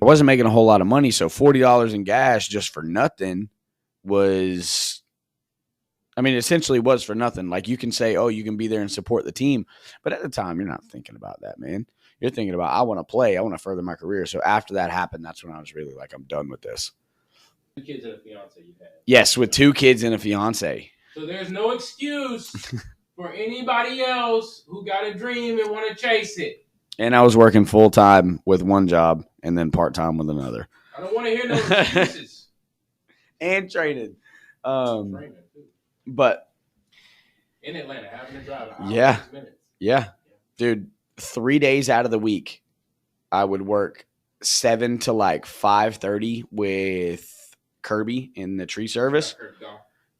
I wasn't making a whole lot of money, so $40 in gas just for nothing was, I mean, essentially was for nothing. Like, you can say, oh, you can be there and support the team, but at the time, you're not thinking about that, man. You're thinking about, I want to play. I want to further my career. So after that happened, that's when I was really like, I'm done with this. 2 kids and a fiance you had. Yes, with 2 kids and a fiance. So there's no excuse for anybody else who got a dream and want to chase it. And I was working full-time with one job and then part-time with another. I don't want to hear no excuses. And training. Training too. But in Atlanta, having to drive an hour, yeah. 6 minutes. Yeah. Dude, 3 days out of the week, I would work 7 to like 5:30 with Kirby in the tree service.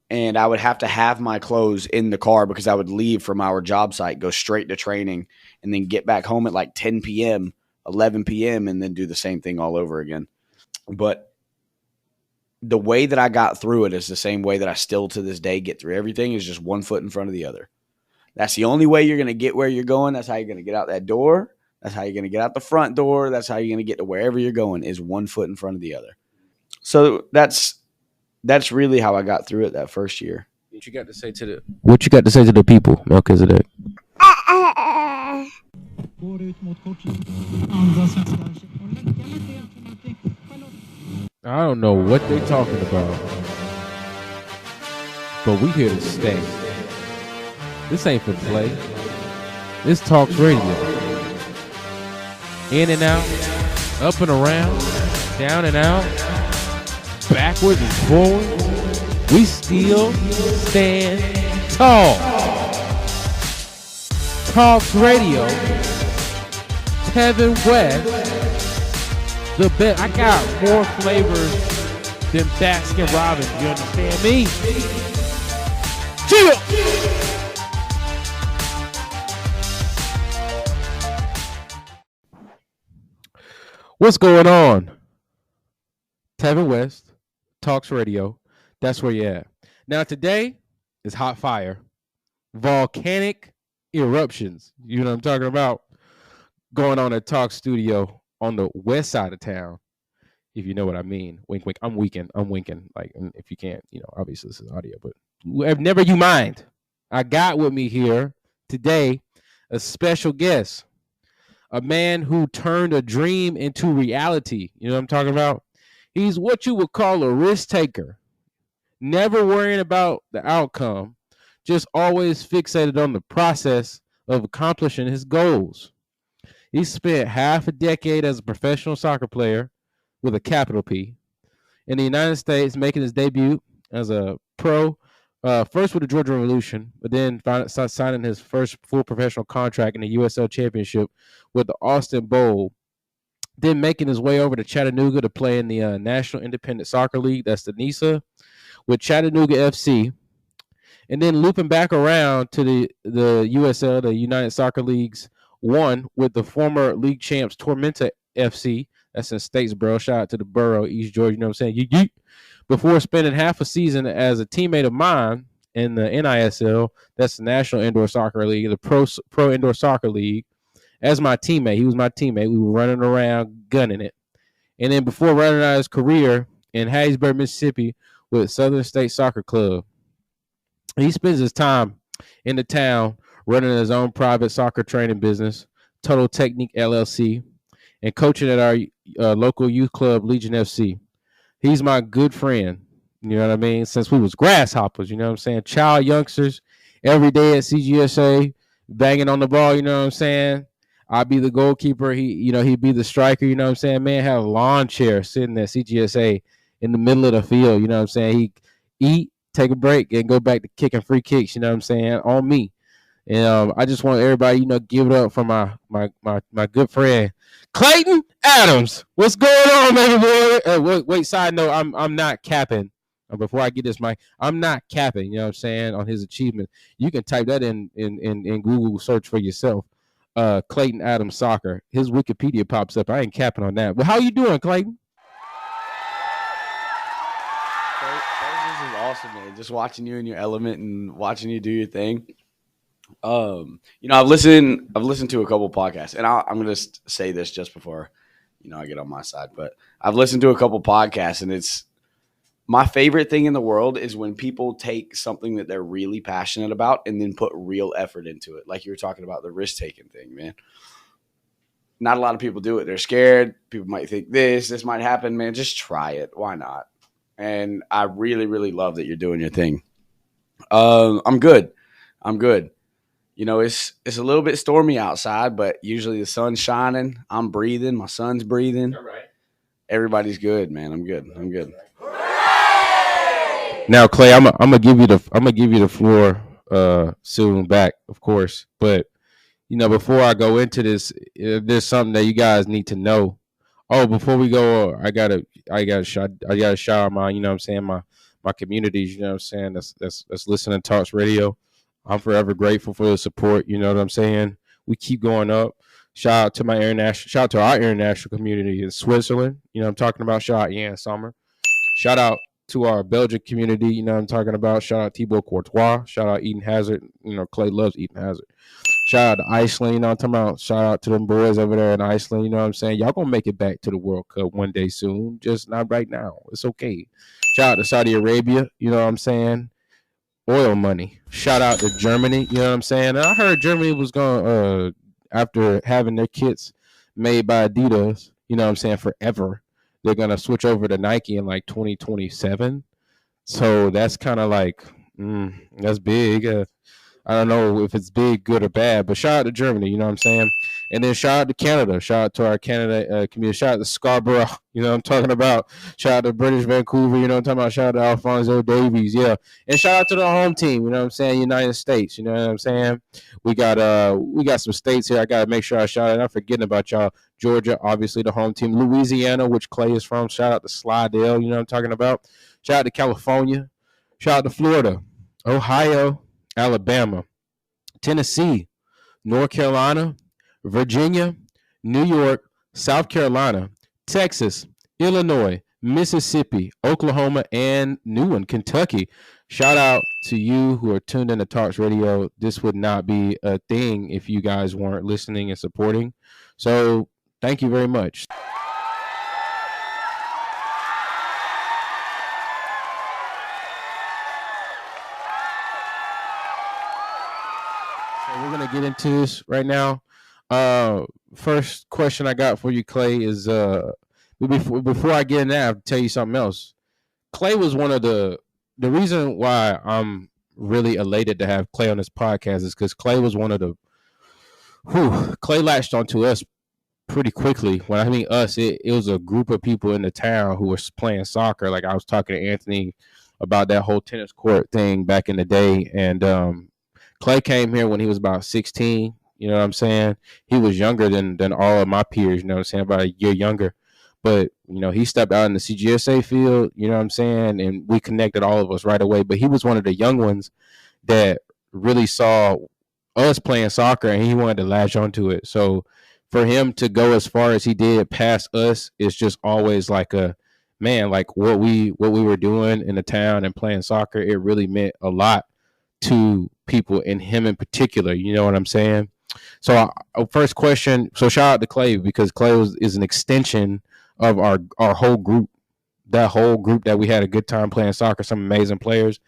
And I would have to have my clothes in the car because I would leave from our job site, go straight to training, and then get back home at like 10 p.m., 11 p.m., and then do the same thing all over again. But the way that I got through it is the same way that I still to this day get through everything, is just one foot in front of the other. That's the only way you're going to get where you're going. That's how you're going to get out that door. That's how you're going to get out the front door. That's how you're going to get to wherever you're going, is one foot in front of the other. So that's really how I got through it that first year. What you got to say to the people, Melchizedek? I don't know what they're talking about, but we here to stay. This ain't for play. This talks radio. In and out, up and around, down and out, backwards and forward. We still stand tall. Talks radio. Kevin West. The best. I got more flavors than Baskin Robbins. You understand me? Chill. What's going on? Tevin West, Talks Radio. That's where you're at. Now, today is hot fire. Volcanic eruptions. You know what I'm talking about? Going on at Talk Studio on the west side of town. If you know what I mean. Wink, wink. I'm winking. Like, if you can't, obviously this is audio, but never you mind. I got with me here today a special guest. A man who turned a dream into reality. You know what I'm talking about? He's what you would call a risk taker. Never worrying about the outcome. Just always fixated on the process of accomplishing his goals. He spent half a decade as a professional soccer player with a capital P in the United States, making his debut as a pro, first with the Georgia Revolution, but then signing his first full professional contract in the USL Championship with the Austin Bowl, then making his way over to Chattanooga to play in the National Independent Soccer League, that's the NISA, with Chattanooga FC, and then looping back around to the USL, the United Soccer League's won with the former league champs Tormenta FC, that's in Statesboro, shout out to the borough, East Georgia, you know what I'm saying, yeet. Before spending half a season as a teammate of mine in the NISL, that's the National Indoor Soccer League, the Pro Indoor Soccer League, as my teammate. He was my teammate. We were running around gunning it. And then before running out his career in Hattiesburg, Mississippi with Southern State Soccer Club, he spends his time in the town running his own private soccer training business, Total Technique LLC, and coaching at our local youth club, Legion FC. He's my good friend, you know what I mean, since we was grasshoppers, you know what I'm saying, child youngsters, every day at CGSA, banging on the ball, you know what I'm saying. I'd be the goalkeeper, he'd be the striker, you know what I'm saying. Man, have a lawn chair sitting at CGSA in the middle of the field, you know what I'm saying. He eat, take a break, and go back to kicking free kicks, you know what I'm saying, on me. And I just want everybody, give it up for my good friend, Clayton Adams. What's going on, baby boy? Wait, side note, I'm not capping. Before I get this mic, I'm not capping, you know what I'm saying, on his achievement. You can type that in Google search for yourself. Clayton Adams Soccer. His Wikipedia pops up. I ain't capping on that. But how you doing, Clayton? This is awesome, man. Just watching you in your element and watching you do your thing. I've listened to a couple podcasts, and I'm going to say this just before, I get on my side. But I've listened to a couple podcasts, and it's my favorite thing in the world is when people take something that they're really passionate about and then put real effort into it. Like you were talking about the risk-taking thing, man. Not a lot of people do it. They're scared. People might think this might happen, man. Just try it. Why not? And I really, really love that you're doing your thing. I'm good. It's a little bit stormy outside, but usually the sun's shining. I'm breathing. My son's breathing. All right. Everybody's good, man. I'm good. Now, Clay, I'm gonna give you the floor soon back, of course. But before I go into this, there's something that you guys need to know. Oh, before we go, I gotta shout out my, my communities, that's listening to Talks Radio. I'm forever grateful for the support. You know what I'm saying? We keep going up. Shout out to our international community in Switzerland. I'm talking about. Shout out Jan Sommer. Shout out to our Belgian community. I'm talking about. Shout out Thibaut Courtois. Shout out Eden Hazard. Clay loves Eden Hazard. Shout out to Iceland. I'm talking about. Shout out to them boys over there in Iceland. You know what I'm saying? Y'all gonna make it back to the World Cup one day soon. Just not right now. It's okay. Shout out to Saudi Arabia. You know what I'm saying? Oil money. Shout out to Germany. You know what I'm saying? I heard Germany was going after having their kits made by Adidas, you know what I'm saying, forever. They're going to switch over to Nike in like 2027. So that's kind of like, that's big. I don't know if it's big, good, or bad, but shout out to Germany, you know what I'm saying? And then shout out to Canada. Shout out to our Canada community. Shout out to Scarborough, you know what I'm talking about? Shout out to British Vancouver, you know what I'm talking about? Shout out to Alfonso Davies, yeah. And shout out to the home team, you know what I'm saying? United States, you know what I'm saying? We got some states here. I got to make sure I shout out. I'm forgetting about y'all. Georgia, obviously the home team. Louisiana, which Clay is from. Shout out to Slidell, you know what I'm talking about? Shout out to California. Shout out to Florida, Ohio, Alabama, Tennessee, North Carolina, Virginia, New York, South Carolina, Texas, Illinois, Mississippi, Oklahoma, and new one, Kentucky. Shout out to you who are tuned in to Talks Radio. This would not be a thing if you guys weren't listening and supporting. So thank you very much. We're going to get into this right now. First question I got for you, Clay, is before I get in that, I have to tell you something else. Clay was one of the reason why I'm really elated to have Clay on this podcast is because Clay was one of the Clay latched onto us pretty quickly. When I mean us, it was a group of people in the town who were playing soccer. Like I was talking to Anthony about that whole tennis court thing back in the day, and Clay came here when he was about 16. You know what I'm saying? He was younger than all of my peers, you know what I'm saying, about a year younger. But, he stepped out in the CGSA field, you know what I'm saying, and we connected all of us right away. But he was one of the young ones that really saw us playing soccer, and he wanted to latch onto it. So for him to go as far as he did past us is just always like a, man, like what we were doing in the town and playing soccer, it really meant a lot to people, and him in particular, you know what I'm saying? So first question, so shout out to Clay, because Clay is an extension of our whole group, that whole group that we had a good time playing soccer, some amazing players.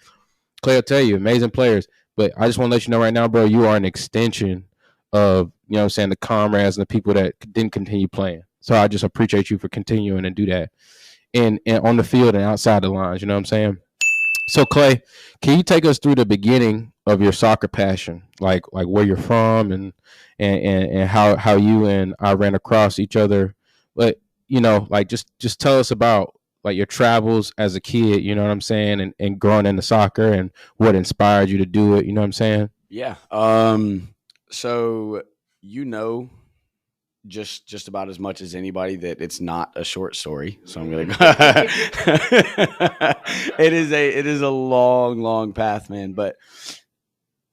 Clay will tell you, amazing players, but I just want to let you know right now, bro, you are an extension of, you know what I'm saying, the comrades and the people that didn't continue playing. So I just appreciate you for continuing to do that and on the field and outside the lines, you know what I'm saying? So Clay, can you take us through the beginning of your soccer passion, like where you're from and how you and I ran across each other? But like just tell us about like your travels as a kid, you know what I'm saying, and growing into soccer and what inspired you to do it, you know what I'm saying? Yeah. So just about as much as anybody that it's not a short story. So I'm gonna go. It is a long path, man. But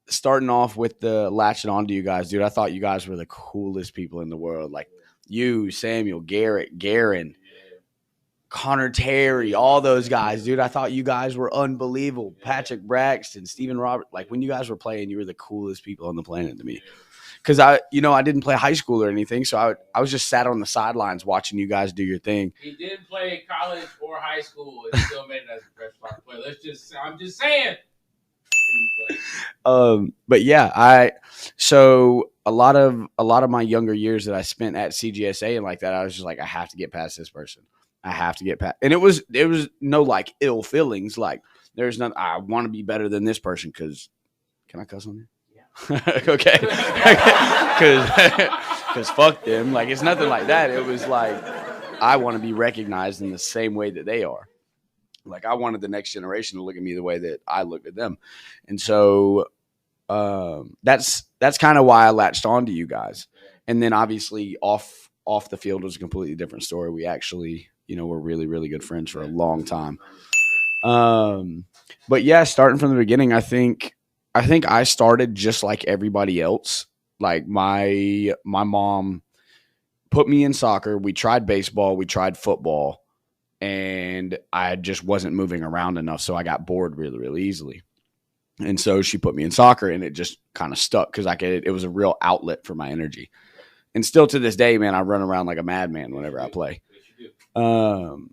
starting off with the latching on to you guys, dude, I thought you guys were the coolest people in the world. Like you, Samuel, Garrett, Garen, Connor Terry, all those guys, dude. I thought you guys were unbelievable. Patrick Braxton, Stephen Robert. Like when you guys were playing, you were the coolest people on the planet to me. because I didn't play high school or anything, so I was just sat on the sidelines watching you guys do your thing. He didn't play college or high school and still made it as a professional soccer player. I'm just saying. But yeah, so a lot of my younger years that I spent at CGSA and like that, I was just like, I have to get past this person. I have to get past, and it was no like ill feelings. Like there's nothing. I want to be better than this person because can I cuss on there? Yeah. Okay. Because fuck them. Like it's nothing like that. It was like I want to be recognized in the same way that they are. Like I wanted the next generation to look at me the way that I looked at them, and so that's kind of why I latched on to you guys. And then obviously off the field was a completely different story. We actually, we're really, really good friends for a long time. But yeah, starting from the beginning, I think I started just like everybody else. Like my mom put me in soccer. We tried baseball. We tried football. And I just wasn't moving around enough, so I got bored really, really easily. And so she put me in soccer, and it just kind of stuck because it was a real outlet for my energy. And still to this day, man, I run around like a madman whenever I play. Still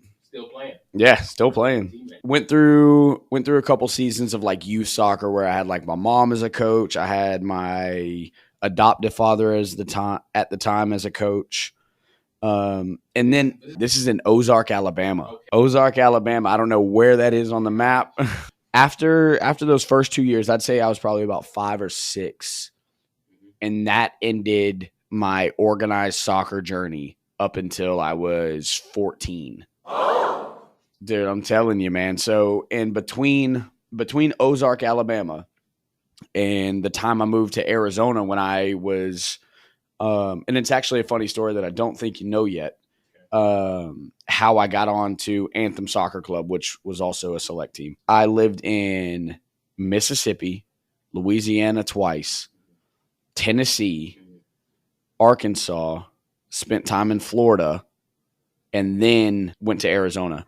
playing. Yeah, still playing. Went through a couple seasons of like youth soccer where I had like my mom as a coach. I had my adoptive father at the time as a coach. And then this is in Ozark, Alabama. Okay. Ozark, Alabama. I don't know where that is on the map. After those first 2 years, I'd say I was probably about 5 or 6. And that ended my organized soccer journey up until I was 14. Oh. Dude, I'm telling you, man. So in between Ozark, Alabama and the time I moved to Arizona when I was and it's actually a funny story that I don't think you know yet. How I got on to Anthem Soccer Club, which was also a select team. I lived in Mississippi, Louisiana twice, Tennessee, Arkansas, spent time in Florida, and then went to Arizona.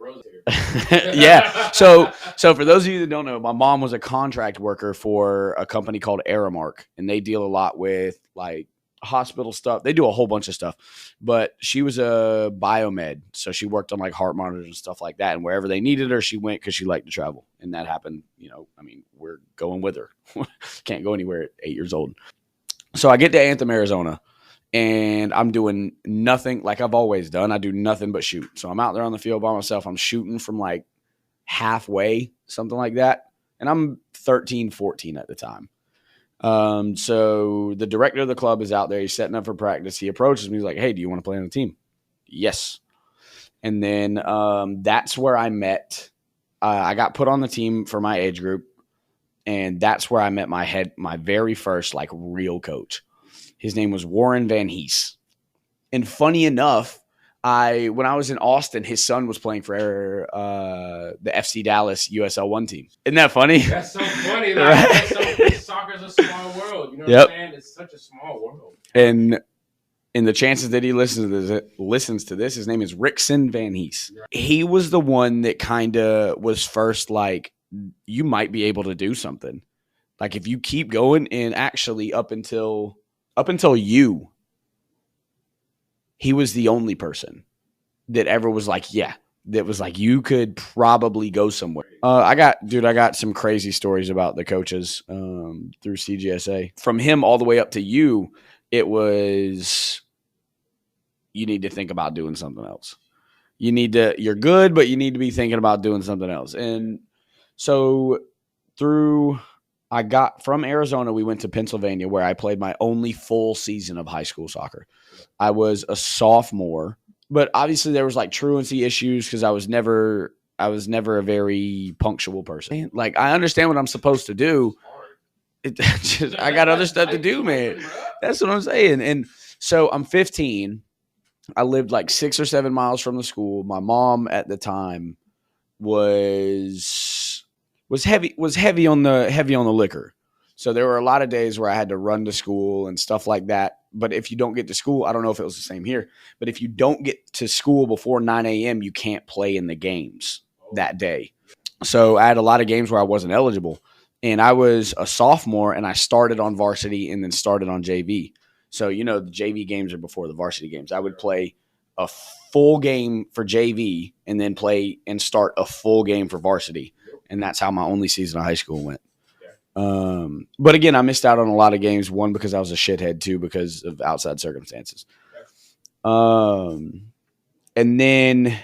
Yeah. So for those of you that don't know, my mom was a contract worker for a company called Aramark, and they deal a lot with like hospital stuff. They do a whole bunch of stuff, but she was a biomed. So she worked on like heart monitors and stuff like that. And wherever they needed her, she went because she liked to travel. And that happened, we're going with her. Can't go anywhere at 8 years old. So I get to Anthem, Arizona, and I'm doing nothing like I've always done. I do nothing but shoot. So I'm out there on the field by myself. I'm shooting from like halfway, something like that. And I'm 13, 14 at the time. So the director of the club is out there. He's setting up for practice. He approaches me. He's like, "Hey, do you want to play on the team?" Yes. And then that's where I met. I got put on the team for my age group, and that's where I met my very first like real coach. His name was Warren Van Hees. And funny enough, when I was in Austin, his son was playing for the FC Dallas USL1 team. Isn't that funny? That's so funny. Right? Soccer's a small world. You know what I'm saying? It's such a small world. And in the chances that he listens to this, his name is Rickson Van Hees. Right. He was the one that kind of was first like, you might be able to do something. Like if you keep going, and actually up until you, he was the only person that ever was like, yeah, that was like, you could probably go somewhere. I got some crazy stories about the coaches through CGSA. From him all the way up to you, it was, you need to think about doing something else. You're good, but you need to be thinking about doing something else. And so I got from Arizona, we went to Pennsylvania, where I played my only full season of high school soccer. I was a sophomore, but obviously there was like truancy issues because I was never a very punctual person. Like I understand what I'm supposed to do. I got other stuff to do, man. That's what I'm saying. And so I'm 15. I lived like 6 or 7 miles from the school. My mom at the time was heavy on the liquor. So there were a lot of days where I had to run to school and stuff like that. But if you don't get to school, I don't know if it was the same here, but if you don't get to school before 9 a.m., you can't play in the games that day. So I had a lot of games where I wasn't eligible. And I was a sophomore, and I started on varsity and then started on JV. So, the JV games are before the varsity games. I would play a full game for JV and then play and start a full game for varsity. And that's how my only season of high school went. But again, I missed out on a lot of games. One, because I was a shithead. Two, because of outside circumstances. And then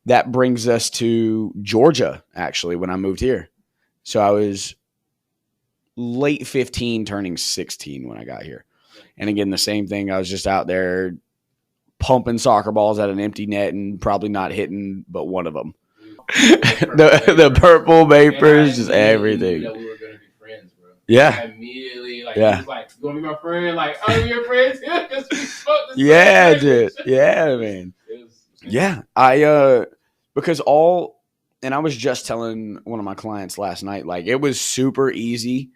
that brings us to Georgia, actually, when I moved here. So I was late 15, turning 16 when I got here. And again, the same thing. I was just out there pumping soccer balls at an empty net and probably not hitting but one of them. the purple vapors, just everything. That we were going to be friends, bro. Yeah. I immediately, he was like, you want to be my friend? Like, oh, you're friends? Yeah, dude. Yeah, man. Yeah. Because and I was just telling one of my clients last night, like, it was super easy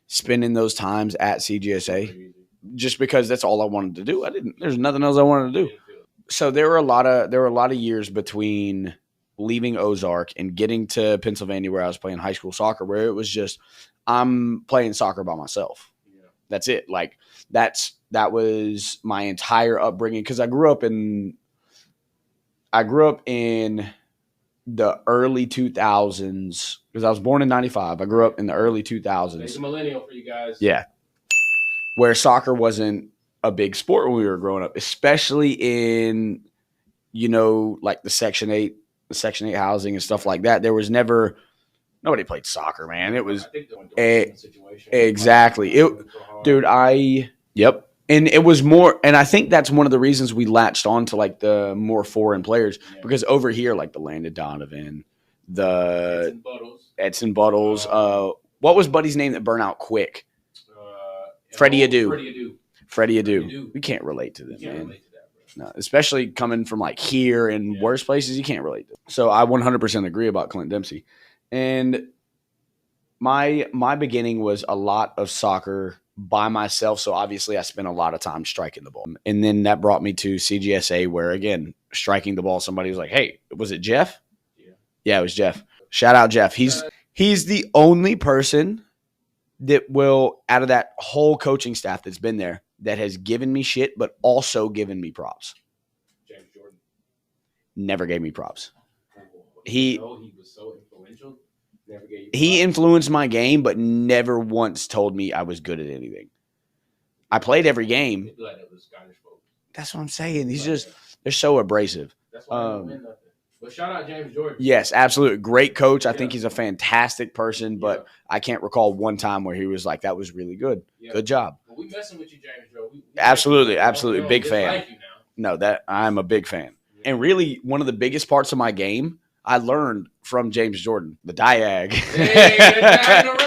spending those times at CGSA just because that's all I wanted to do. There's nothing else I wanted to do. So there were a lot of years between leaving Ozark and getting to Pennsylvania where I was playing high school soccer, where it was just, I'm playing soccer by myself. Yeah. That's it. Like that was my entire upbringing. Cause I grew up in the early 2000s because I was born in 95. I grew up in the early 2000s. It's a millennial for you guys. Yeah. Where soccer wasn't a big sport when we were growing up, especially in, like the Section 8 housing and stuff like that. There was nobody played soccer, man. It was exactly. Yep. And it was more, and I think that's one of the reasons we latched on to like the more foreign players because over here, like the Landon Donovan, the Edson Buttles, what was Buddy's name that burned out quick? Freddie Adu. We can't relate to them, man. No, especially coming from like here and worse places, you can't relate to them. So I 100% agree about Clint Dempsey. And my beginning was a lot of soccer by myself. So obviously I spent a lot of time striking the ball. And then that brought me to CGSA where, again, striking the ball, somebody was like, hey, was it Jeff? Yeah, it was Jeff. Shout out Jeff. He's the only person that will, out of that whole coaching staff that's been there, that has given me shit, but also given me props. James Jordan never gave me props. He was so influential. Never gave you props. He influenced my game, but never once told me I was good at anything. I played every game. Like it was Scottish folks. That's what I'm saying. They're so abrasive. That's why I don't win nothing. But shout out James Jordan. Yes, absolutely. Great coach. I think he's a fantastic person, but I can't recall one time where he was like, that was really good. Yeah. Good job. Well, we messing with you, James Jordan. Absolutely. Big fan. Like you now. No, I'm a big fan. Yeah. And really, one of the biggest parts of my game, I learned from James Jordan, the diag. Hey,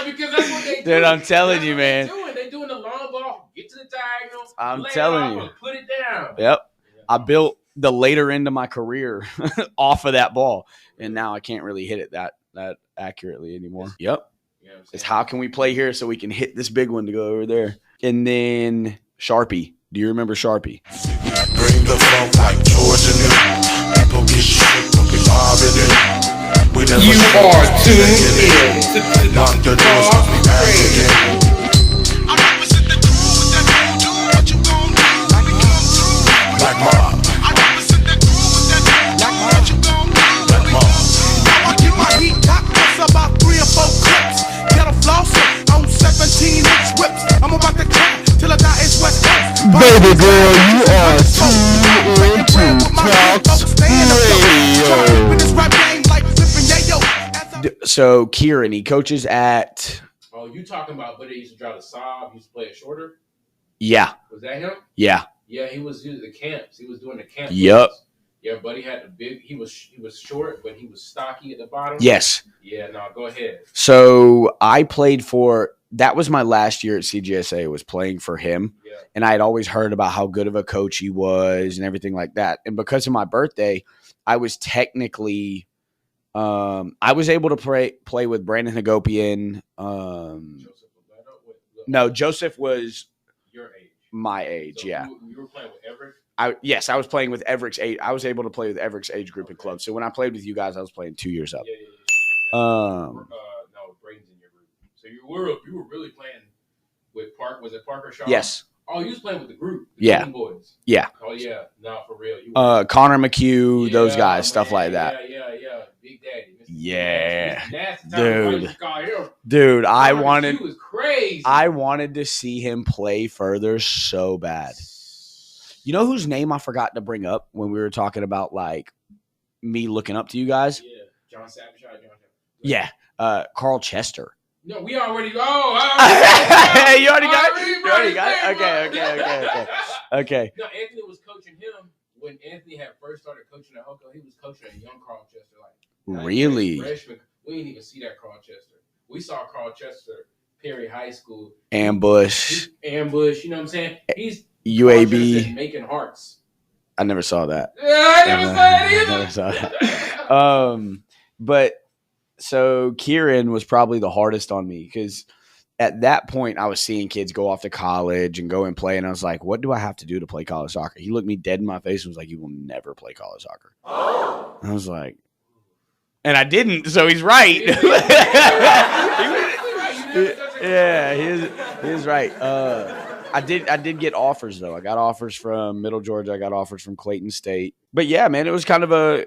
because that's what they do. Dude, I'm telling you, man. They're doing the long ball, get to the diagonal, I'm telling you. Put it down. Yep. Yeah. I built the later end of my career off of that ball, and now I can't really hit it that accurately anymore. Yep. It's how can we play here so we can hit this big one to go over there. And then Sharpie. Do you remember Sharpie? Bring the funk like Georgia knew. People get shit from the Robin. You are tuned in to Knock the doors cause we back again. I represent the crew with that voodoo. What you gon' do? Let me come through. Black Mob. I represent the crew with that voodoo. What you gon' do? Black Mob. I get my heat cocked. That's about 3 or 4 clips. Get a flosser on 17-inch whips. I'm about to clap till I die. It's West Coast. Baby girl, you are tuned into tOCS Radio. So Kieran, he coaches at. Oh, you talking about? But he used to drive the Saab. He used to play it shorter. Yeah. Was that him? Yeah. Yeah, he was doing the camps. He was doing the camps. Yep. Yeah, buddy had the big. He was short, but he was stocky at the bottom. Yes. Yeah. No, go ahead. So I played for. That was my last year at CGSA, was playing for him. Yeah. And I had always heard about how good of a coach he was and everything like that. And because of my birthday, I was technically I was able to play with Brandon Hagopian. No, Joseph was your age. My age, so yeah. You were playing with Everett? Yes, I was playing with Everett's age. I was able to play with Everett's age group and club. So when I played with you guys, I was playing 2 years up. Yeah. No, Braden's in your group. So you were really playing with Park. Was it Parker Shaw? Yes, Oh, you was playing with the group. The Yeah. Young boys. Yeah. Oh, yeah. No, for real. Connor McHugh, those Yeah, guys, stuff man. like that. Yeah. Big Daddy. Mr. Yeah. Mr. Nasty. Dude. Call him. Dude, I Connor wanted McHugh was crazy. I wanted to see him play further so bad. You know whose name I forgot to bring up when we were talking about like me looking up to you guys? Yeah. John Savage. Yeah. Carl Chester. No, we already. You already got it? Okay. No, Anthony was coaching him when Anthony had first started coaching at Hoko. He was coaching a young Carl Chester. Really? Freshman. We didn't even see that Carl Chester. We saw Carl Chester, Perry High School. Ambush. You know what I'm saying? He's UAB. making hearts. I never saw that. Yeah, I never saw that. But so Kieran was probably the hardest on me because at that point I was seeing kids go off to college and go and play, and I was like, what do I have to do to play college soccer? He looked me dead in my face and was like, you will never play college soccer. I was like, and I didn't, so he's right. Yeah, he is right. I did get offers though. I got offers from Middle Georgia. I got offers from Clayton State. But yeah, man, it was kind of a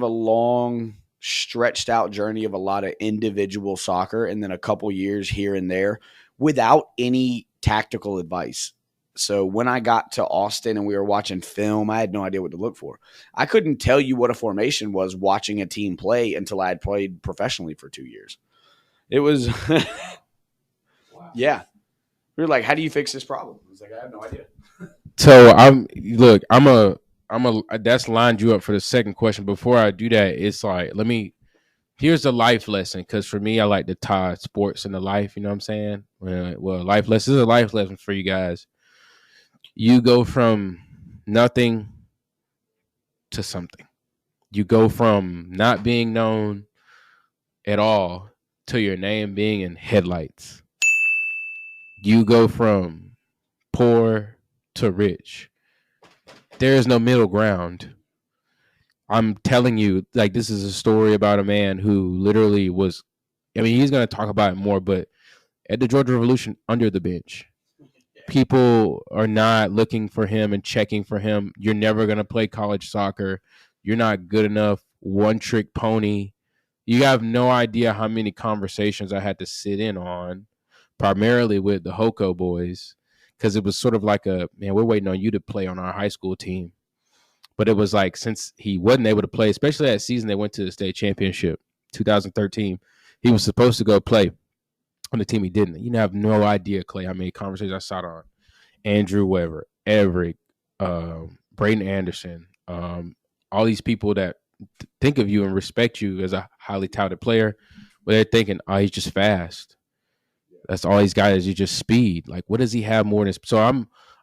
long, stretched out journey of a lot of individual soccer and then a couple years here and there without any tactical advice. So when I got to Austin and we were watching film, I had no idea what to look for. I couldn't tell you what a formation was watching a team play until I had played professionally for 2 years. It was wow. Yeah. We were like, how do you fix this problem? I was like, I have no idea. So that's lined you up for the second question. Before I do that, it's like, here's a life lesson. Cause for me, I like to tie sports into life. You know what I'm saying? Well, life lesson is a life lesson for you guys. You go from nothing to something. You go from not being known at all to your name being in headlights. You go from poor to rich. There is no middle ground. I'm telling you, like, this is a story about a man who literally was, I mean, he's going to talk about it more, but at the Georgia Revolution, under the bench, people are not looking for him and checking for him. You're never going to play college soccer. You're not good enough. One trick pony. You have no idea how many conversations I had to sit in on, primarily with the Hoko boys, because it was sort of like man, we're waiting on you to play on our high school team. But it was like, since he wasn't able to play, especially that season they went to the state championship, 2013, he was supposed to go play on the team. He didn't. You have no idea, Clay, how many conversations I sat on. Andrew Weber, Everett, Braden Anderson, all these people that think of you and respect you as a highly touted player, but they're thinking, oh, he's just fast. That's all he's got is you just speed. Like, what does he have more than? So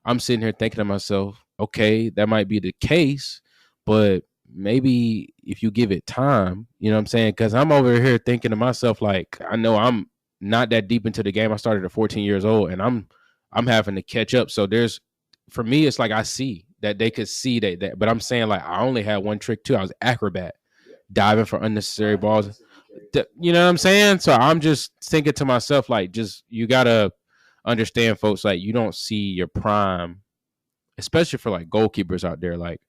I'm sitting here thinking to myself, okay, that might be the case, but maybe if you give it time, you know what I'm saying? Because I'm over here thinking to myself, like, I know I'm not that deep into the game. I started at 14 years old, and I'm having to catch up. So for me, it's like I see that they could see that, but I'm saying, like, I only had one trick too. I was acrobat, diving for unnecessary balls. You know what I'm saying? So I'm just thinking to myself, like, just, you gotta understand, folks, like, you don't see your prime, especially for like goalkeepers out there, like,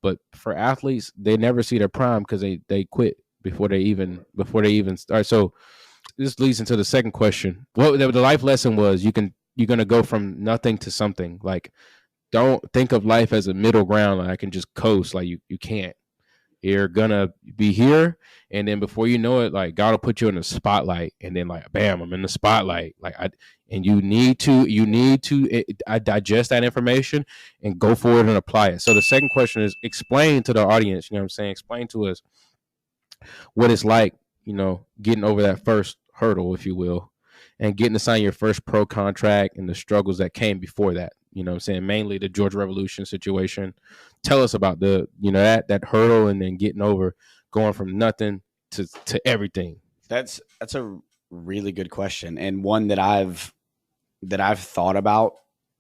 but for athletes, they never see their prime because they quit before they even start. So this leads into the second question. What the life lesson was, you're gonna go from nothing to something. Like, don't think of life as a middle ground. Like, I can just coast. Like, you can't. You're gonna be here, and then before you know it, like, God will put you in the spotlight, and then, like, bam, I'm in the spotlight. Like, you need to digest that information and go forward and apply it. So the second question is, explain to the audience. You know what I'm saying? Explain to us what it's like, you know, getting over that first hurdle, if you will, and getting to sign your first pro contract and the struggles that came before that. You know what I'm saying? Mainly the Georgia Revolution situation. Tell us about that hurdle, and then going from nothing to everything. That's a really good question, and one that I've thought about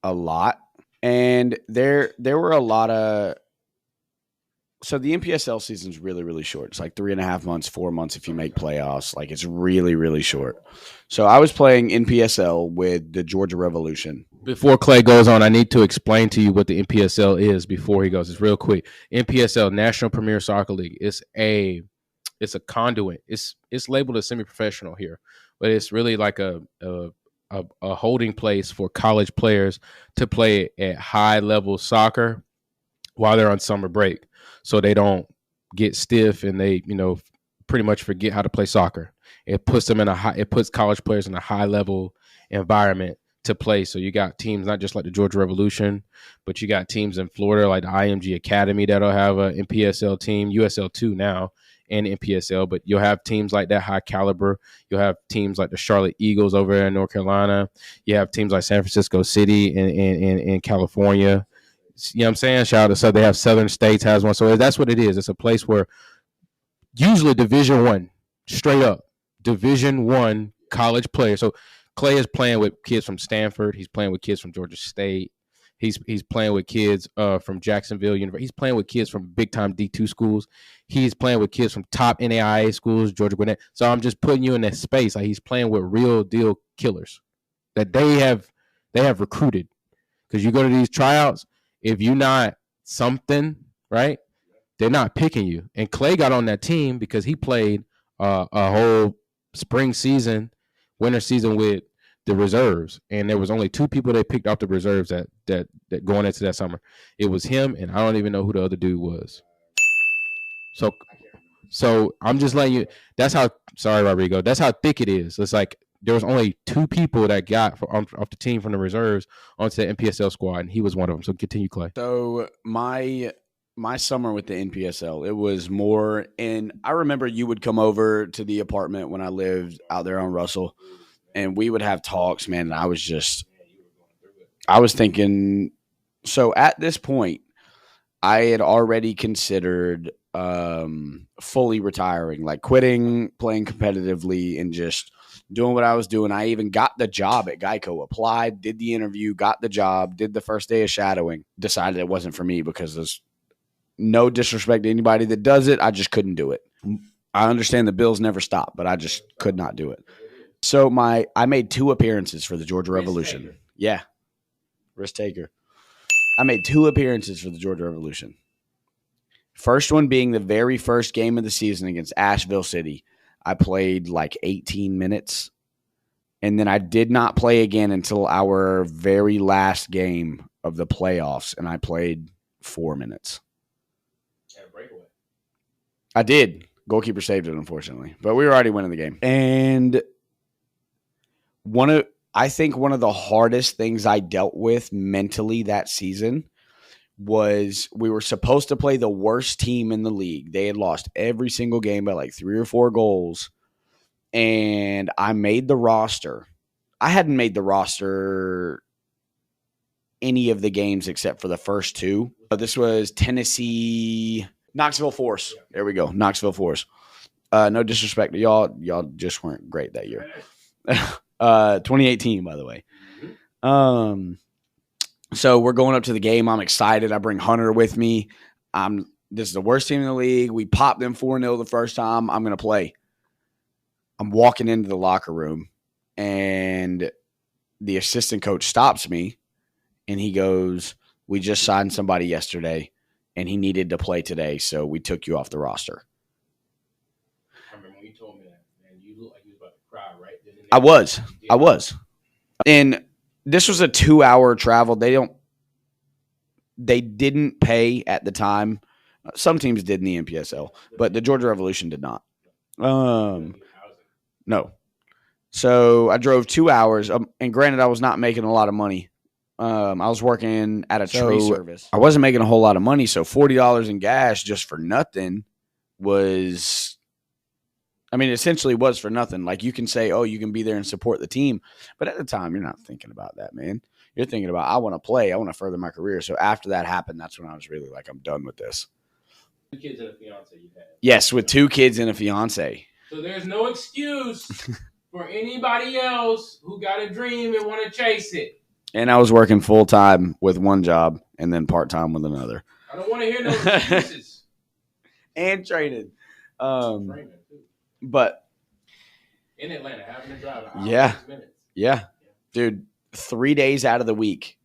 a lot. And there were a lot of, so the NPSL season is really, really short. It's like 3.5 months, 4 months if you make playoffs. Like, it's really, really short. So I was playing NPSL with the Georgia Revolution Before Clay goes on, I need to explain to you what the NPSL is before he goes. It's real quick. NPSL, National Premier Soccer League. It's a conduit. It's labeled as semi-professional here, but it's really like a holding place for college players to play at high level soccer while they're on summer break, so they don't get stiff and they pretty much forget how to play soccer. It puts college players in a high level environment to play. So you got teams not just like the Georgia Revolution, but you got teams in Florida like the IMG Academy that'll have a NPSL team, USL2 now, and NPSL. But you'll have teams like that high caliber. You'll have teams like the Charlotte Eagles over there in North Carolina. You have teams like San Francisco City in California. You know what I'm saying? Shout out to so they have Southern States has one. So that's what it is. It's a place where usually Division I, straight up Division I college players. So Clay is playing with kids from Stanford. He's playing with kids from Georgia State. He's playing with kids from Jacksonville University. He's playing with kids from big time D2 schools. He's playing with kids from top NAIA schools, Georgia Gwinnett. So I'm just putting you in that space. Like he's playing with real deal killers that they have recruited. Because you go to these tryouts, if you're not something, right, they're not picking you. And Clay got on that team because he played a whole spring season, winter season with the reserves, and there was only 2 people they picked off the reserves that going into that summer. It was him, and I don't even know who the other dude was. So I'm just letting you. That's how. Sorry, Rodrigo. That's how thick it is. It's like there was only 2 people that got off the team from the reserves onto the NPSL squad, and he was one of them. So continue, Clay. So my summer with the NPSL, it was more. And I remember you would come over to the apartment when I lived out there on Russell. And we would have talks, man. And I was thinking, so at this point, I had already considered fully retiring, like quitting playing competitively and just doing what I was doing. I even got the job at Geico, applied, did the interview, got the job, did the first day of shadowing, decided it wasn't for me because there's no disrespect to anybody that does it. I just couldn't do it. I understand the bills never stop, but I just could not do it. So I made 2 appearances for the Georgia Revolution. Yeah. Risk taker. I made 2 appearances for the Georgia Revolution. First one being the very first game of the season against Asheville City. I played like 18 minutes. And then I did not play again until our very last game of the playoffs. And I played 4 minutes. And a breakaway. I did. Goalkeeper saved it, unfortunately. But we were already winning the game. And I think one of the hardest things I dealt with mentally that season was we were supposed to play the worst team in the league. They had lost every single game by like 3 or 4 goals. And I made the roster. I hadn't made the roster any of the games except for the first 2. But this was Knoxville Force. There we go. Knoxville Force. No disrespect to y'all. Y'all just weren't great that year. 2018, by the way. So we're going up to the game. I'm excited. I bring Hunter with me. This is the worst team in the league. We popped them 4-0 the first time. I'm going to play. I'm walking into the locker room, and the assistant coach stops me, and he goes, "We just signed somebody yesterday, and he needed to play today, so we took you off the roster." I remember when you told me that, man. You looked like you was about to cry, right? I was. And this was a 2-hour travel. They didn't pay at the time. Some teams did in the NPSL, but the Georgia Revolution did not. No. So I drove 2 hours, and granted, I was not making a lot of money. I was working at a tree service. I wasn't making a whole lot of money, so $40 in gas just for nothing was, essentially was for nothing. Like you can say, oh, you can be there and support the team, but at the time, you're not thinking about that, man. You're thinking about, I want to play. I want to further my career. So after that happened, that's when I was really like, I'm done with this. 2 kids and a fiance you had. Yes, with 2 kids and a fiance. So there's no excuse for anybody else who got a dream and want to chase it. And I was working full-time with one job and then part-time with another. I don't want to hear no excuses. And training. Training too. But in Atlanta, having to drive an hour yeah. 6 minutes. Yeah. Dude, 3 days out of the week,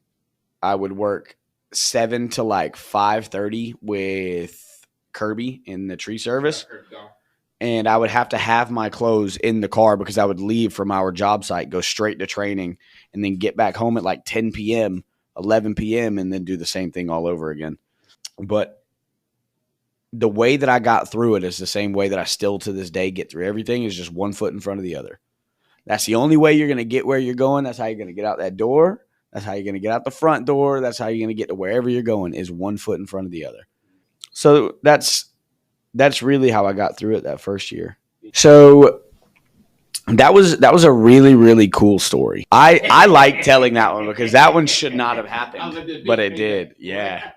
I would work 7 to like 5:30 with Kirby in the tree service. And I would have to have my clothes in the car because I would leave from our job site, go straight to training, and then get back home at like 10 p.m., 11 p.m., and then do the same thing all over again. But the way that I got through it is the same way that I still to this day get through everything, is just one foot in front of the other. That's the only way you're going to get where you're going. That's how you're going to get out that door. That's how you're going to get out the front door. That's how you're going to get to wherever you're going, is one foot in front of the other. So that's really how I got through it that first year. So that was a really, really cool story. I like telling that one because that one should not have happened, but it did. Yeah.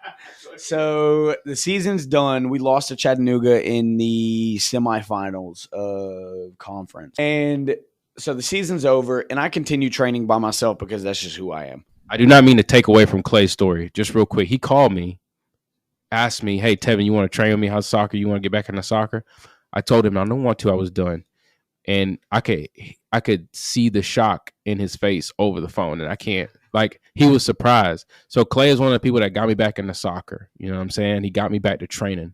So the season's done. We lost to Chattanooga in the semifinals of conference. And so the season's over, and I continue training by myself because that's just who I am. I do not mean to take away from Clay's story. Just real quick, he called me, asked me, "Hey, Tevin, you want to train with me? How's soccer? You want to get back into soccer?" I told him I don't want to. I was done, and I could see the shock in his face over the phone, and I can't. Like, he was surprised. So Clay is one of the people that got me back into soccer. You know what I'm saying? He got me back to training,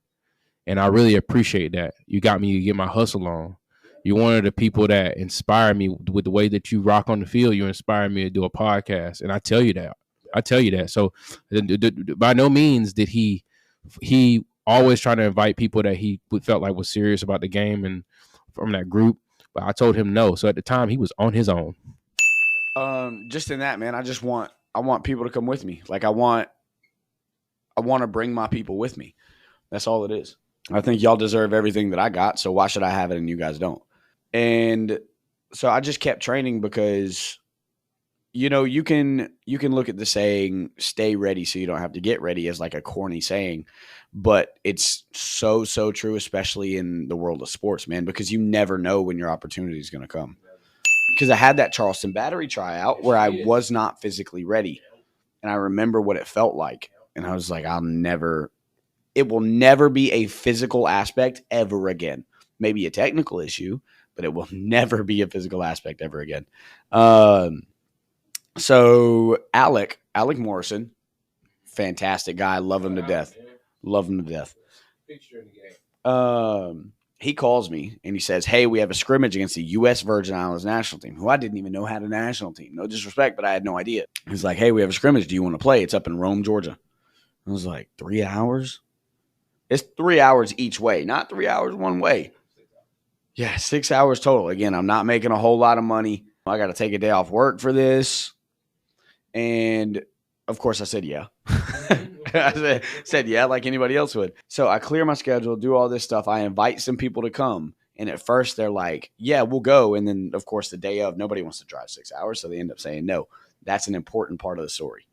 and I really appreciate that. You got me to get my hustle on. You're one of the people that inspire me with the way that you rock on the field. You inspire me to do a podcast, and I tell you that. So by no means did he always trying to invite people that he felt like was serious about the game and from that group. But I told him no. So at the time, he was on his own. Just in that, man, I want people to come with me. Like I want to bring my people with me. That's all it is. I think y'all deserve everything that I got. So why should I have it and you guys don't? And so I just kept training because, you know, you can look at the saying, stay ready so you don't have to get ready, as like a corny saying, but it's so true, especially in the world of sports, man, because you never know when your opportunity is going to come. Because I had that Charleston Battery tryout where I was not physically ready. And I remember what it felt like. And I was like, it will never be a physical aspect ever again. Maybe a technical issue, but it will never be a physical aspect ever again. So Alec Morrison, fantastic guy. Love him to death. He calls me and he says, "Hey, we have a scrimmage against the U.S. Virgin Islands national team," who I didn't even know had a national team. No disrespect, but I had no idea. He's like, "Hey, we have a scrimmage. Do you want to play? It's up in Rome, Georgia." I was like, 3 hours? It's 3 hours each way, not 3 hours one way. Yeah, 6 hours total. Again, I'm not making a whole lot of money. I got to take a day off work for this. And, of course, I said yeah. I said yeah, like anybody else would. So I clear my schedule, do all this stuff. I invite some people to come. And at first they're like, yeah, we'll go. And then, of course, the day of, nobody wants to drive 6 hours. So they end up saying no. That's an important part of the story.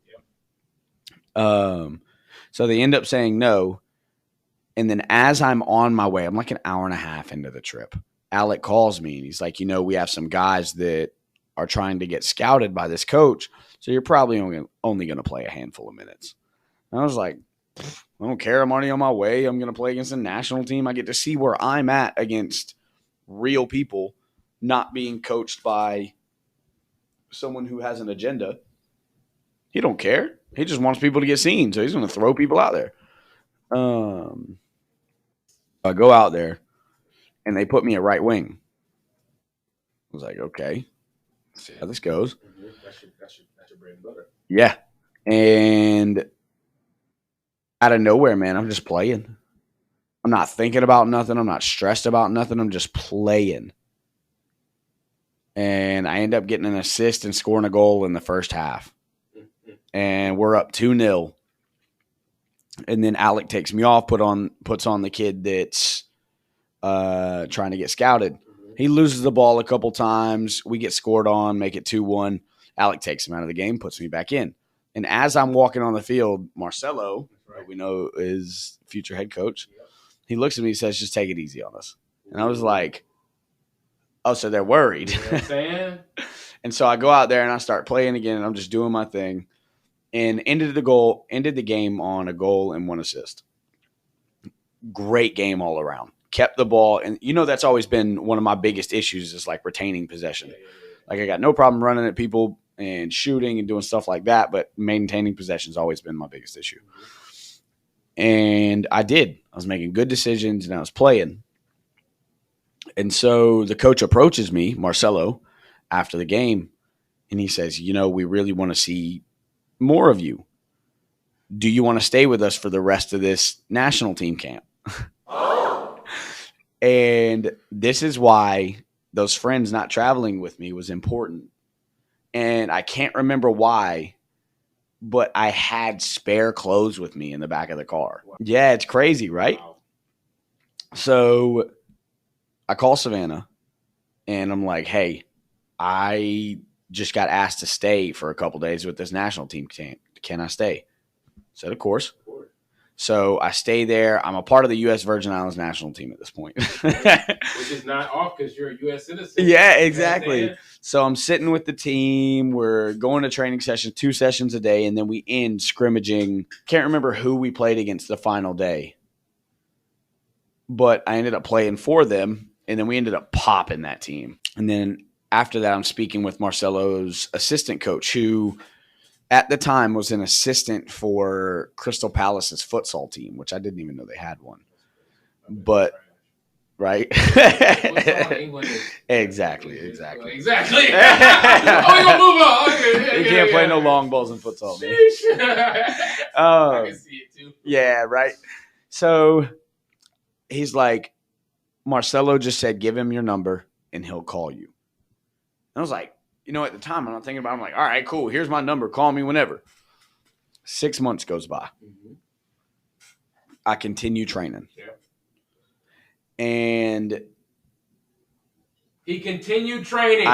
So they end up saying no. And then as I'm on my way, I'm like an hour and a half into the trip, Alec calls me and he's like, we have some guys that are trying to get scouted by this coach. So you're probably only going to play a handful of minutes. And I was like, I don't care. I'm already on my way. I'm going to play against the national team. I get to see where I'm at against real people, not being coached by someone who has an agenda. He don't care. He just wants people to get seen. So he's going to throw people out there. I go out there and they put me at right wing. I was like, okay, let's see how this goes. That's your bread and butter. Yeah. And out of nowhere, man, I'm just playing. I'm not thinking about nothing. I'm not stressed about nothing. I'm just playing. And I end up getting an assist and scoring a goal in the first half. And we're up 2-0. And then Alec takes me off, puts on the kid that's trying to get scouted. He loses the ball a couple times. We get scored on, make it 2-1. Alec takes him out of the game, puts me back in. And as I'm walking on the field, Marcelo, who we know is future head coach, he looks at me and says, "Just take it easy on us." And I was like, oh, so they're worried. You know what I'm saying? And so I go out there and I start playing again, and I'm just doing my thing. And ended the game on a goal and 1 assist. Great game all around. Kept the ball. And that's always been one of my biggest issues is like retaining possession. Like I got no problem running at people and shooting and doing stuff like that, but maintaining possession has always been my biggest issue. And I was making good decisions, and I was playing. And so the coach approaches me, Marcelo, after the game, and he says, we really want to see more of you. Do you want to stay with us for the rest of this national team camp? And this is why those friends not traveling with me was important. And I can't remember why, but I had spare clothes with me in the back of the car. Wow. Yeah, it's crazy, right? Wow. So I call Savannah, and I'm like, hey, I just got asked to stay for a couple days with this national team camp. Can I stay? I said, of course. So I stay there. I'm a part of the U.S. Virgin Islands national team at this point. Which is not off because you're a U.S. citizen. Yeah, exactly. So I'm sitting with the team. We're going to training sessions, 2 sessions a day, and then we end scrimmaging. Can't remember who we played against the final day. But I ended up playing for them, and then we ended up popping that team. And then after that, I'm speaking with Marcelo's assistant coach, who at the time was an assistant for Crystal Palace's futsal team, which I didn't even know they had one. But, right? Exactly. Oh, we gonna move on. Okay, you can't play no long balls in futsal, man. I can see it too. Yeah, right. So he's like, Marcelo just said, give him your number and he'll call you. And I was like, at the time, I'm not thinking about it. I'm like, all right, cool. Here's my number. Call me whenever. 6 months goes by. Mm-hmm. I continue training. Yeah. And he continued training.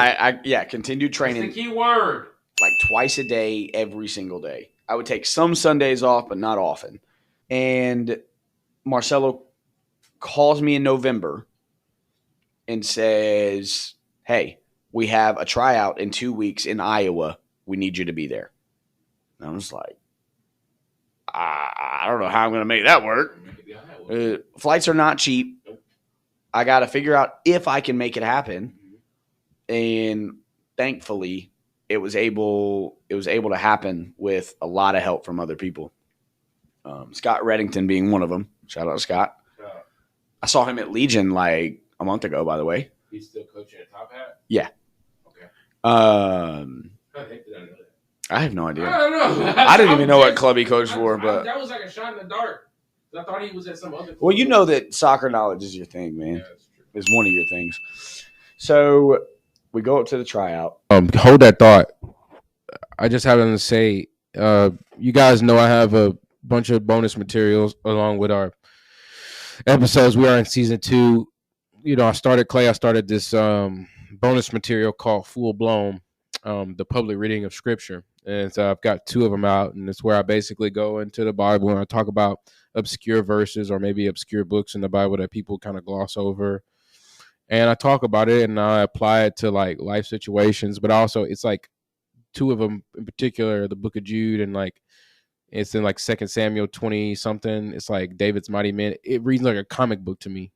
Continued training. That's the key word. Like twice a day, every single day. I would take some Sundays off, but not often. And Marcelo calls me in November and says, hey, we have a tryout in 2 weeks in Iowa. We need you to be there. And I was like, I don't know how I'm going to make that work. Flights are not cheap. I got to figure out if I can make it happen. And thankfully, it was able to happen with a lot of help from other people. Scott Reddington being one of them. Shout out to Scott. I saw him at Legion like a month ago, by the way. He's still coaching at Top Hat? Yeah. How the heck did I know that? I have no idea. I don't know. I didn't even know what club he coached for, but that was like a shot in the dark. I thought he was at some other club. Well, you know that soccer knowledge is your thing, man. Yeah, that's true. It's one of your things. So we go up to the tryout. Hold that thought. I just have to say, you guys know I have a bunch of bonus materials along with our episodes. We are in season 2. I started this bonus material called Full Blown, the public reading of scripture. And so I've got 2 of them out, and it's where I basically go into the Bible and I talk about obscure verses or maybe obscure books in the Bible that people kind of gloss over. And I talk about it and I apply it to like life situations, but also it's like 2 of them in particular, the book of Jude, and like it's in like 2 Samuel 20 something. It's like David's mighty men. It reads like a comic book to me.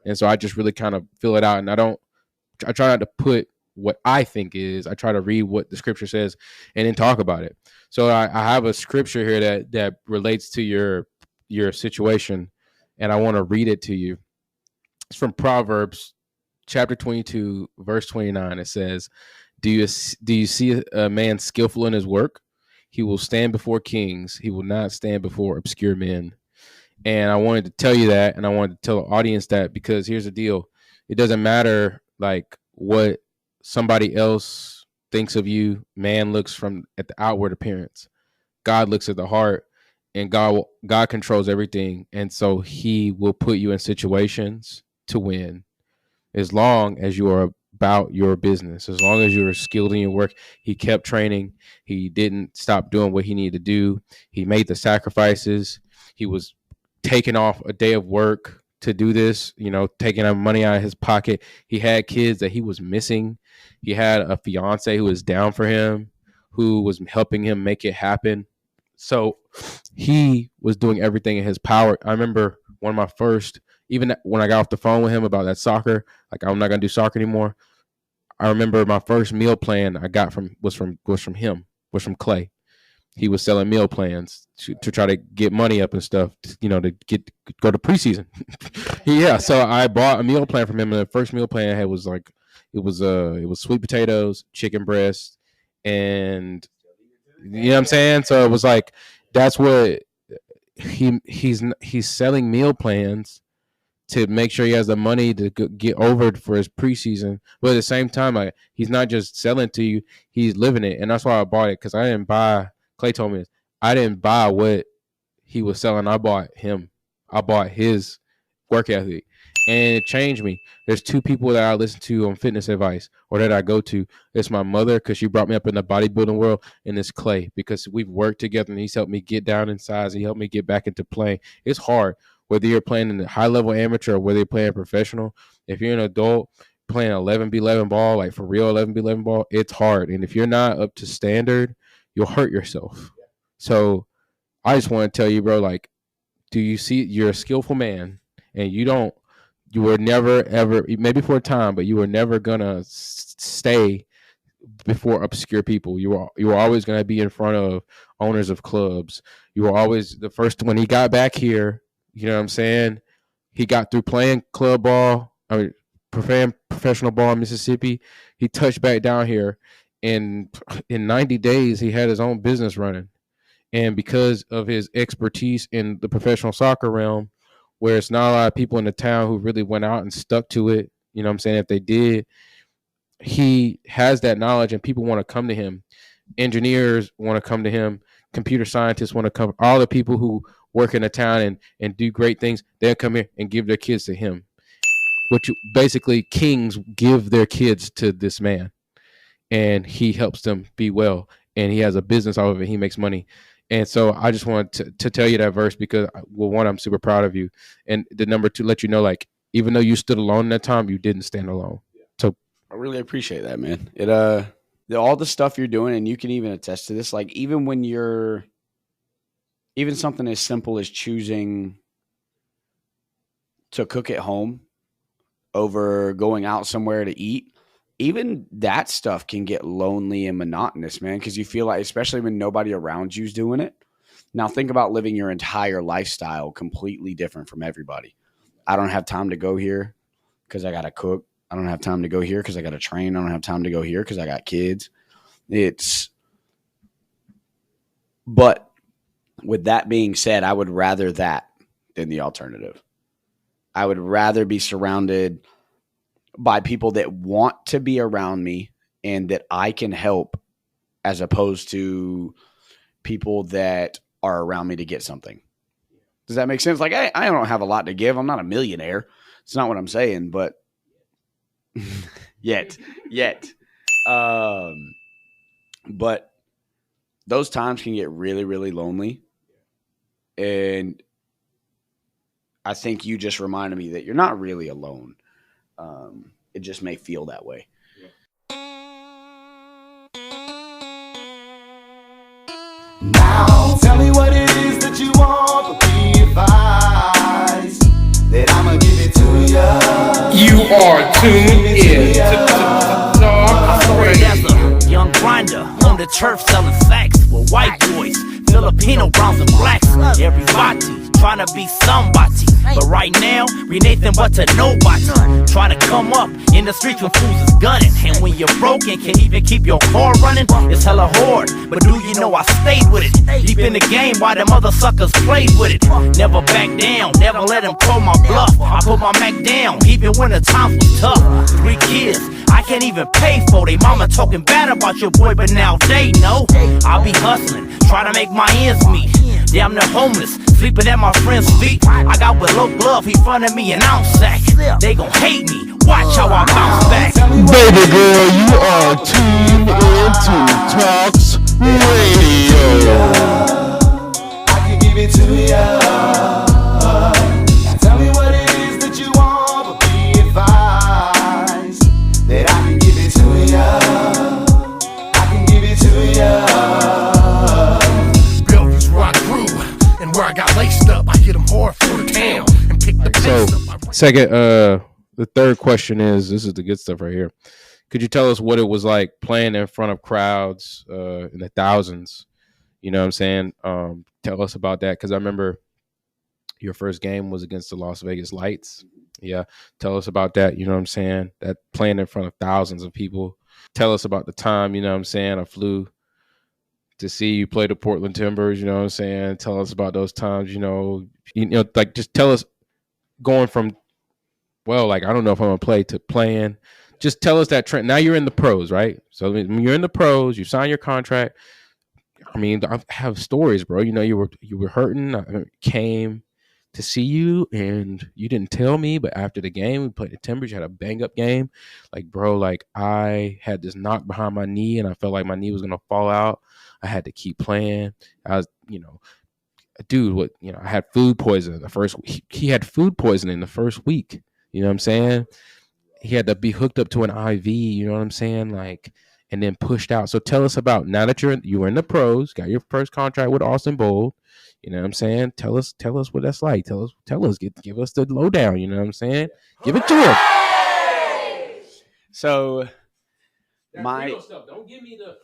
And so I just really kind of fill it out, and I try not to put what I think is. I try to read what the scripture says and then talk about it. So I have a scripture here that relates to your situation, and I want to read it to you. It's from Proverbs chapter 22, verse 29. It says, Do you see a man skillful in his work? He will stand before kings. He will not stand before obscure men. And I wanted to tell you that, and I wanted to tell the audience that, because here's the deal. It doesn't matter like what somebody else thinks of you. Man looks at the outward appearance. God looks at the heart, and God controls everything. And so he will put you in situations to win as long as you are about your business, as long as you're skilled in your work. He kept training. He didn't stop doing what he needed to do. He made the sacrifices. He was taking off a day of work to do this, taking money out of his pocket. He had kids that he was missing. He had a fiance who was down for him, who was helping him make it happen. So he was doing everything in his power. I remember one of my first, even when I got off the phone with him about that soccer, like I'm not going to do soccer anymore. I remember my first meal plan I got was from Clay. He was selling meal plans to try to get money up and stuff, to go to preseason. Yeah, so I bought a meal plan from him, and the first meal plan I had was like it was sweet potatoes, chicken breast, and you know what I'm saying. So it was like that's what he's selling meal plans to make sure he has the money to get over for his preseason. But at the same time, like, he's not just selling to you, he's living it. And that's why I bought it, because I didn't buy, Clay told me this, I didn't buy what he was selling. I bought him. I bought his work ethic. And it changed me. There's two people that I listen to on fitness advice, or that I go to. It's my mother, because she brought me up in the bodybuilding world, and it's Clay, because we've worked together, and he's helped me get down in size. He helped me get back into playing. It's hard. Whether you're playing in the high-level amateur or whether you're playing professional, if you're an adult playing 11v11 ball, like for real 11v11 ball, it's hard. And if you're not up to standard, you'll hurt yourself. So I just want to tell you, bro, like, do you see you're a skillful man, and you were never, ever, maybe for a time, but you were never going to stay before obscure people. You were always going to be in front of owners of clubs. You were always the first. When he got back here, you know what I'm saying? He got through playing club ball, professional ball in Mississippi. He touched back down here, and in 90 days, he had his own business running. And because of his expertise in the professional soccer realm, where it's not a lot of people in the town who really went out and stuck to it, you know what I'm saying? If they did, he has that knowledge, and people want to come to him. Engineers want to come to him. Computer scientists want to come. All the people who work in the town and do great things, they'll come here and give their kids to him. Basically, kings give their kids to this man, and he helps them be well, and he has a business out of it. He makes money. And so I just wanted to tell you that verse, because, well, one, I'm super proud of you, and the number two, let you know, like, even though you stood alone in that time, you didn't stand alone. So I really appreciate that, man. It all the stuff you're doing, and you can even attest to this, like, even something as simple as choosing to cook at home over going out somewhere to eat, even that stuff can get lonely and monotonous, man, because you feel like, especially when nobody around you's doing it. Now, think about living your entire lifestyle completely different from everybody. I don't have time to go here because I got to cook. I don't have time to go here because I got to train. I don't have time to go here because I got kids. But with that being said, I would rather that than the alternative. I would rather be surrounded by people that want to be around me and that I can help, as opposed to people that are around me to get something. Does that make sense? Like, I don't have a lot to give. I'm not a millionaire. It's not what I'm saying, but yet. But those times can get really, really lonely. And I think you just reminded me that you're not really alone. It just may feel that way. Now tell me what it is that you want, but be advised that I'ma give it to ya. You are tuned in to Talk Radio. As a young grinder on the turf selling sacks with white boys, Filipino browns and blacks. Everybody trying to be somebody, but right now we nothing but a nobody. Trying to come up in the streets when fools is gunning, and when you're broken, can't even keep your car running. It's hella hard, but do you know I stayed with it? Deep in the game, while them other suckers played with it. Never back down, never let them call my bluff. I put my Mac down, even when the times was tough. 3 kids, I can't even pay for. They mama talking bad about your boy, but now they know I'll be hustling, trying to make my ends meet. Damn near homeless, sleeping at my friend's feet. I got with low glove, he fronted me an ounce sack. They gon' hate me, watch how I bounce back. baby girl, you are tuned into Talks Radio. I can give it to ya. Now tell me what it is that you want, but be advised that I can give it to ya. I can give it to ya. Belleville's where I grew, and where I got laced up, I hit them hard for the town and picked the pace up. Second, the third question is, this is the good stuff right here. Could you tell us what it was like playing in front of crowds in the thousands? You know what I'm saying? Tell us about that, because I remember your first game was against the Las Vegas Lights. Yeah. Tell us about that. You know what I'm saying? That playing in front of thousands of people. Tell us about the time, you know what I'm saying? I flew to see you play the Portland Timbers, you know what I'm saying? Tell us about those times, like just tell us going from, well, like, I don't know if I'm going to play to playing. Just tell us that trend. Now you're in the pros, right? So when you're in the pros, you sign your contract. I mean, I have stories, bro. You know, you were hurting. I came to see you and you didn't tell me, but after the game, we played the Timbers. You had a bang up game. Like, bro, like I had this knock behind my knee and I felt like my knee was going to fall out. I had to keep playing. I was, dude, I had food poisoning the first week. He had food poisoning the first week. You know what I'm saying? He had to be hooked up to an IV, you know what I'm saying? Like, and then pushed out. So tell us about, now that you were in the pros, got your first contract with Austin Bold, you know what I'm saying? Tell us what that's like. Tell us, give us the lowdown, you know what I'm saying? Give it to him. So that real stuff. Don't give me the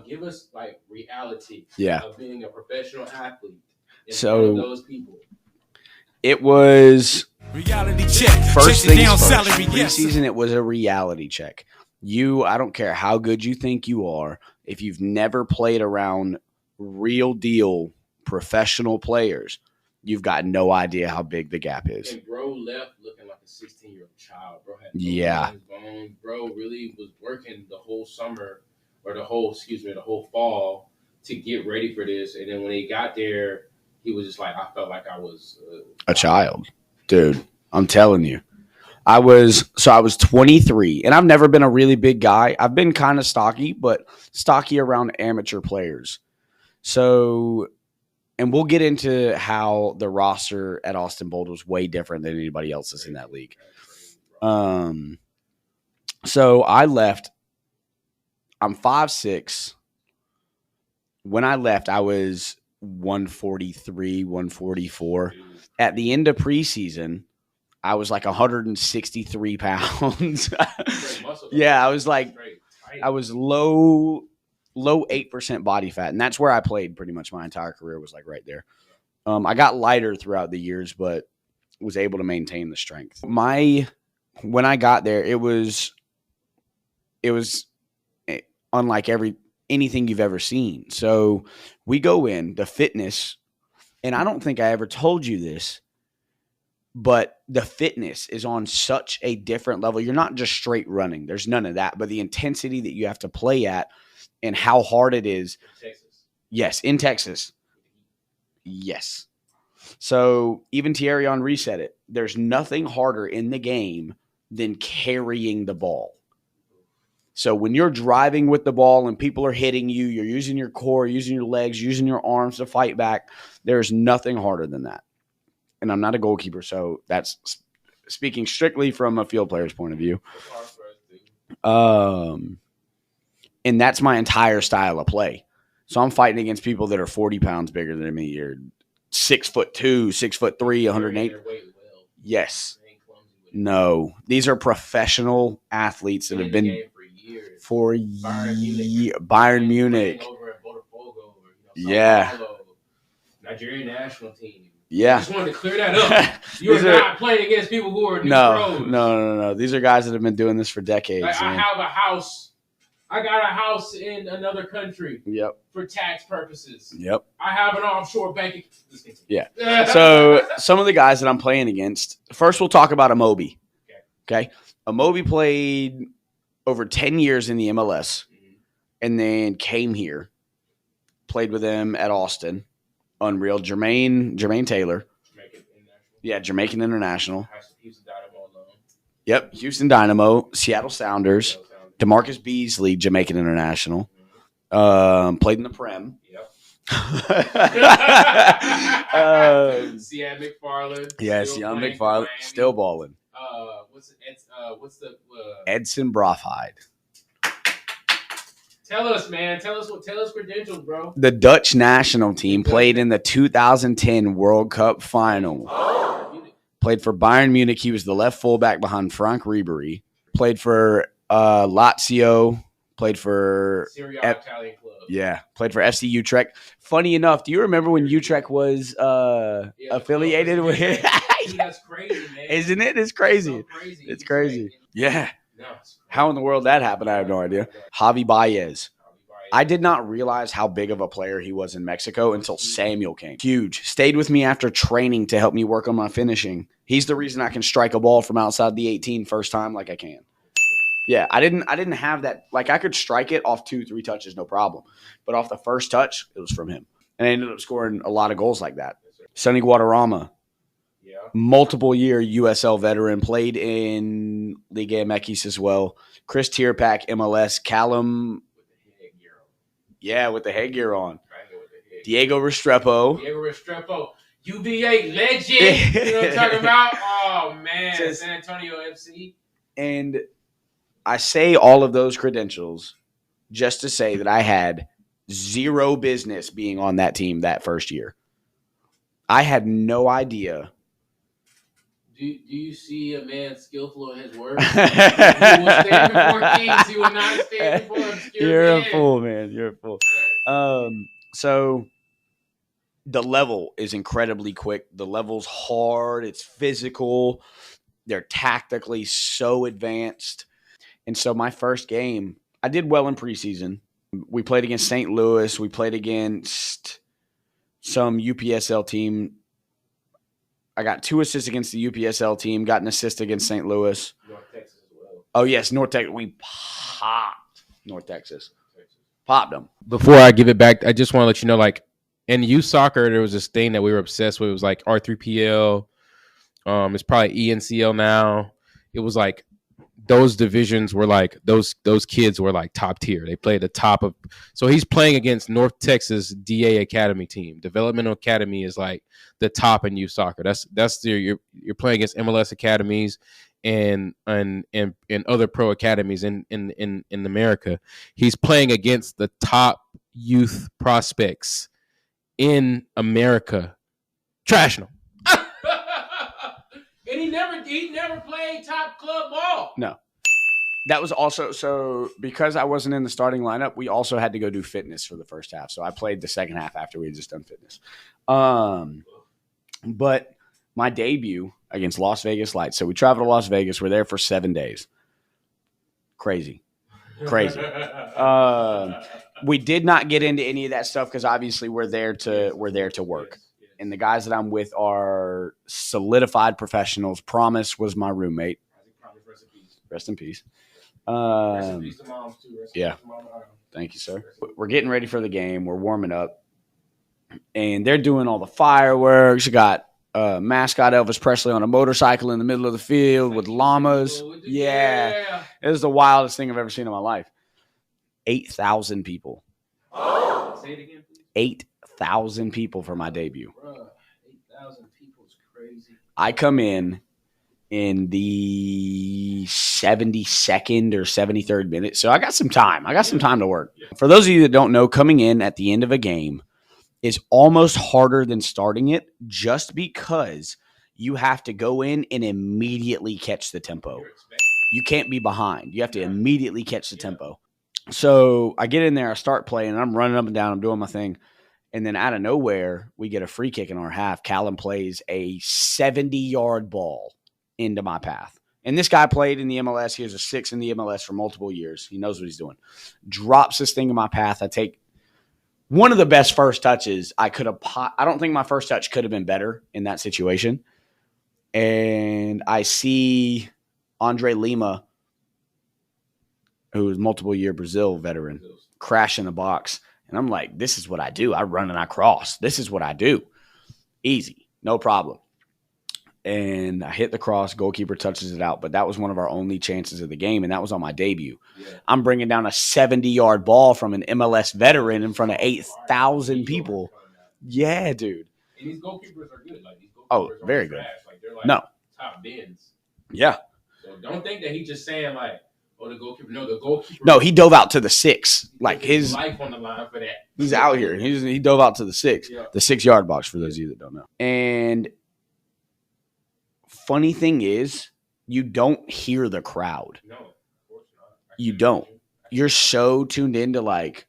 give us like reality of being a professional athlete. So those people. It was reality check. First things first. Salary, Preseason, it was a reality check. I don't care how good you think you are, if you've never played around real deal professional players, you've got no idea how big the gap is. And bro left looking like a 16-year-old child. Bro had bones. Bro really was working the whole summer or the whole fall to get ready for this. And then when he got there, he was just like, I felt like I was a child. Dude, I'm telling you. I was 23, and I've never been a really big guy. I've been kind of stocky, but stocky around amateur players. So, and we'll get into how the roster at Austin Bold was way different than anybody else's in that league. So I left. I'm 5'6". When I left, I was 143, 144. At the end of preseason, I was like 163 pounds. Yeah, I was like, I was low 8% body fat. And that's where I played pretty much my entire career, was like right there. I got lighter throughout the years, but was able to maintain the strength. When I got there, it was unlike anything you've ever seen. So we go in, the fitness, and I don't think I ever told you this, but the fitness is on such a different level. You're not just straight running. There's none of that. But the intensity that you have to play at and how hard it is. Texas. Yes, in Texas. Yes. So even Thierry Henry said it. There's nothing harder in the game than carrying the ball. So when you're driving with the ball and people are hitting you, you're using your core, using your legs, using your arms to fight back. There's nothing harder than that. And I'm not a goalkeeper, so that's speaking strictly from a field player's point of view. And that's my entire style of play. So I'm fighting against people that are 40 pounds bigger than me. You're 6'2", 6'3", 108. Yes. No. These are professional athletes that have been for Bayern Munich. Yeah. Nigerian national team. Yeah. I just wanted to clear that up. You're not playing against people who are new pros. No. These are guys that have been doing this for decades. Like, I have a house. I got a house in another country. Yep. For tax purposes. Yep. I have an offshore bank. Yeah. So some of the guys that I'm playing against, first we'll talk about Amobi. Okay. Amobi played over 10 years in the MLS and then came here, played with them at Austin. Unreal. Jermaine Taylor. Jamaican International. Houston Dynamo alone. Yep. Houston Dynamo, Seattle Sounders, DeMarcus Beasley, Jamaican International. Played in the Prem. Yep. Sian McFarland. Yes, Sian McFarland. Still balling. Edson Brofheid. Tell us, man. Tell us credentials, bro. The Dutch national team played in the 2010 World Cup final. Played for Bayern Munich. He was the left fullback behind Frank Ribery. Played for Lazio, played for Serie A Italian club. Yeah, played for FC Utrecht. Funny enough, do you remember when Utrecht was affiliated with? Dude, that's crazy, man. Isn't it? It's crazy. It's so crazy. It's crazy. Yeah. No, how in the world that happened? I have no idea. Javi Baez. I did not realize how big of a player he was in Mexico until Samuel came. Huge. Stayed with me after training to help me work on my finishing. He's the reason I can strike a ball from outside the 18 first time like I can. Yeah, I didn't have that. Like, I could strike it off 2-3 touches, no problem. But off the first touch, it was from him. And I ended up scoring a lot of goals like that. Sonny Guadarrama, multiple year USL veteran, played in Liga MX as well. Chris Tierpak, MLS. Callum, with the headgear on. Diego Restrepo. UVA legend. You know what I'm talking about? Oh, man. San Antonio FC. And I say all of those credentials just to say that I had zero business being on that team that first year. I had no idea. Do you see a man skillful in his work? He will stand before kings. He will not stand before obscure You're men. a fool, man. You're a fool. So the level is incredibly quick. The level's hard. It's physical. They're tactically so advanced. And so my first game, I did well in preseason. We played against St. Louis. We played against some UPSL team. I got 2 assists against the UPSL team, got an assist against St. Louis. North Texas as well. Oh, yes, North Texas. We popped North Texas. Popped them. Before I give it back, I just want to let you know, like, in youth soccer, there was this thing that we were obsessed with. It was like R3PL. It's probably ENCL now. It was like those divisions were like those kids were like top tier. They played the top of. So he's playing against North Texas DA Academy team. Developmental Academy is like the top in youth soccer. That's you're playing against MLS academies and other pro academies in America. He's playing against the top youth prospects in America. Trashing them. And he never played top club ball. No. That was also, so because I wasn't in the starting lineup, we also had to go do fitness for the first half. So I played the second half after we had just done fitness. But my debut against Las Vegas Lights. So we traveled to Las Vegas. We're there for 7 days. Crazy. We did not get into any of that stuff because obviously we're there to work. And the guys that I'm with are solidified professionals. Promise was my roommate. Rest in peace. Rest in peace to moms too. Yeah. Thank you, sir. We're getting ready for the game. We're warming up. And they're doing all the fireworks. You got mascot Elvis Presley on a motorcycle in the middle of the field with llamas. Yeah. It was the wildest thing I've ever seen in my life. 8,000 people. Say it again, please. 8,000 people for my debut. Bruh, 8,000 people is crazy. I come in the 72nd or 73rd minute. So I got some time. To work. For those of you that don't know, coming in at the end of a game is almost harder than starting it just because you have to go in and immediately catch the tempo. You can't be behind. You have to immediately catch the tempo. So I get in there, I start playing, and I'm running up and down, I'm doing my thing. And then out of nowhere, we get a free kick in our half. Callum plays a 70-yard ball into my path. And this guy played in the MLS. He was a 6 in the MLS for multiple years. He knows what he's doing. Drops this thing in my path. I take one of the best first touches I could have. I don't think my first touch could have been better in that situation. And I see Andre Lima, who is multiple-year Brazil veteran, crash in the box. And I'm like, this is what I do. I run and I cross. This is what I do. Easy. No problem. And I hit the cross. Goalkeeper touches it out. But that was one of our only chances of the game, and that was on my debut. Yeah. I'm bringing down a 70-yard ball from an MLS veteran in front of 8,000 people. Yeah, dude. And these goalkeepers are good. Like, these goalkeepers very good. Like, they're like top bins. Yeah. So don't think that he's just saying, like, oh, the goalkeeper. No, the goalkeeper. No, he dove out to the 6. Like his life on the line for that. He's out here. He dove out to the 6. Yeah. The 6-yard box for those of you that don't know. And funny thing is, you don't hear the crowd. No, of course not. You don't. You're so tuned into like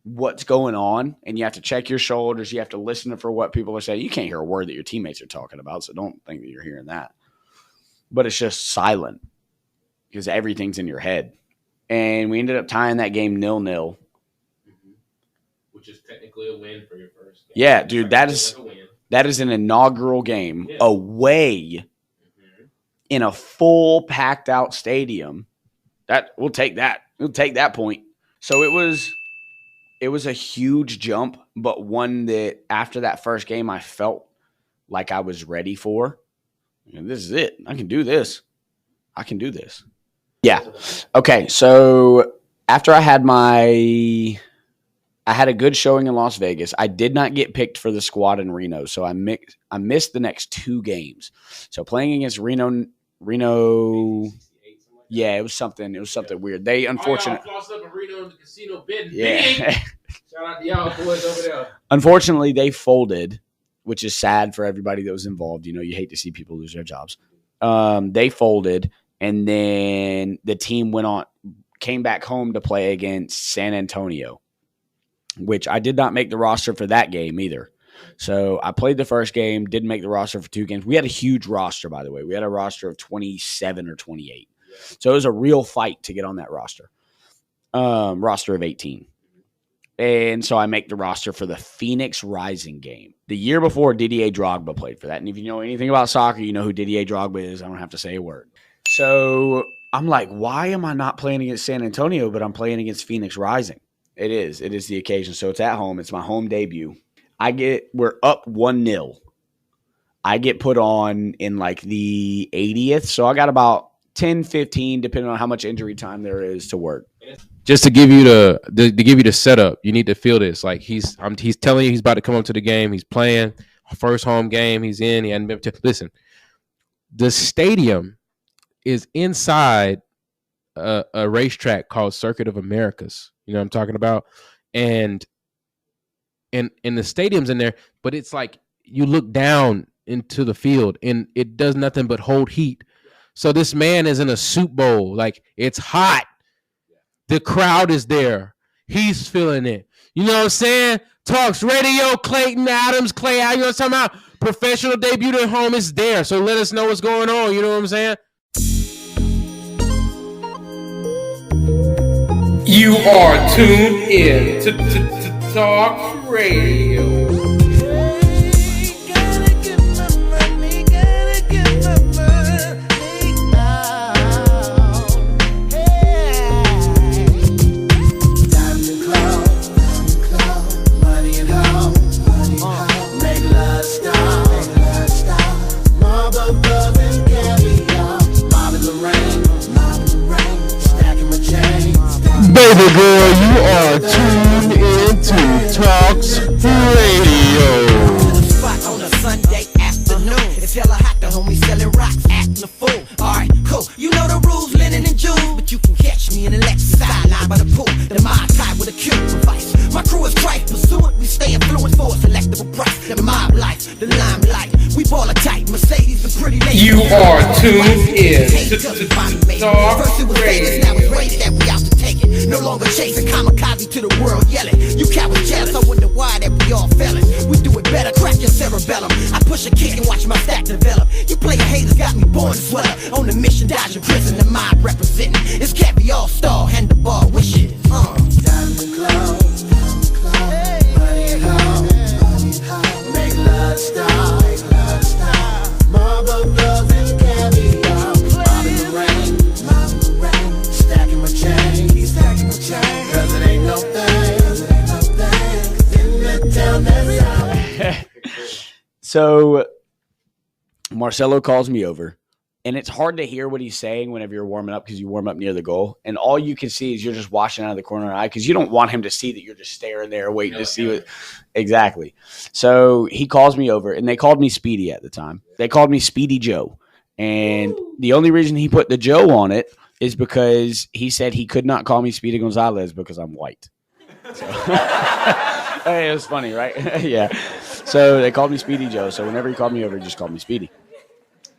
what's going on, and you have to check your shoulders. You have to listen for what people are saying. You can't hear a word that your teammates are talking about, so don't think that you're hearing that. But it's just silent because everything's in your head. And we ended up tying that game 0-0. Which is technically a win for your first game. Yeah, dude, that is an inaugural game away in a full packed out stadium. We'll take that. We'll take that point. So it was a huge jump, but one that after that first game I felt like I was ready for. And this is it. I can do this. I can do this. Yeah. Okay, so after I had a good showing in Las Vegas. I did not get picked for the squad in Reno, so I missed the next 2 games. So playing against Reno, yeah, it was something weird. They unfortunately, yeah. Shout out to y'all boys over there. Unfortunately, they folded, which is sad for everybody that was involved. You know, you hate to see people lose their jobs. They folded, and then the team came back home to play against San Antonio, which I did not make the roster for that game either. So I played the first game, didn't make the roster for 2 games. We had a huge roster, by the way. We had a roster of 27 or 28. So it was a real fight to get on that roster. Roster of 18. And so I make the roster for the Phoenix Rising game. The year before, Didier Drogba played for that. And if you know anything about soccer, you know who Didier Drogba is. I don't have to say a word. So I'm like, why am I not playing against San Antonio, but I'm playing against Phoenix Rising? It is the occasion. So it's at home. It's my home debut. We're up 1-0. I get put on in like the 80th. So I got about 10, 15, depending on how much injury time there is to work. Just to give you the setup, you need to feel this. Like he's telling you he's about to come up to the game. He's playing first home game. He's in. He hadn't been to listen. The stadium is inside a racetrack called Circuit of Americas. You know what I'm talking about? And the stadium's in there, but it's like you look down into the field and it does nothing but hold heat. So this man is in a soup bowl. Like it's hot. The crowd is there. He's feeling it. You know what I'm saying? Talks Radio, Clayton Adams, Clay, you know what I'm talking about? Professional debut at home is there. So let us know what's going on. You know what I'm saying? You are tuned in to Talk Radio. Baby girl, you are tuned into Talks Radio. On a Sunday afternoon, it's hella hot. The homie selling rocks, acting a fool. Alright, cool. You know the rules, linen and jewels, but you can catch me in the Lexus sideline by the pool. The mob tie with a Cuban vice. My crew is Christ pursuant. We stay influenced for a selectable price. The mob life, the limelight. We ball a tight Mercedes, the pretty lady. You are tuned in to Talk Radio. Now it's rated that we out to take it. No longer chasing kamikaze to the world yelling. You cowards jealous, I wonder why that we all felon. We do it better, crack your cerebellum. I push a kick and watch my stack develop. You player haters got me born to swell up. On the mission, dodging prison, the mob representing. It's caviar star, handlebar wishes. Diamond clothes, money at home, make love stop. Mob of love and caviar. Mob in the rain, stacking my change. Cause it ain't no thing, cause in the town that's So Marcelo calls me over, and it's hard to hear what he's saying whenever you're warming up because you warm up near the goal, and all you can see is you're just watching out of the corner of your eye because you don't want him to see that you're just staring there waiting to see what exactly. So he calls me over, and they called me Speedy at the time. They called me Speedy Joe, and the only reason he put the Joe on it is because he said he could not call me Speedy Gonzalez because I'm white. So. Hey, it was funny, right? Yeah. So they called me Speedy Joe. So whenever he called me over, he just called me Speedy.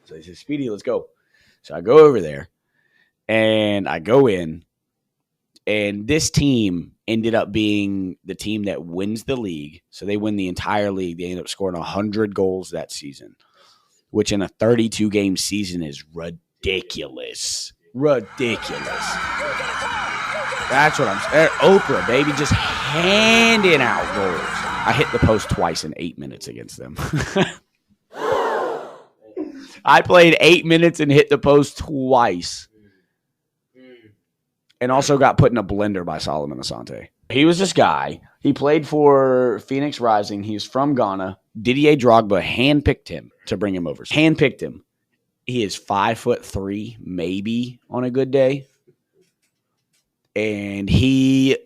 So he said, Speedy, let's go. So I go over there, and I go in, And this team ended up being the team that wins the league. So they win the entire league. They end up scoring 100 goals that season, which in a 32-game season is ridiculous. Ridiculous. That's what I'm saying. Oprah, baby, just handing out goals. I hit the post twice in 8 minutes against them. I played 8 minutes and hit the post twice. And also got put in a blender by Solomon Asante. He was this guy. He played for Phoenix Rising. He's from Ghana. Didier Drogba handpicked him to bring him over. Handpicked him. He is 5'3", maybe on a good day. And he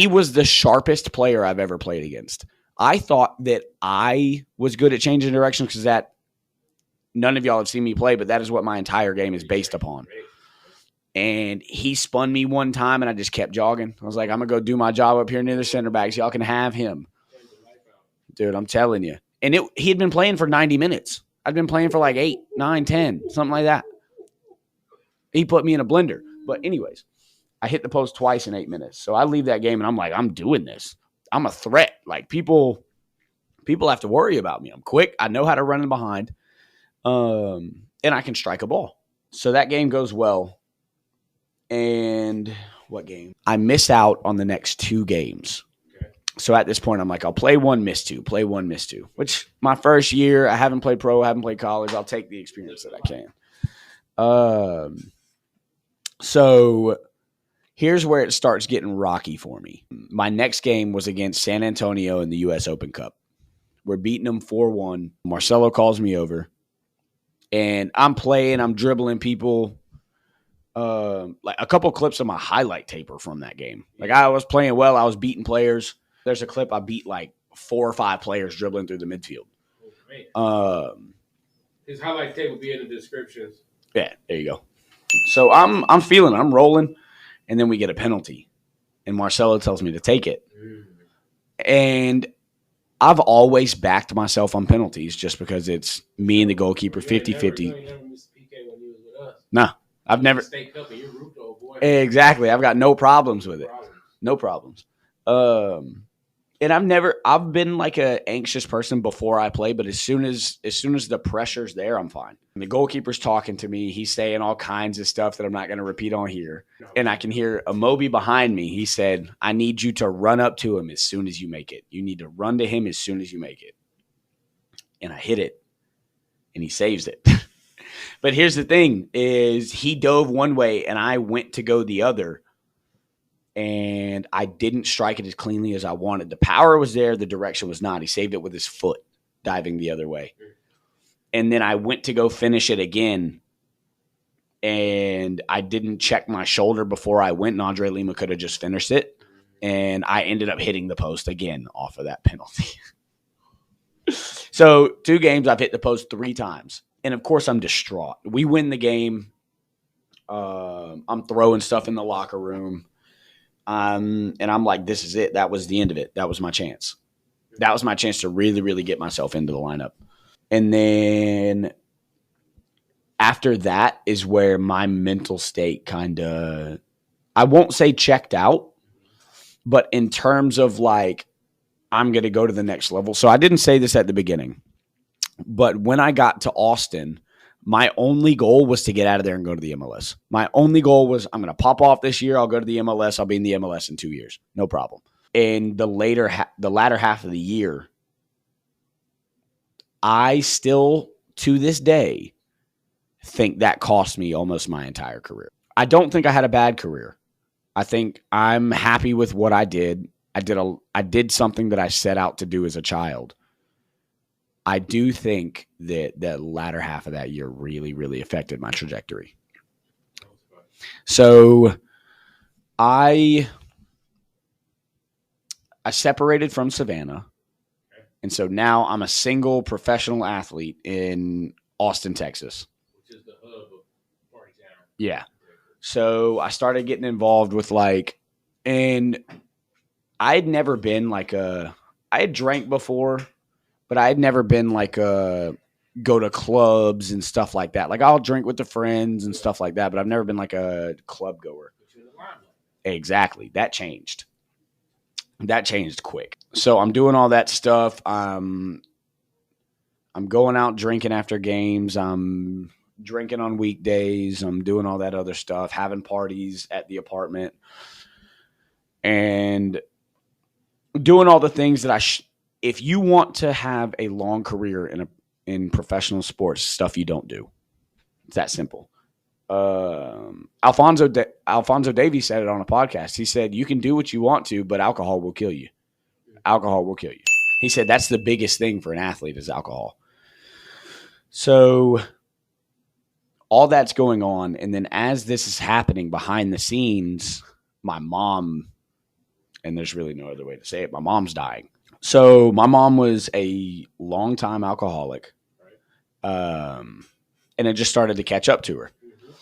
was the sharpest player I've ever played against. I thought that I was good at changing direction because that none of y'all have seen me play, but that is what my entire game is based upon. And he spun me one time, and I just kept jogging. I was like, I'm going to go do my job up here near the center backs. Y'all can have him. Dude, I'm telling you. And he had been playing for 90 minutes. I'd been playing for like 8, 9, 10, something like that. He put me in a blender. But anyways, I hit the post twice in 8 minutes. So I leave that game, and I'm like, I'm doing this. I'm a threat. Like, people have to worry about me. I'm quick. I know how to run in behind. And I can strike a ball. So that game goes well. And what game? I miss out on the next 2 games. Okay. So at this point, I'm like, I'll play 1, miss 2, play 1, miss 2. Which my first year, I haven't played pro, I haven't played college. I'll take the experience that I can. So here's where it starts getting rocky for me. My next game was against San Antonio in the U.S. Open Cup. We're beating them 4-1. Marcelo calls me over. And I'm playing, I'm dribbling people. Like a couple clips of my highlight taper from that game. Like I was playing well. I was beating players. There's a clip I beat like 4 or 5 players dribbling through the midfield. His highlight tape will be in the descriptions. Yeah, there you go. So I'm feeling it. I'm rolling, and then we get a penalty, and Marcelo tells me to take it. And I've always backed myself on penalties just because it's me and the goalkeeper 50-50. No. I've never exactly. I've got no problems with it. No problems. And I've been like an anxious person before I play, but as soon as the pressure's there, I'm fine. And the goalkeeper's talking to me. He's saying all kinds of stuff that I'm not going to repeat on here. And I can hear Amobi behind me. He said, I need you to run up to him as soon as you make it. You need to run to him as soon as you make it. And I hit it, and he saves it. But here's the thing is he dove one way and I went to go the other, and I didn't strike it as cleanly as I wanted. The power was there. The direction was not. He saved it with his foot diving the other way. And then I went to go finish it again, and I didn't check my shoulder before I went, and Andre Lima could have just finished it. And I ended up hitting the post again off of that penalty. So 2 games, I've hit the post 3 times. And, of course, I'm distraught. We win the game. I'm throwing stuff in the locker room. And I'm like, this is it. That was the end of it. That was my chance. That was my chance to really, really get myself into the lineup. And then after that is where my mental state kind of, I won't say checked out, but in terms of like, I'm going to go to the next level. So I didn't say this at the beginning. But when I got to Austin, my only goal was to get out of there and go to the MLS. My only goal was I'm going to pop off this year. I'll go to the MLS. I'll be in the MLS in 2 years. No problem. In the latter half of the year, I still, to this day, think that cost me almost my entire career. I don't think I had a bad career. I think I'm happy with what I did. I did something that I set out to do as a child. I do think that the latter half of that year really, really affected my trajectory. So I separated from Savannah, and so now I'm a single professional athlete in Austin, Texas. Which is the hub of Party Town. Yeah. So I started getting involved with and I had never been I had drank before, but I had never been go to clubs and stuff like that. Like I'll drink with the friends and stuff like that, but I've never been like a club goer. Exactly. That changed quick. So I'm doing all that stuff. I'm going out drinking after games. I'm drinking on weekdays. I'm doing all that other stuff, having parties at the apartment, and doing all the things that if you want to have a long career in professional sports, stuff you don't do. It's that simple. Alfonso Davies said it on a podcast. He said, you can do what you want to, but alcohol will kill you. Alcohol will kill you. He said that's the biggest thing for an athlete is alcohol. So all that's going on. And then as this is happening behind the scenes, my mom, and there's really no other way to say it, my mom's dying. So my mom was a longtime alcoholic. And it just started to catch up to her.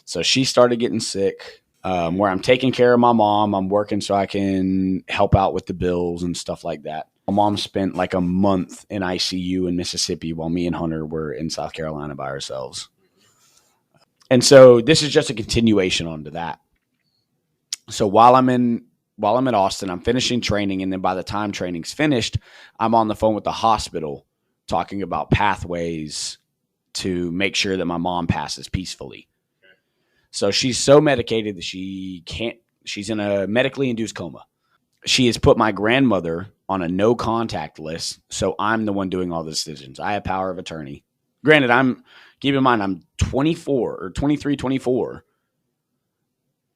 So she started getting sick, where I'm taking care of my mom. I'm working so I can help out with the bills and stuff like that. My mom spent like a month in ICU in Mississippi while me and Hunter were in South Carolina by ourselves. And so this is just a continuation onto that. So while I'm in Austin, I'm finishing training. And then by the time training's finished, I'm on the phone with the hospital talking about pathways to make sure that my mom passes peacefully. So she's so medicated that she's in a medically induced coma. She has put my grandmother on a no contact list. So I'm the one doing all the decisions. I have power of attorney. Granted, keep in mind, I'm 24.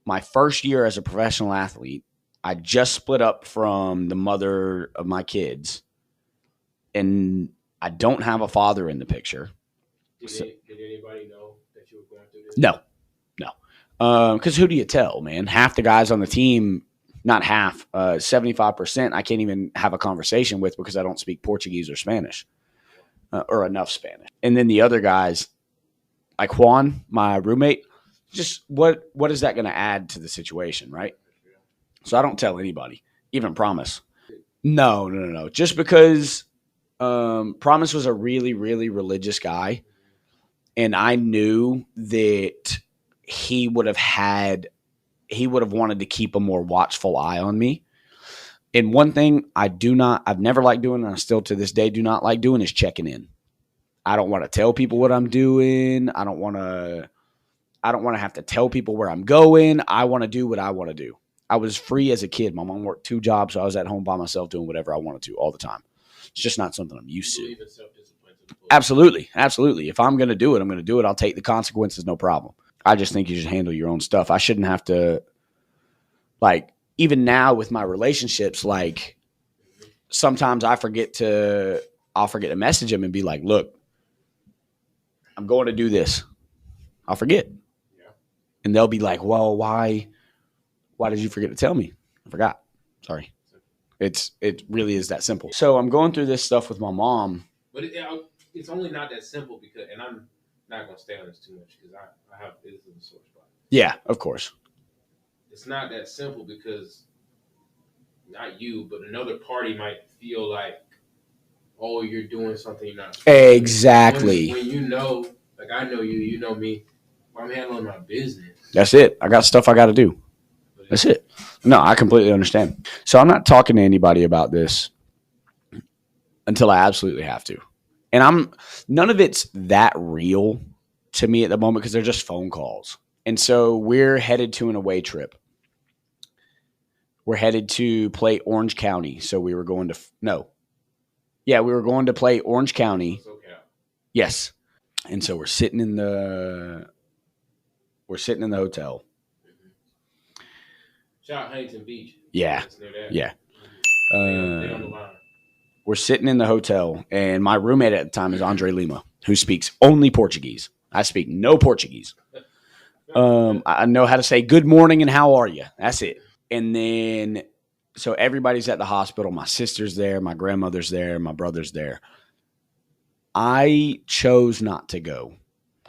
My first year as a professional athlete, I just split up from the mother of my kids, and I don't have a father in the picture. Did anybody know that you were going through this? No. Because who do you tell, man? Half the guys on the team, not half, 75%, I can't even have a conversation with because I don't speak Portuguese or Spanish, or enough Spanish. And then the other guys, like Juan, my roommate, just what is that going to add to the situation, right? So I don't tell anybody, even Promise. No. Just because Promise was a really, really religious guy, and I knew that he would have wanted to keep a more watchful eye on me. And one thing I've never liked doing, and I still to this day do not like doing, is checking in. I don't want to tell people what I'm doing. I don't want to have to tell people where I'm going. I want to do what I want to do. I was free as a kid. My mom worked 2 jobs, so I was at home by myself doing whatever I wanted to all the time. It's just not something I'm used to. Absolutely. If I'm going to do it, I'm going to do it. I'll take the consequences, no problem. I just think you should handle your own stuff. I shouldn't have to, like, even now with my relationships, like, sometimes I'll forget to message them and be like, look, I'm going to do this. I'll forget. Yeah. And they'll be like, well, why did you forget to tell me? I forgot. Sorry. It really is that simple. So I'm going through this stuff with my mom. But it's only not that simple because, and I'm not going to stay on this too much because I have this in the sore spot. Yeah, of course. It's not that simple because not you, but another party might feel like, oh, you're doing something you're not supposed to. Exactly. When you know, like I know you, you know me, I'm handling my business. That's it. I got stuff I got to do. That's it. No, I completely understand. So I'm not talking to anybody about this until I absolutely have to. And none of it's that real to me at the moment because they're just phone calls. And so we're headed to an away trip. We're headed to play Orange County. So we were going to we were going to play Orange County. Okay. Yes. And so we're sitting in the hotel. Shout out Huntington Beach. Yeah. Yeah. They're on the line. We're sitting in the hotel, and my roommate at the time is Andre Lima, who speaks only Portuguese. I speak no Portuguese. I know how to say good morning and how are you. That's it. And then, so everybody's at the hospital. My sister's there. My grandmother's there. My brother's there. I chose not to go.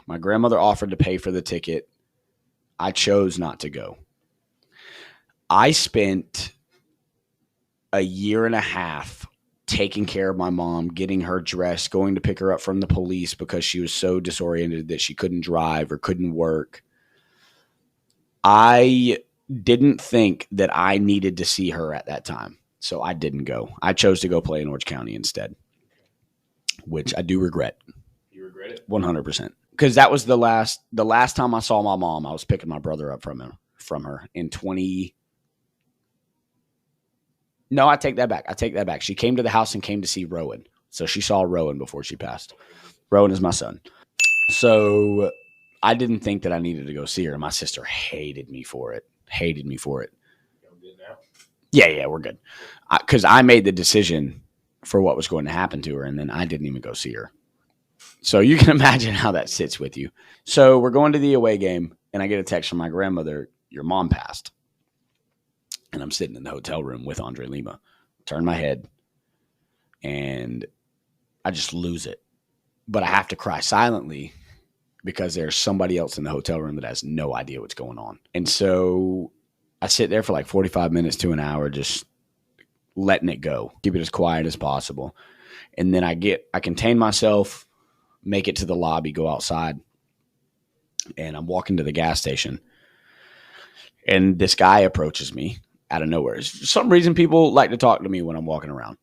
My grandmother offered to pay for the ticket. I chose not to go. I spent a year and a half taking care of my mom, getting her dressed, going to pick her up from the police because she was so disoriented that she couldn't drive or couldn't work. I didn't think that I needed to see her at that time. So I didn't go. I chose to go play in Orange County instead, which I do regret. You regret it? 100%. Because that was the last time I saw my mom. I was picking my brother up from her in 20. No, I take that back. She came to the house and came to see Rowan. So she saw Rowan before she passed. Rowan is my son. So I didn't think that I needed to go see her. My sister hated me for it. Yeah, we're good. Because I made the decision for what was going to happen to her, and then I didn't even go see her. So you can imagine how that sits with you. So we're going to the away game, and I get a text from my grandmother, your mom passed. And I'm sitting in the hotel room with Andre Lima. Turn my head, and I just lose it. But I have to cry silently because there's somebody else in the hotel room that has no idea what's going on. And so I sit there for like 45 minutes to an hour, just letting it go, keep it as quiet as possible. And then I contain myself, make it to the lobby, go outside, and I'm walking to the gas station. And this guy approaches me out of nowhere. For some reason, people like to talk to me when I'm walking around.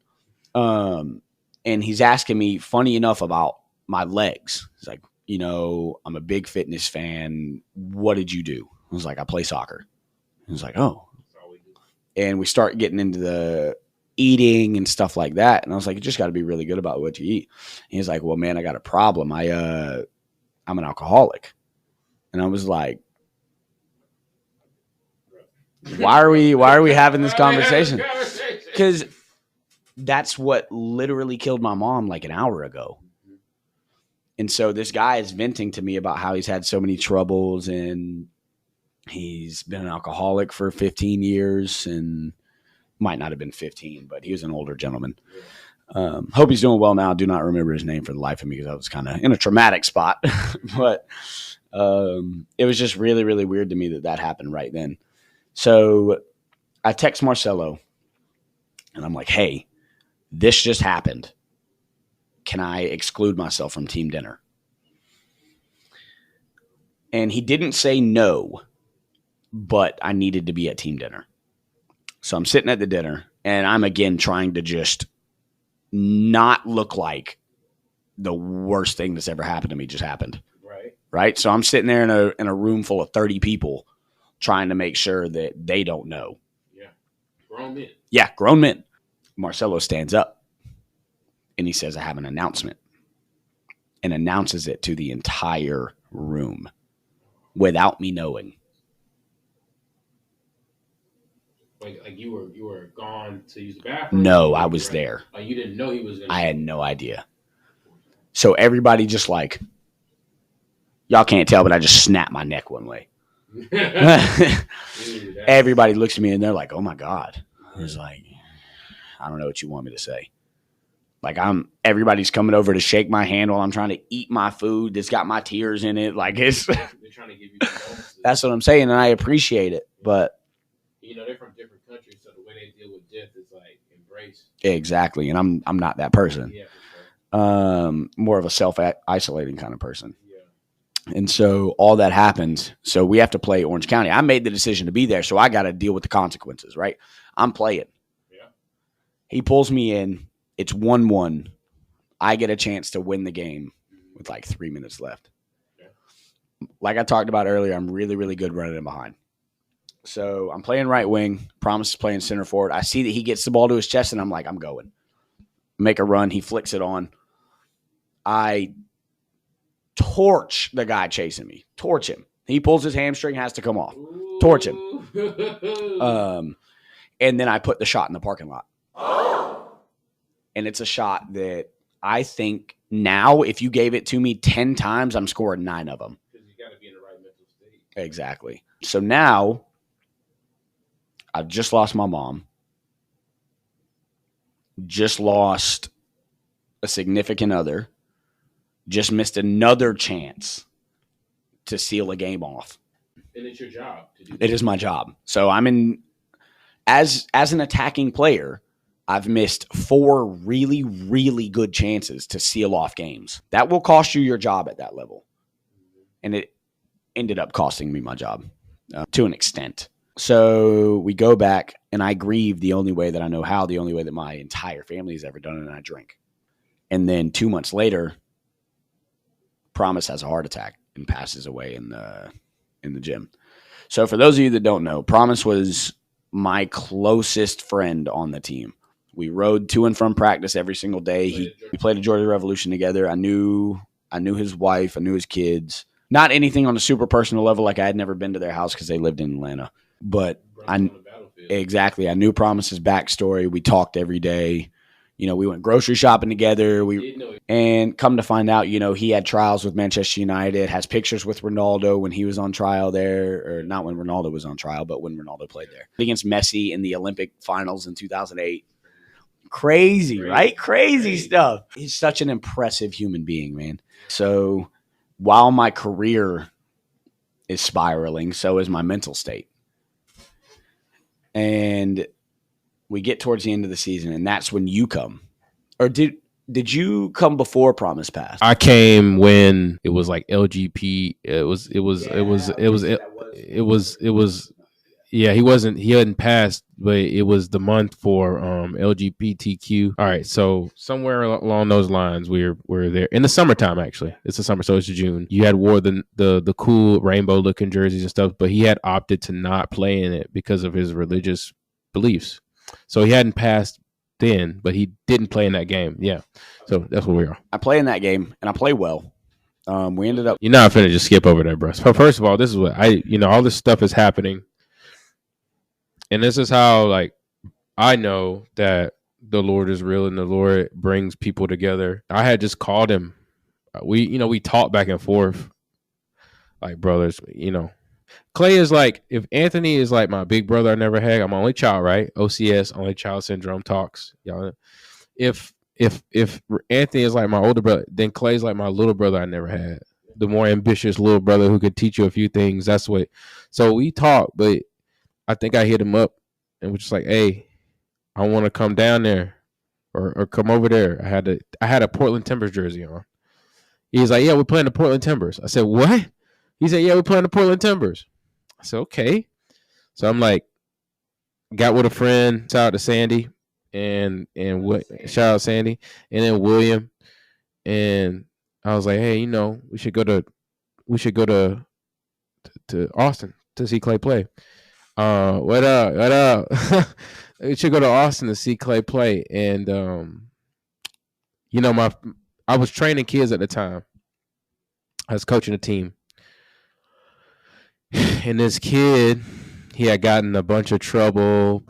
And he's asking me, funny enough, about my legs. He's like, I'm a big fitness fan. What did you do? I was like, I play soccer. He was like, oh. And we start getting into the eating and stuff like that. And I was like, you just got to be really good about what you eat. And he's like, well, man, I got a problem. I'm an alcoholic. And I was like, why are we having this conversation? Because that's what literally killed my mom like an hour ago. And so this guy is venting to me about how he's had so many troubles and he's been an alcoholic for 15 years and might not have been 15, but he was an older gentleman. Hope he's doing well now. Do not remember his name for the life of me because I was kind of in a traumatic spot. But it was just really, really weird to me that happened right then. So I text Marcelo and I'm like, hey, this just happened. Can I exclude myself from team dinner? And he didn't say no, but I needed to be at team dinner. So I'm sitting at the dinner and I'm again trying to just not look like the worst thing that's ever happened to me just happened. Right. So I'm sitting there in a room full of 30 people trying to make sure that they don't know. Yeah. Grown men. Yeah. Grown men. Marcelo stands up and he says, I have an announcement, and announces it to the entire room without me knowing. Like you were gone to use the bathroom? No, I was there. Like you didn't know he was going to. I had no idea. So everybody just like, y'all can't tell, but I just snapped my neck one way. Everybody looks at me and they're like, oh my God. I was like, I don't know what you want me to say. Like everybody's coming over to shake my hand while I'm trying to eat my food that's got my tears in it. Like they're trying to give you that's what I'm saying, and I appreciate it. But they're from different countries, so the way they deal with death is like embrace. Exactly, and I'm not that person. Yeah, for sure. More of a self-isolating kind of person. Yeah. And so all that happens. So we have to play Orange County. I made the decision to be there, so I got to deal with the consequences. Right? I'm playing. Yeah. He pulls me in. It's 1-1. I get a chance to win the game with like 3 minutes left. Yeah. Like I talked about earlier, I'm really, really good running in behind. So I'm playing right wing, promises playing center forward. I see that he gets the ball to his chest, and I'm like, I'm going. Make a run. He flicks it on. I torch the guy chasing me. Torch him. He pulls his hamstring, has to come off. Ooh. Torch him. And then I put the shot in the parking lot. And it's a shot that I think now, if you gave it to me 10 times, I'm scoring 9 of them. Because you got to be in the right mental state. Exactly. So now I've just lost my mom. Just lost a significant other. Just missed another chance to seal a game off. And it's your job to do that. It is my job. So I'm in as an attacking player, I've missed 4 really, really good chances to seal off games. That will cost you your job at that level. And it ended up costing me my job to an extent. So we go back, and I grieve the only way that I know how, the only way that my entire family has ever done it, and I drink. And then 2 months later, Promise has a heart attack and passes away in the gym. So for those of you that don't know, Promise was my closest friend on the team. We rode to and from practice every single day. We played a Georgia Revolution together. I knew his wife. I knew his kids. Not anything on a super personal level, like I had never been to their house because they lived in Atlanta. But I knew Promise's backstory. We talked every day. You know, we went grocery shopping together. And come to find out, you know, he had trials with Manchester United, has pictures with Ronaldo when he was on trial there, or not when Ronaldo was on trial, but when Ronaldo played there. Against Messi in the Olympic finals in 2008. Crazy, right? Crazy stuff. He's such an impressive human being, man. So while my career is spiraling, so is my mental state. And we get towards the end of the season, and that's when you come. Or did you come before Promise passed? I came when it was like LGP. Yeah, he hadn't passed, but it was the month for LGBTQ. All right, so somewhere along those lines, we're there in the summertime. Actually, it's the summer, so it's June. You had wore the cool rainbow looking jerseys and stuff, but he had opted to not play in it because of his religious beliefs. So he hadn't passed then, but he didn't play in that game. Yeah, so that's where we are. I play in that game, and I play well. We ended up. You're not finna just skip over that, bro. First of all, this is what all this stuff is happening. And this is how, like, I know that the Lord is real and the Lord brings people together. I had just called him. We talked back and forth like brothers, Clay is like, if Anthony is like my big brother I never had, I'm only child, right? OCS, only child syndrome talks. Y'all. If Anthony is like my older brother, then Clay's like my little brother I never had. The more ambitious little brother who could teach you a few things. That's what. So we talked, but I think I hit him up and was just like, "Hey, I want to come down there or come over there." I had a Portland Timbers jersey on. He's like, "Yeah, we're playing the Portland Timbers." I said, "What?" He said, "Yeah, we're playing the Portland Timbers." I said, "Okay." So I'm like, got with a friend, shout out to Sandy, and shout out Sandy, and then William, and I was like, "Hey, we should go to Austin to see Clay play." What up? We should go to Austin to see Clay play. And I was training kids at the time. I was coaching a team. And this kid, he had gotten a bunch of trouble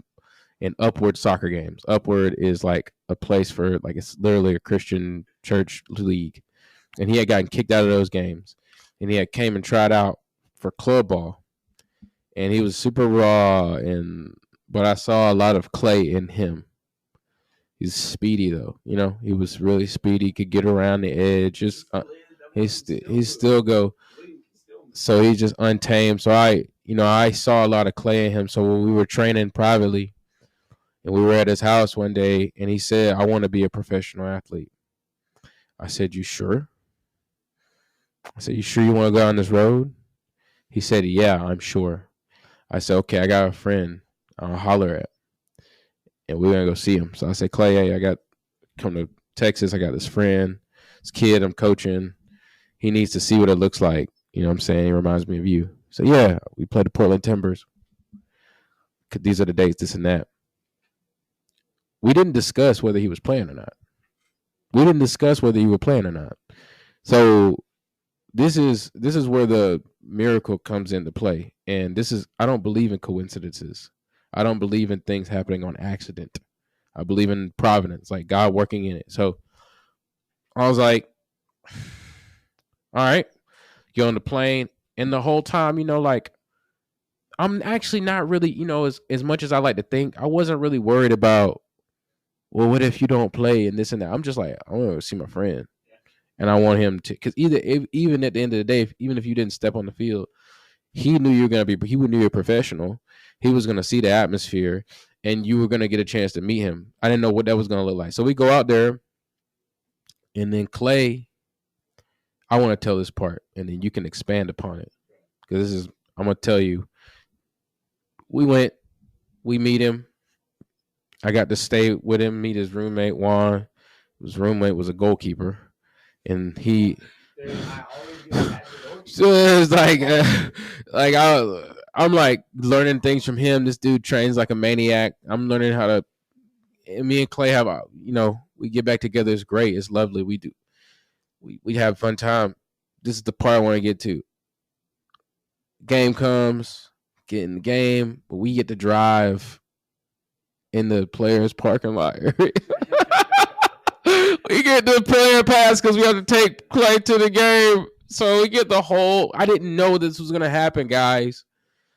in Upward soccer games. Upward is like a place for, like, it's literally a Christian church league. And he had gotten kicked out of those games. And he had came and tried out for club ball. And he was super raw, but I saw a lot of Clay in him. He's speedy though, He was really speedy. Could get around the edge. Just he still go. So he's just untamed. So I saw a lot of Clay in him. So when we were training privately, and we were at his house one day, and he said, "I want to be a professional athlete." I said, "You sure?" I said, "You sure you want to go on this road?" He said, "Yeah, I'm sure." I said, "Okay, I got a friend I'll holler at, and we're going to go see him." So I said, "Clay, hey, I got come to Texas. I got this friend, this kid I'm coaching. He needs to see what it looks like. You know what I'm saying? He reminds me of you." So, yeah, we played the Portland Timbers. These are the dates, this and that. We didn't discuss whether he was playing or not. So this is where the miracle comes into play. And I don't believe in coincidences. I don't believe in things happening on accident. I believe in providence, like God working in it. So I was like, all right, get on the plane. And the whole time, like, I'm actually not really, as much as I like to think, I wasn't really worried about, well, what if you don't play and this and that. I'm just like, I want to see my friend. And I want him to, because even at the end of the day, even if you didn't step on the field, he knew you were a professional. He was going to see the atmosphere, and you were going to get a chance to meet him. I didn't know what that was going to look like. So we go out there, and then Clay, I want to tell this part, and then you can expand upon it. Because I'm going to tell you, we meet him. I got to stay with him, meet his roommate, Juan. His roommate was a goalkeeper. And he... So it's I'm like learning things from him. This dude trains like a maniac. I'm learning how to... And me and Clay have, we get back together. It's great. It's lovely. We have a fun time. This is the part I want to get to. Game comes, get in the game, but we get to drive in the players' parking lot. We get the player pass because we have to take Clay to the game. So we get the whole... I didn't know this was going to happen, guys.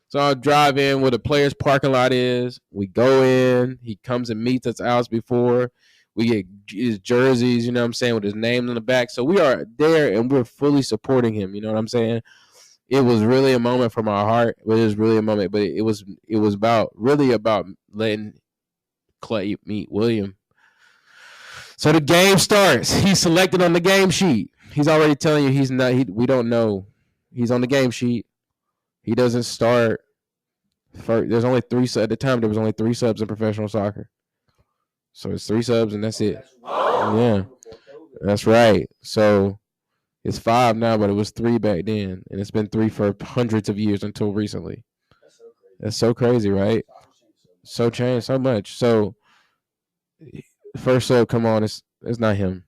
So I'll drive in where the players' parking lot is. We go in. He comes and meets us hours before. We get his jerseys, you know what I'm saying, with his name on the back. So we are there, and we're fully supporting him, you know what I'm saying? It was really a moment from our heart. It was really a moment, but it was about letting Clay meet William. So the game starts. He's selected on the game sheet. He's already telling you he's not. We don't know. He's on the game sheet. He doesn't start. There's only 3 at the time. There was only 3 subs in professional soccer. So it's 3 subs and that's it. Yeah, that's right. So it's 5 now, but it was 3 back then, and it's been 3 for hundreds of years until recently. That's so crazy, right? So changed so much. So first sub, come on, it's not him.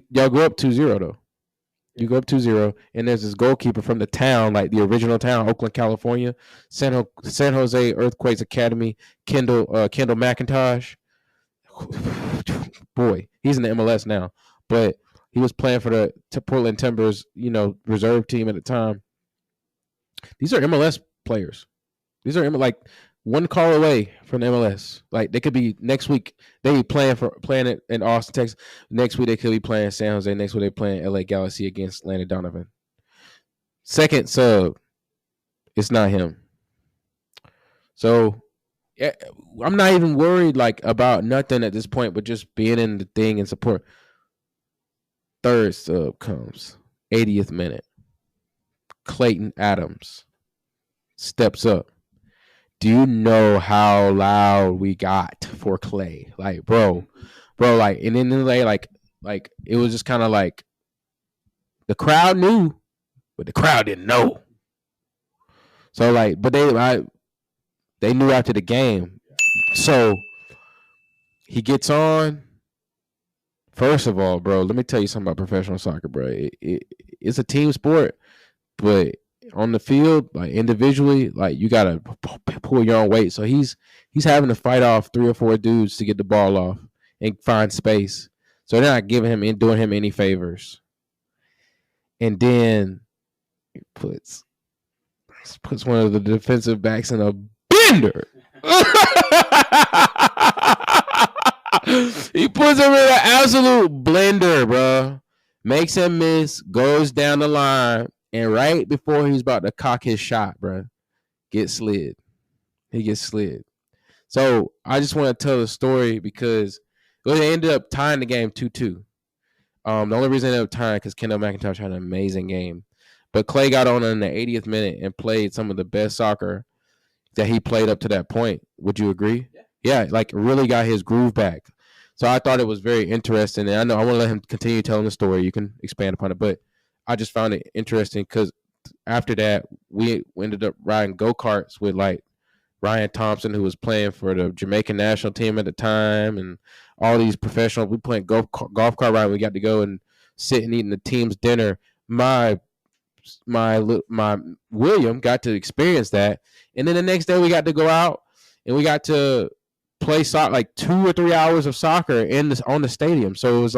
Y'all go up 2-0 though. You go up 2-0, and there's this goalkeeper from the town, like the original town, Oakland, California, San Jose Earthquakes Academy, Kendall McIntosh. Boy, he's in the MLS now, but he was playing for the Portland Timbers, reserve team at the time. These are MLS players. These are like one call away from the MLS. Like they could be next week. They be playing it in Austin, Texas. Next week they could be playing San Jose. Next week they playing LA Galaxy against Landon Donovan. Second sub, it's not him. So I'm not even worried about nothing at this point, but just being in the thing and support. Third sub comes 80th minute. Clayton Adams steps up. Do you know how loud we got for Clay? Like, bro, and then it was just kind of like the crowd knew, but the crowd didn't know. So but they knew after the game. So he gets on. First of all, bro, let me tell you something about professional soccer, bro. It's a team sport, but on the field, individually, you gotta pull your own weight. So he's having to fight off 3 or 4 dudes to get the ball off and find space. So they're not doing him any favors. And then he puts one of the defensive backs in a bender. He puts him in an absolute blender, bro. Makes him miss, goes down the line. And right before he's about to cock his shot, bro, he gets slid. So I just want to tell the story because they ended up tying the game 2-2. The only reason they ended up tying because Kendall McIntosh had an amazing game. But Clay got on in the 80th minute and played some of the best soccer that he played up to that point. Would you agree? Yeah, really got his groove back. So I thought it was very interesting. And I want to let him continue telling the story. You can expand upon it. But I just found it interesting because after that, we ended up riding go-karts with Ryan Thompson, who was playing for the Jamaican national team at the time, and all these professionals. We playing golf cart ride. We got to go and sit and eat in the team's dinner. My William got to experience that, and then the next day we got to go out and we got to play 2 or 3 hours of soccer on the stadium. So it was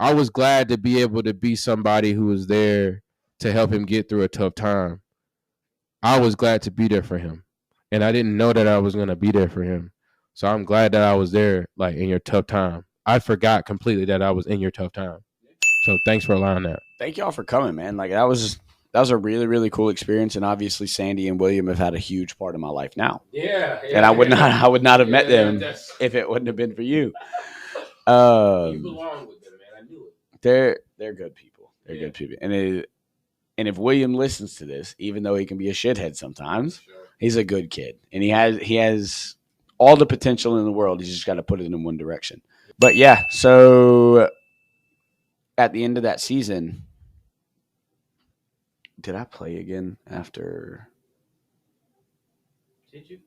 I was glad to be able to be somebody who was there to help him get through a tough time. I was glad to be there for him. And I didn't know that I was going to be there for him. So I'm glad that I was there, in your tough time. I forgot completely that I was in your tough time. So thanks for allowing that. Thank y'all for coming, man. That was a really, really cool experience. And obviously Sandy and William have had a huge part of my life now. Yeah. And I would not have met them if it wouldn't have been for you. You belong with them, man. I knew it. They're good people. They're good people. And if William listens to this, even though he can be a shithead sometimes, He's a good kid, and he has all the potential in the world. He's just got to put it in one direction. But yeah, so at the end of that season, did I play again after? Did you?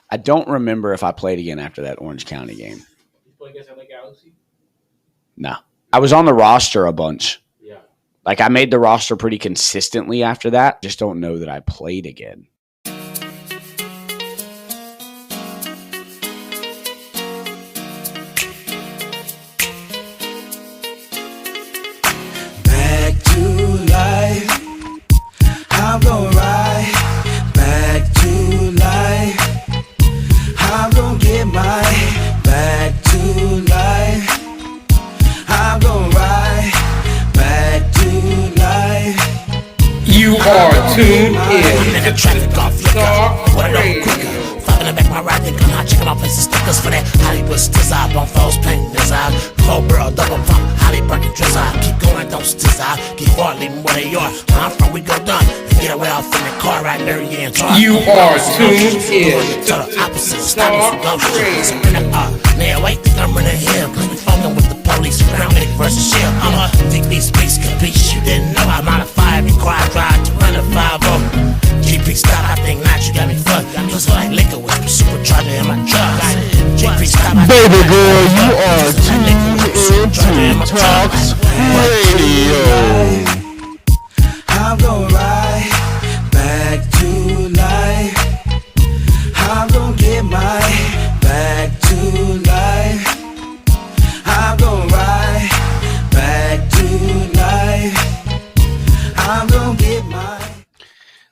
I don't remember if I played again after that Orange County game. You play against LA Galaxy? No. I was on the roster a bunch. Yeah. Like, I made the roster pretty consistently after that. Just don't know that I played again. Back to life. I'm gonna ride back to life. I'm gonna get my back to life. I'm gonna ride back to life. You are tuned in Nigga, traffic off to Talk What Radio. Fucking the back my ride, they come out, checking my places, stickers for that Hollywood stiz eye, bone foes, paint this eye, full bro, double pump, Holly Burkin, dress eye, keep going, don't stiz eye, keep hard, leave them where they are. Where I'm from, we go done, and get away off in the car, right there, yeah, and talk. You are tuned in to the opposite, stop me from going so in the now wait, think I'm running him, cause we fucking with the police, ground it versus shit. Think these beats can beat you, didn't know I'm out of fire, be quiet, drive to run a 5-0. GP stop, I think not, you got me fucked. Just like liquor with the supercharger in my truck. GP stop, Baby girl, you are tuned into Talks Radio. I'm gonna ride back to life. I'm gonna get my back to life. I'm gonna ride back to life. I'm gonna get my.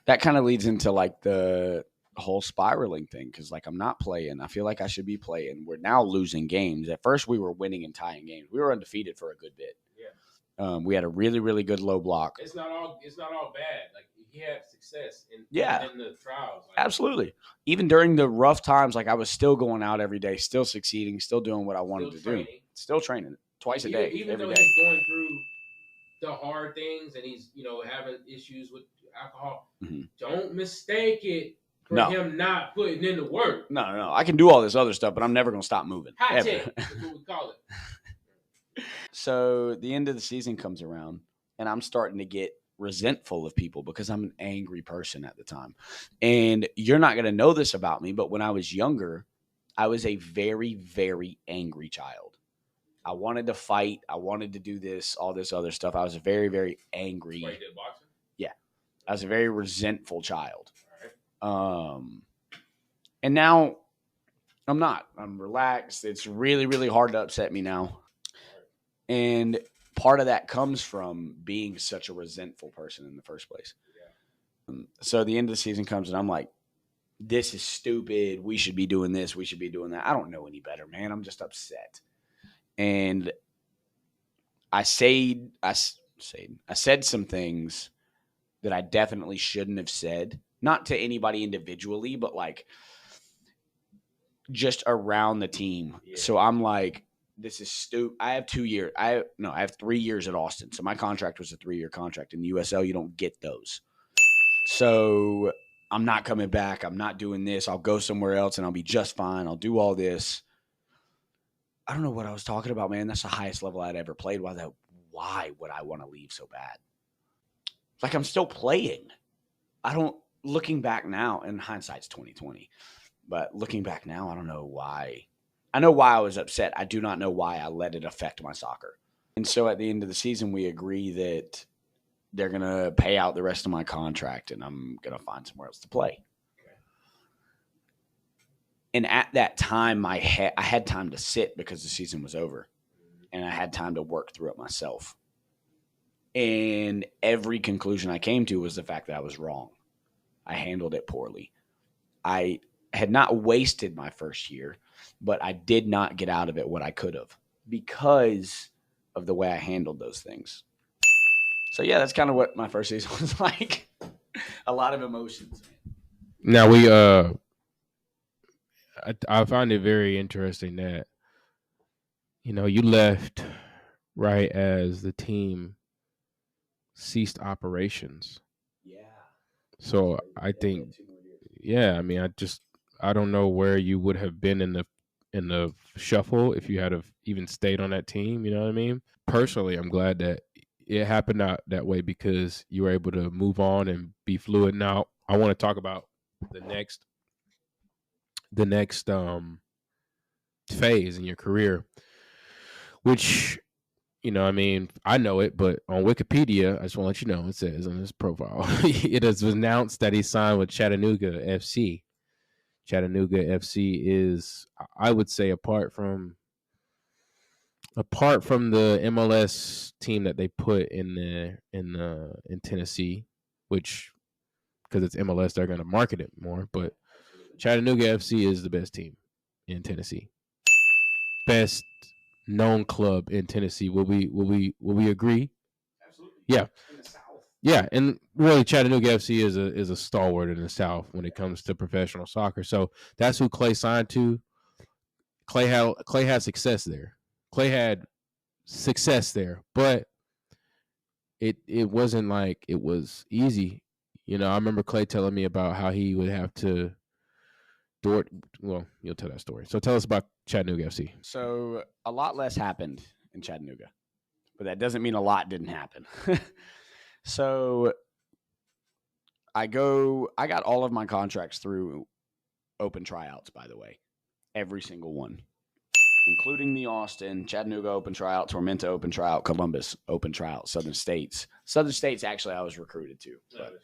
That kind of leads into like the whole spiraling thing, because like I'm not playing. I feel like I should be playing. We're now losing games. At first we were winning and tying games. We were undefeated for a good bit. Yeah. We had a really, really good low block. It's not all bad. Like, he had success in the trials. Like, Absolutely. Even during the rough times, like I was still going out every day, still succeeding, still doing what I wanted to do. Still training twice a day. Even every though day. he's going through the hard things and he's, having issues with alcohol, don't mistake it for him not putting in the work. No. I can do all this other stuff, but I'm never going to stop moving. Hot tech, that's what we call it. So the end of the season comes around, and I'm starting to get resentful of people because I'm an angry person at the time. And you're not going to know this about me, but when I was younger, I was a very, very angry child. I wanted to fight. I wanted to do this, all this other stuff. I was a very, very angry. Wait, did boxing? Yeah. I was a very resentful child. All right. And now I'm not. I'm relaxed. It's really, really hard to upset me now. And part of that comes from being such a resentful person in the first place. Yeah. So the end of the season comes, and I'm like, this is stupid. We should be doing this. We should be doing that. I don't know any better, man. I'm just upset. And I said some things that I definitely shouldn't have said. Not to anybody individually, but like just around the team. Yeah. So I'm like, this is stupid. I have 2 years. I have 3 years at Austin. So my contract was a 3-year contract. In the USL, you don't get those. So I'm not coming back. I'm not doing this. I'll go somewhere else and I'll be just fine. I'll do all this. I don't know what I was talking about, man. That's the highest level I'd ever played. Why would I want to leave so bad? Like, I'm still playing. Looking back now, and hindsight's 2020, but looking back now, I don't know why. I know why I was upset. I do not know why I let it affect my soccer. And so at the end of the season, we agree that they're going to pay out the rest of my contract and I'm going to find somewhere else to play. And at that time, I had time to sit because the season was over, and I had time to work through it myself. And every conclusion I came to was the fact that I was wrong. I handled it poorly. I had not wasted my first year, but I did not get out of it what I could have because of the way I handled those things. So, yeah, that's kind of what my first season was like. A lot of emotions. Now, I find it very interesting that, you left right as the team ceased operations. Yeah. So I think, yeah, I mean, I don't know where you would have been in the shuffle if you had have even stayed on that team. You know what I mean? Personally, I'm glad that it happened out that way because you were able to move on and be fluid. Now, I want to talk about the next phase in your career, which, I mean, I know it, but on Wikipedia, I just want to let you know, it says on his profile, it was announced that he signed with Chattanooga FC. Chattanooga FC is, I would say, apart from the MLS team that they put in Tennessee, which, because it's MLS, they're going to market it more. But Chattanooga FC is the best team in Tennessee, best known club in Tennessee. Will we agree? Absolutely. Yeah. In the South. Yeah, and really Chattanooga FC is a stalwart in the South when it comes to professional soccer. So that's who Clay signed to. Clay had success there. Clay had success there, but it wasn't like it was easy. I remember Clay telling me about how he would have to do it. Well, you'll tell that story. So tell us about Chattanooga FC. So a lot less happened in Chattanooga, but that doesn't mean a lot didn't happen. So I got all of my contracts through open tryouts, by the way, every single one, including the Austin, Chattanooga open tryout, Tormenta open tryout, Columbus open tryout, Southern States. Southern States, actually, I was recruited to. But,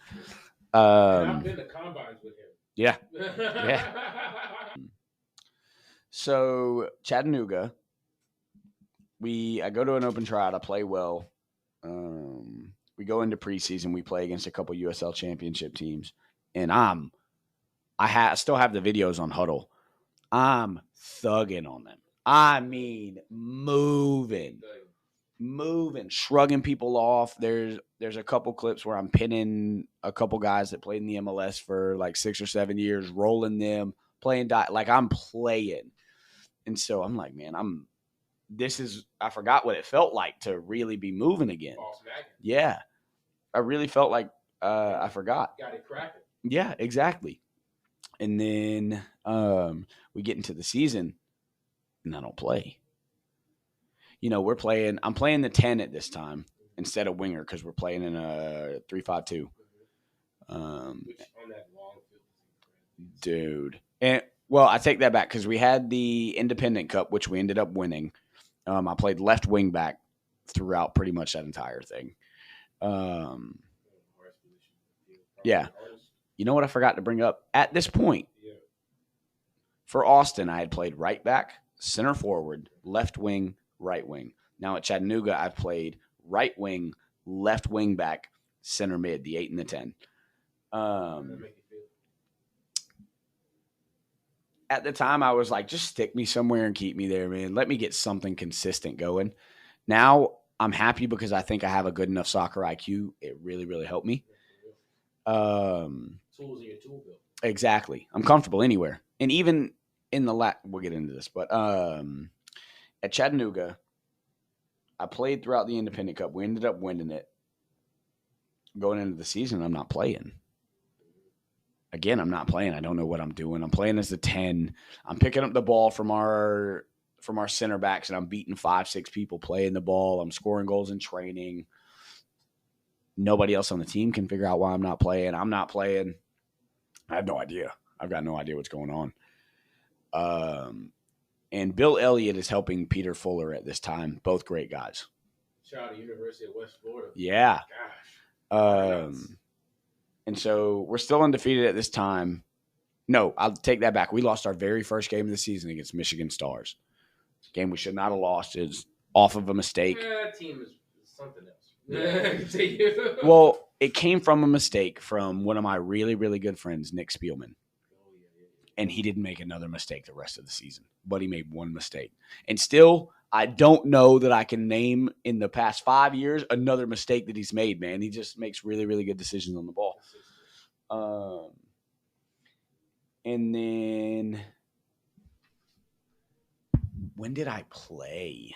I've been to combines with him. Yeah. Yeah. So Chattanooga, I go to an open tryout. I play well. We go into preseason. We play against a couple USL championship teams, and I still have the videos on Huddle. I'm thugging on them. I mean, moving, shrugging people off. There's a couple clips where I'm pinning a couple guys that played in the MLS for like 6 or 7 years, rolling them, playing like I'm playing. And so I'm like, man, I forgot what it felt like to really be moving again. Yeah. I really felt like I forgot. Got it cracking. Yeah, exactly. And then we get into the season, and I don't play. I'm playing the 10 at this time instead of winger because we're playing in a 3-5-2. Which on that long field, dude. And I take that back because we had the Independent Cup, which we ended up winning. I played left wing back throughout pretty much that entire thing. Yeah. You know what I forgot to bring up? At this point, for Austin, I had played right back, center forward, left wing, right wing. Now at Chattanooga, I've played right wing, left wing back, center mid, the 8 and the 10. At the time, I was like, just stick me somewhere and keep me there, man. Let me get something consistent going. Now, I'm happy because I think I have a good enough soccer IQ. It really, really helped me. tools in your tool belt. Exactly. I'm comfortable anywhere. And even in we'll get into this, but at Chattanooga, I played throughout the Independent Cup. We ended up winning it. Going into the season, I'm not playing. Again, I'm not playing. I don't know what I'm doing. I'm playing as the 10. I'm picking up the ball from our center backs, and I'm beating 5-6 people playing the ball. I'm scoring goals in training. Nobody else on the team can figure out why I'm not playing. I'm not playing. I have no idea. I've got no idea what's going on. And Bill Elliott is helping Peter Fuller at this time. Both great guys. Shout out to University of West Florida. Yeah. Gosh. And so we're still undefeated at this time. No, I'll take that back. We lost our very first game of the season against Michigan Stars. Game we should not have lost. Is off of a mistake. That team is something else. Well, it came from a mistake from one of my really, really good friends, Nick Spielman. And he didn't make another mistake the rest of the season. But he made one mistake. And still, I don't know that I can name in the past 5 years another mistake that he's made, man. He just makes really, really good decisions on the ball. And then when did I play?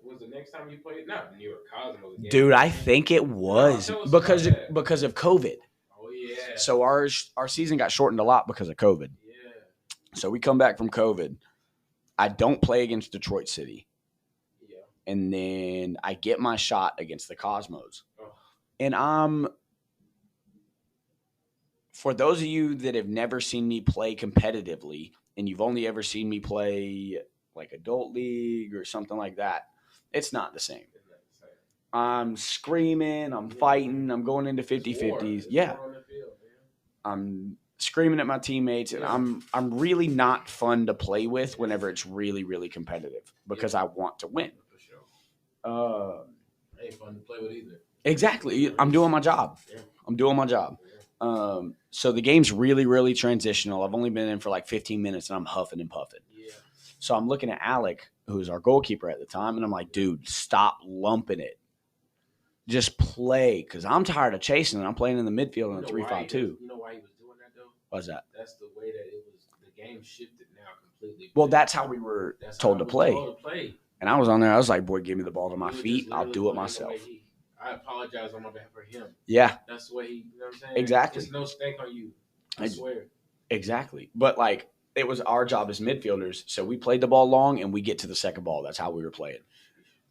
Was the next time you played? Not New York Cosmos. Dude, I think it was because of COVID. Oh yeah. So our season got shortened a lot because of COVID. Yeah. So we come back from COVID. I don't play against Detroit City. Yeah. And then I get my shot against the Cosmos. Oh. And for those of you that have never seen me play competitively and you've only ever seen me play like adult league or something like that, it's not the same. I'm screaming, I'm fighting, I'm going into 50-50s. Yeah. I'm screaming at my teammates, and I'm really not fun to play with whenever it's really, really competitive because I want to win. For sure. Ain't fun to play with either. Exactly. I'm doing my job. I'm doing my job. So the game's really, really transitional. I've only been in for like 15 minutes, and I'm huffing and puffing. Yeah. So I'm looking at Alec, who was our goalkeeper at the time, and I'm like, dude, stop lumping it. Just play, because I'm tired of chasing, and I'm playing in the midfield in a 3-5-2. You know why he was doing that, though? What's that? That's the way that the game shifted now completely. Well, that's how we were told to play. And I was on there. I was like, boy, give me the ball to my feet. I'll do it myself. I apologize on my behalf for him. Yeah. That's the way you know what I'm saying? Exactly. There's no stake on you. I swear. Exactly. But, like, it was our job as midfielders. So we played the ball long, and we get to the second ball. That's how we were playing.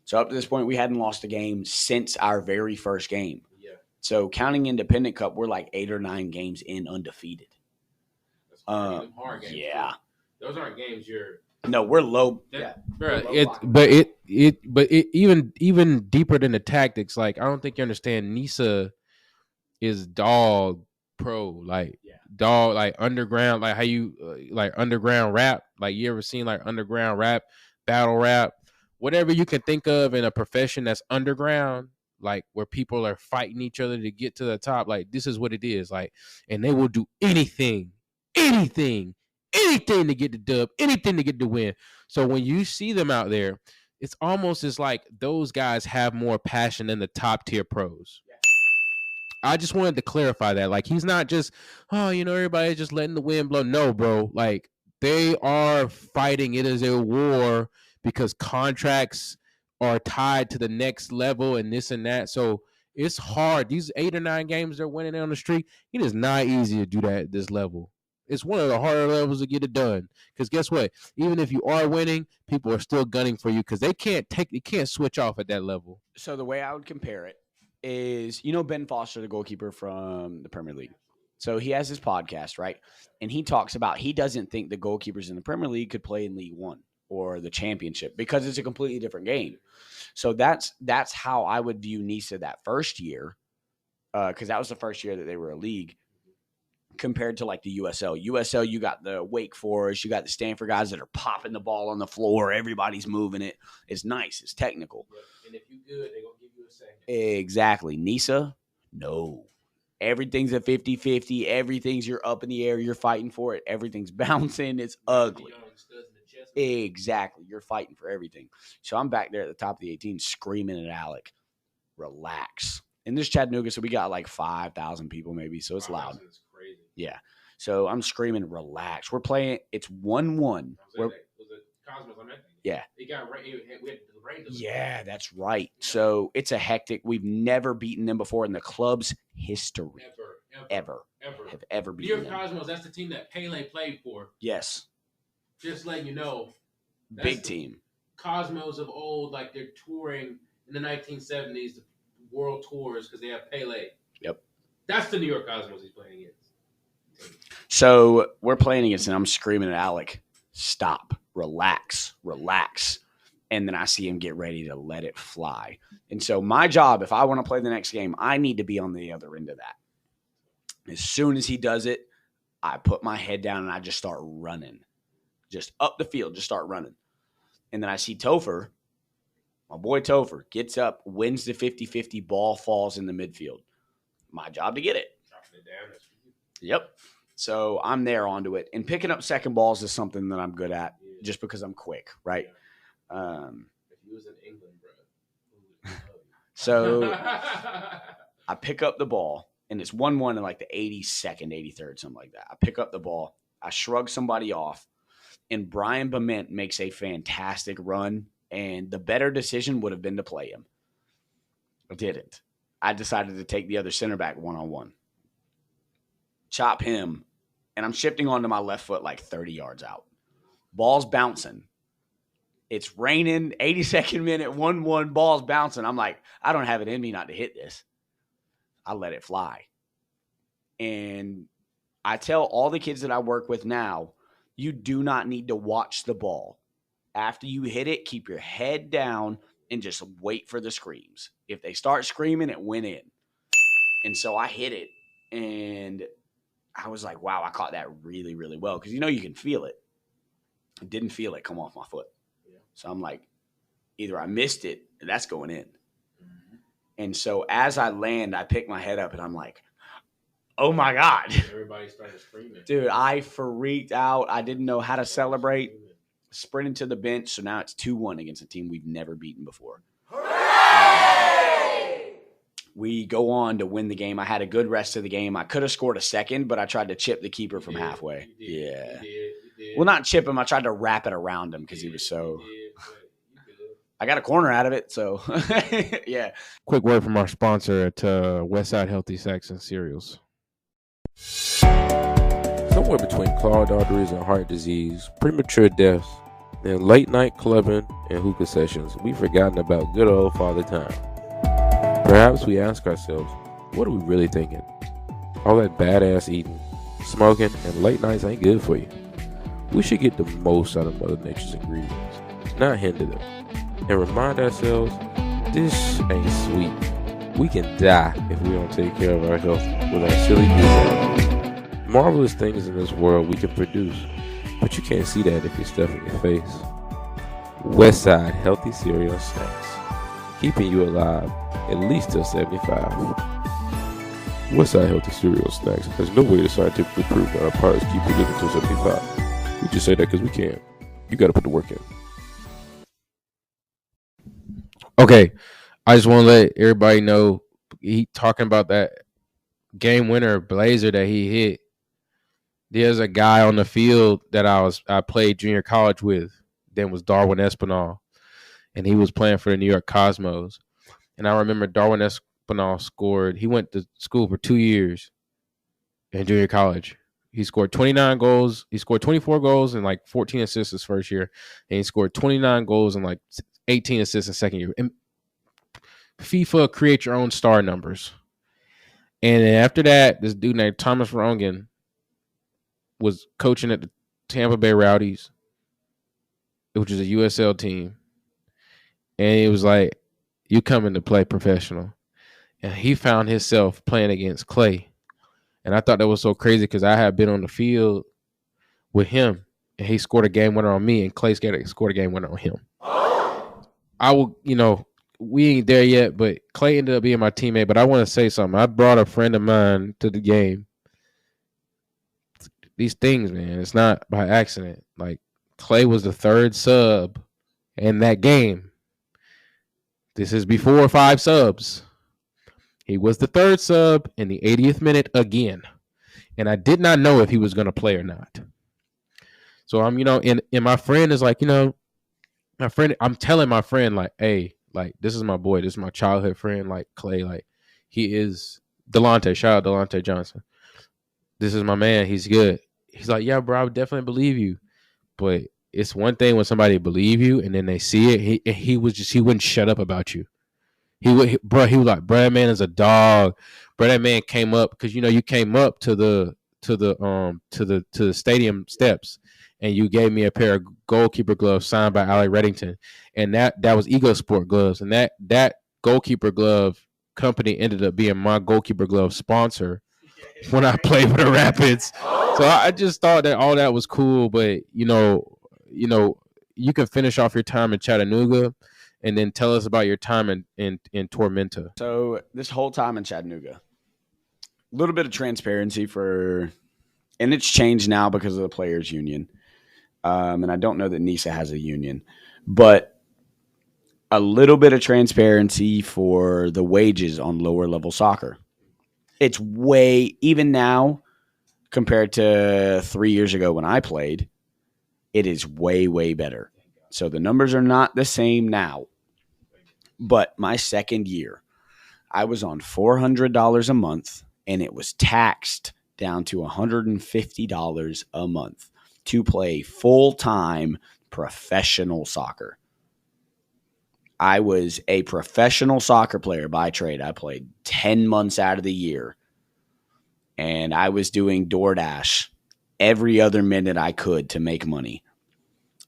So up to this point, we hadn't lost a game since our very first game. Yeah. So counting Independent Cup, we're like 8 or 9 games in undefeated. That's hard games. Yeah. Too. Those aren't games you're. No, we're low. Bro, even deeper than the tactics. Like, I don't think you understand. Nisa is dog pro, like dog, like underground, like how you like underground rap. Like, you ever seen like underground rap, battle rap, whatever you can think of in a profession that's underground, like where people are fighting each other to get to the top. Like, this is what it is. Like, and they will do anything to get the dub, anything to get the win. So when you see them out there, it's almost as like those guys have more passion than the top tier pros. I just wanted to clarify that. Like, he's not just, everybody's just letting the wind blow. No, bro. Like, they are fighting. It is a war because contracts are tied to the next level and this and that. So it's hard. These 8 or 9 games they're winning on the street, it is not easy to do that at this level. It's one of the harder levels to get it done. Because guess what? Even if you are winning, people are still gunning for you because they can't switch off at that level. So the way I would compare it is, Ben Foster, the goalkeeper from the Premier League. So he has his podcast, right? And he talks about he doesn't think the goalkeepers in the Premier League could play in League One or the Championship because it's a completely different game. So that's how I would view Nisa that first year, because that was the first year that they were a league, compared to like the USL. USL, you got the Wake Forest, you got the Stanford guys that are popping the ball on the floor. Everybody's moving it. It's nice. It's technical. And if you good, they're going to give you a second. Exactly. Nisa, no. Everything's a 50-50. Everything's you're up in the air. You're fighting for it. Everything's bouncing. It's ugly. Exactly. You're fighting for everything. So I'm back there at the top of the 18 screaming at Alec, relax. And this Chattanooga, so we got like 5,000 people maybe, so it's loud. It's crazy. Yeah. So I'm screaming, relax. We're playing. It's 1-1. Was it Cosmos on that thing? Yeah. It got rain. We had the rain. Yeah, that's right. So it's a hectic. We've never beaten them before in the club's history. Ever have ever beaten them. New York Cosmos, that's the team that Pele played for. Yes. Just letting you know. Big team. Cosmos of old, like they're touring in the 1970s, the world tours because they have Pele. Yep. That's the New York Cosmos he's playing against. So we're playing against, and I'm screaming at Alec, stop, relax. And then I see him get ready to let it fly. And so my job, if I want to play the next game, I need to be on the other end of that. As soon as he does it, I put my head down and I just start running. Just up the field, just start running. And then I see Topher, my boy Topher, gets up, wins the 50-50, ball falls in the midfield. My job to get it. Yep. So I'm there onto it. And picking up second balls is something that I'm good at just because I'm quick, right? If he was in England, bro. So I pick up the ball, and it's 1-1 in like the 82nd, 83rd, something like that. I pick up the ball. I shrug somebody off, and Brian Bement makes a fantastic run, and the better decision would have been to play him. I didn't. I decided to take the other center back one-on-one. chop him, and I'm shifting onto my left foot like 30 yards out. Ball's bouncing. It's raining, 82nd minute, 1-1, ball's bouncing. I'm like, I don't have it in me not to hit this. I let it fly. And I tell all the kids that I work with now, you do not need to watch the ball. After you hit it, keep your head down and just wait for the screams. If they start screaming, it went in. And so I hit it, and I was like, wow, I caught that really, really well. Because, you can feel it. I didn't feel it come off my foot. Yeah. So I'm like, either I missed it, or that's going in. Mm-hmm. And so as I land, I pick my head up, and I'm like, oh, my God. Everybody started screaming. Dude, I freaked out. I didn't know how to celebrate. Sprinted to the bench, so now it's 2-1 against a team we've never beaten before. We go on to win the game. I had a good rest of the game. I could have scored a second, but I tried to chip the keeper from halfway. Yeah. You did. Well, not chip him. I tried to wrap it around him because he was so – I got a corner out of it, so yeah. Quick word from our sponsor at WESTside Healthy Snacks and Cereals. Somewhere between clogged arteries and heart disease, premature deaths, and late night clubbing and hookah sessions, we've forgotten about good old Father Time. Perhaps we ask ourselves, what are we really thinking? All that badass eating, smoking, and late nights ain't good for you. We should get the most out of Mother Nature's ingredients, not hinder them, and remind ourselves, this ain't sweet. We can die if we don't take care of our health with our silly food. Marvelous things in this world we can produce, but you can't see that if you're stuffing your face. WESTside Healthy Cereal and Snacks, keeping you alive at least till 75. WESTside Healthy Cereal and Snacks has no way to scientifically prove that our products keep you living till 75. We just say that because we can. You got to put the work in. Okay, I just want to let everybody know, he talking about that game winner blazer that he hit. There's a guy on the field that I played junior college with. Then was Darwin Espinal, and he was playing for the New York Cosmos. And I remember Darwin Espinal scored. He went to school for 2 years in junior college. He scored 29 goals. He scored 24 goals and like 14 assists his first year, and he scored 29 goals and like 18 assists in second year. And FIFA create your own star numbers. And then after that, this dude named Thomas Rongen was coaching at the Tampa Bay Rowdies, which is a USL team. And it was like, you coming to play professional. And he found himself playing against Clay. And I thought that was so crazy because I had been on the field with him, and he scored a game winner on me, and Clay scored a game winner on him. I will, we ain't there yet, but Clay ended up being my teammate. But I want to say something. I brought a friend of mine to the game. These things, man, it's not by accident. Like, Clay was the third sub in that game. This is before 5 subs. He was the third sub in the 80th minute again. And I did not know if he was going to play or not. So I'm, and my friend is like, my friend, I'm telling my friend, like, hey, like, this is my boy. This is my childhood friend, like Clay. Like, he is Delonte. Shout out Delonte Johnson. This is my man. He's good. He's like, yeah, bro, I would definitely believe you. But it's one thing when somebody believe you and then they see it. He wouldn't shut up about you. He was like, bro, that man is a dog. Bro, that man came up because you came up to the stadium steps and you gave me a pair of goalkeeper gloves signed by Ali Reddington, and that was Ego Sport gloves, and that goalkeeper glove company ended up being my goalkeeper glove sponsor when I played for the Rapids. So I just thought that all that was cool, but you can finish off your time in Chattanooga and then tell us about your time in Tormenta. So this whole time in Chattanooga, a little bit of transparency and it's changed now because of the players union. And I don't know that NISA has a union, but a little bit of transparency for the wages on lower level soccer. It's even now compared to 3 years ago when I played, it is way, way better. So the numbers are not the same now. But my second year, I was on $400 a month, and it was taxed down to $150 a month to play full-time professional soccer. I was a professional soccer player by trade. I played 10 months out of the year, and I was doing DoorDash every other minute I could to make money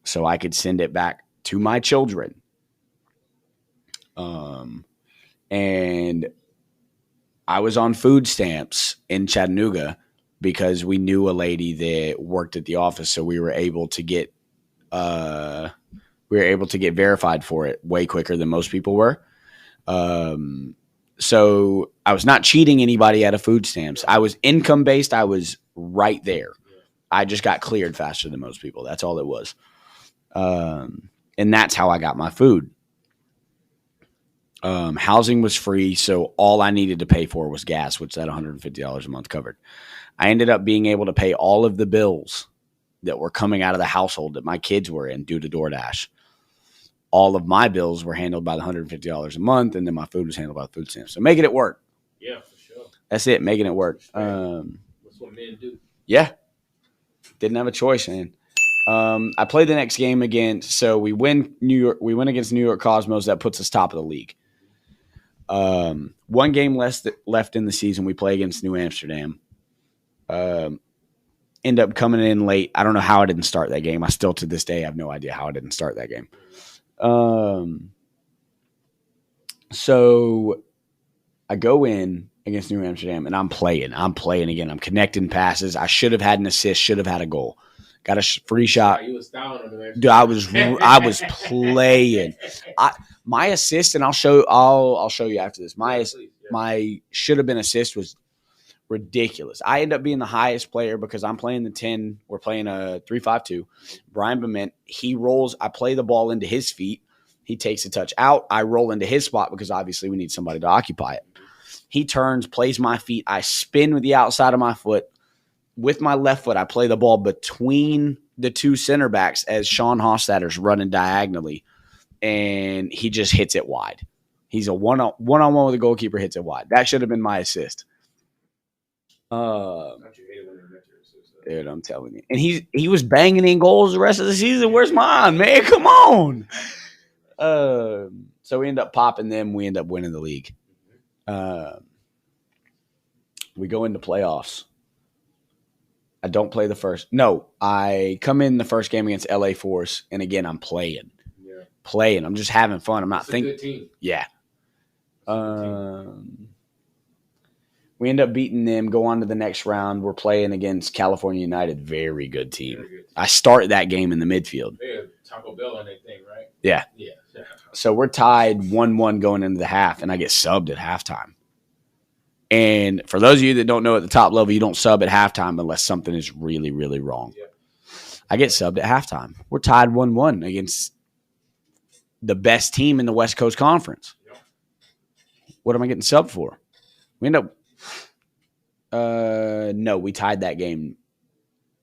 so I could send it back to my children. And I was on food stamps in Chattanooga because we knew a lady that worked at the office, so we were able to get verified for it way quicker than most people were. So I was not cheating anybody out of food stamps. I was income based. I was right there. I just got cleared faster than most people. That's all it was. And that's how I got my food. Housing was free, so all I needed to pay for was gas, which that $150 a month covered. I ended up being able to pay all of the bills that were coming out of the household that my kids were in due to DoorDash. All of my bills were handled by the $150 a month, and then my food was handled by the food stamps. So making it work. Yeah, for sure. That's it, making it work. That's what men do. Yeah. Didn't have a choice, man. I played the next game against, so we win against New York Cosmos. That puts us top of the league. One game left in the season. We play against New Amsterdam. End up coming in late. I don't know how I didn't start that game. I still to this day have no idea how I didn't start that game. So I go in against New Amsterdam and I'm playing again. I'm connecting passes. I should have had an assist, should have had a goal. Got a free shot. You was down on the Dude, I was playing. My assist, and I'll show you after this. My should have been assist was ridiculous. I end up being the highest player because I'm playing the 10. We're playing a 3-5-2. Brian Bement, he rolls. I play the ball into his feet. He takes a touch out. I roll into his spot because obviously we need somebody to occupy it. He turns, plays my feet. I spin with the outside of my foot. With my left foot, I play the ball between the two center backs as Sean Hofstadter's running diagonally, and he just hits it wide. He's a one-on-one with the goalkeeper, hits it wide. That should have been my assist. Dude, I'm telling you. And he was banging in goals the rest of the season. Where's mine, man? Come on. So we end up popping them. We end up winning the league. We go into playoffs. I don't play the first. No, I come in the first game against LA Force, and again, I'm playing. Yeah. Playing. I'm just having fun. I'm not thinking. Good team. Yeah. We end up beating them, go on to the next round. We're playing against California United. Very good team. Very good team. I start that game in the midfield. They have Taco Bell on their thing, right? Yeah. Yeah. So we're tied 1-1 going into the half, and I get subbed at halftime. And for those of you that don't know, at the top level, you don't sub at halftime unless something is really, really wrong. Yeah. I get subbed at halftime. We're tied 1-1 against the best team in the West Coast Conference. Yeah. What am I getting subbed for? We end up no, we tied that game.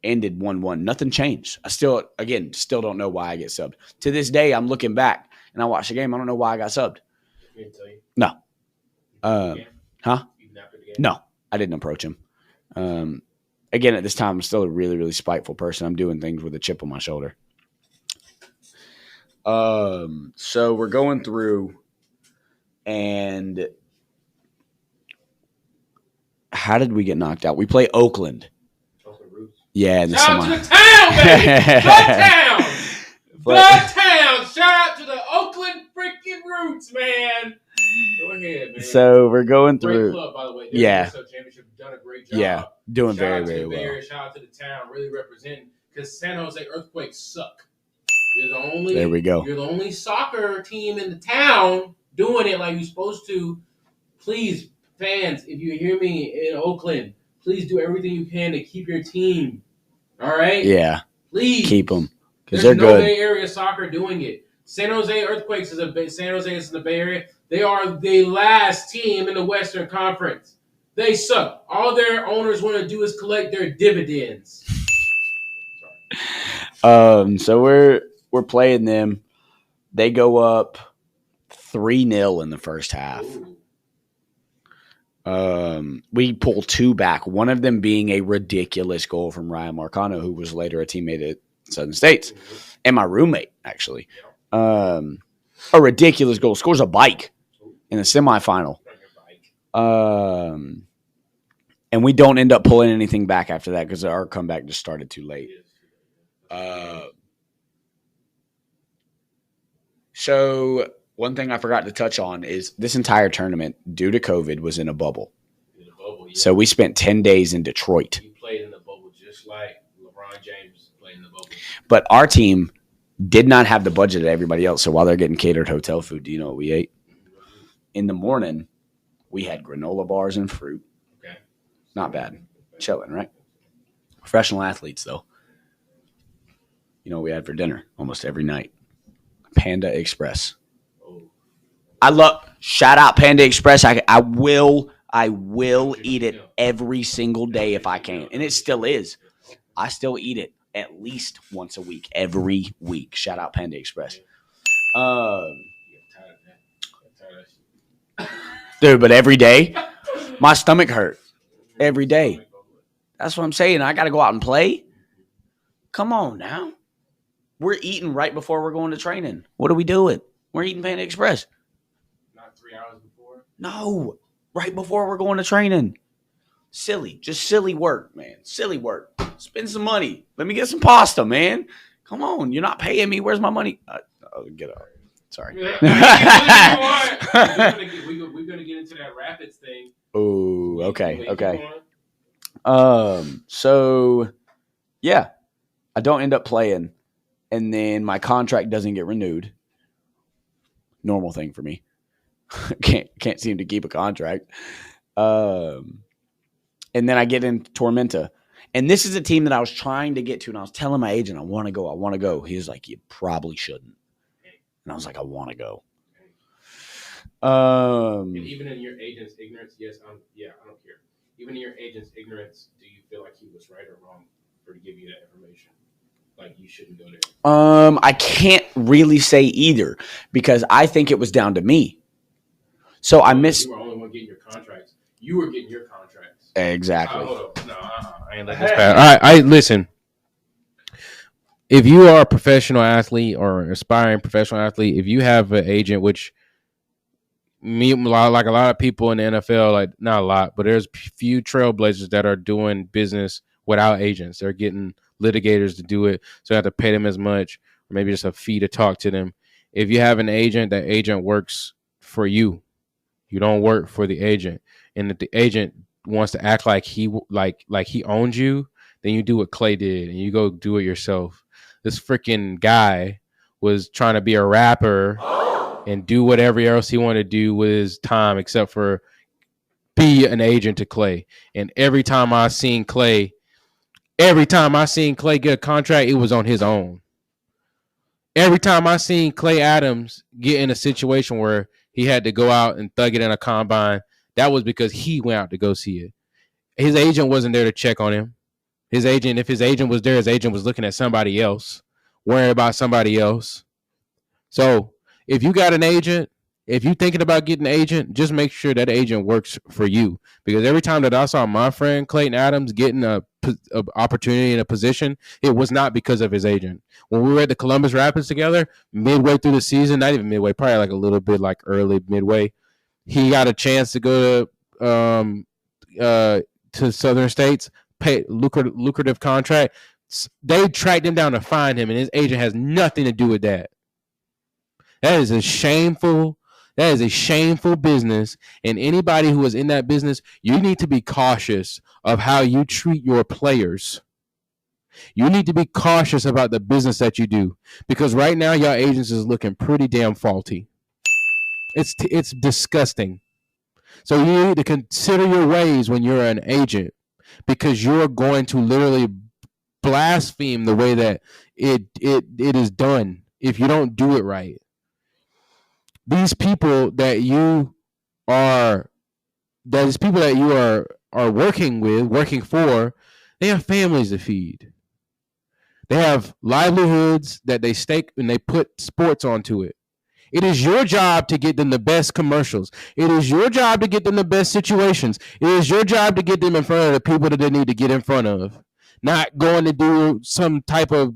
Ended 1-1. Nothing changed. I still don't know why I get subbed. To this day, I'm looking back and I watch the game. I don't know why I got subbed. No. Huh? No, I didn't approach him. Again, at this time, I'm still a really, really spiteful person. I'm doing things with a chip on my shoulder. So we're going through, and how did we get knocked out? We play Oakland. Yeah, in the shout out to the town, baby! The town! The town! Shout out to the Oakland freaking Roots, man! Go ahead, man. So we're going through. Great club, by the way. Yeah. Championship done a great job. Yeah, doing shout very, out to very the Bay well. Area, shout out to the town, really representing, because San Jose Earthquakes suck. There we go. You're the only soccer team in the town doing it like you're supposed to. Please, fans, if you hear me in Oakland, please do everything you can to keep your team. All right? Yeah. Please. Keep them. Because There's they're no good. Bay Area soccer doing it. San Jose Earthquakes San Jose is in the Bay Area. They are the last team in the Western Conference. They suck. All their owners want to do is collect their dividends. So we're playing them. They go up 3-0 in the first half. We pull 2 back. One of them being a ridiculous goal from Ryan Marcano, who was later a teammate at Southern States, and my roommate actually. A ridiculous goal. Scores a bike in the semifinal. And we don't end up pulling anything back after that because our comeback just started too late. So one thing I forgot to touch on is this entire tournament, due to COVID, was in a bubble. So we spent 10 days in Detroit. You played in the bubble just like LeBron James played in the bubble. But our team did not have the budget of everybody else. So while they're getting catered hotel food, do you know what we ate? In the morning, we had granola bars and fruit. Okay. Not bad. Chilling, right? Professional athletes, though. You know what we had for dinner almost every night? Panda Express. I love, shout out Panda Express. I will eat it every single day if I can. And it still is. I still eat it at least once a week, every week. Shout out Panda Express. Dude, but every day, my stomach hurt. Every day. That's what I'm saying. I got to go out and play. Come on now. We're eating right before we're going to training. What are we doing? We're eating Panda Express. Not 3 hours before? No, right before we're going to training. Silly. Just silly work, man. Silly work. Spend some money. Let me get some pasta, man. Come on. You're not paying me. Where's my money? Get up. Sorry. We're going to get into that Rapids thing. Oh, okay. So, yeah. I don't end up playing. And then my contract doesn't get renewed. Normal thing for me. Can't seem to keep a contract. And then I get in Tormenta. And this is a team that I was trying to get to. And I was telling my agent, I want to go. He was like, you probably shouldn't. And I was like, I want to go. And even in your agent's ignorance, I don't care. Even in your agent's ignorance, do you feel like he was right or wrong for to give you that information? Like you shouldn't go there. I can't really say either because I think it was down to me. So I missed. You were the only one getting your contracts. You were getting your contracts. Exactly. I ain't let this pass. All right, I listen. If you are a professional athlete or an aspiring professional athlete, if you have an agent, which like a lot of people in the NFL, like not a lot, but there's few trailblazers that are doing business without agents. They're getting litigators to do it, so you have to pay them as much, or maybe just a fee to talk to them. If you have an agent, that agent works for you. You don't work for the agent, and if the agent wants to act like he owns you, then you do what Clay did and you go do it yourself. This freaking guy was trying to be a rapper and do whatever else he wanted to do with his time except for be an agent to Clay. And every time I seen Clay get a contract, it was on his own. Every time I seen Clay Adams get in a situation where he had to go out and thug it in a combine, that was because he went out to go see it. His agent wasn't there to check on him. If his agent was there, his agent was looking at somebody else, worrying about somebody else. So if you got an agent, if you're thinking about getting an agent, just make sure that agent works for you. Because every time that I saw my friend Clayton Adams getting a opportunity in a position, it was not because of his agent. When we were at the Columbus Rapids together, midway through the season, not even midway, probably like a little bit like early midway, he got a chance to go to Southern States, pay lucrative contract. They tracked him down to find him, and his agent has nothing to do with that. That is a shameful business, and anybody who is in that business, you need to be cautious of how you treat your players. You need to be cautious about the business that you do, because right now your agents is looking pretty damn faulty. It's disgusting. So you need to consider your ways when you're an agent, because you're going to literally blaspheme the way that it is done if you don't do it right. These people that you are working for, they have families to feed. They have livelihoods that they stake and they put sports onto it. It is your job to get them the best commercials. It is your job to get them the best situations. It is your job to get them in front of the people that they need to get in front of. Not going to do some type of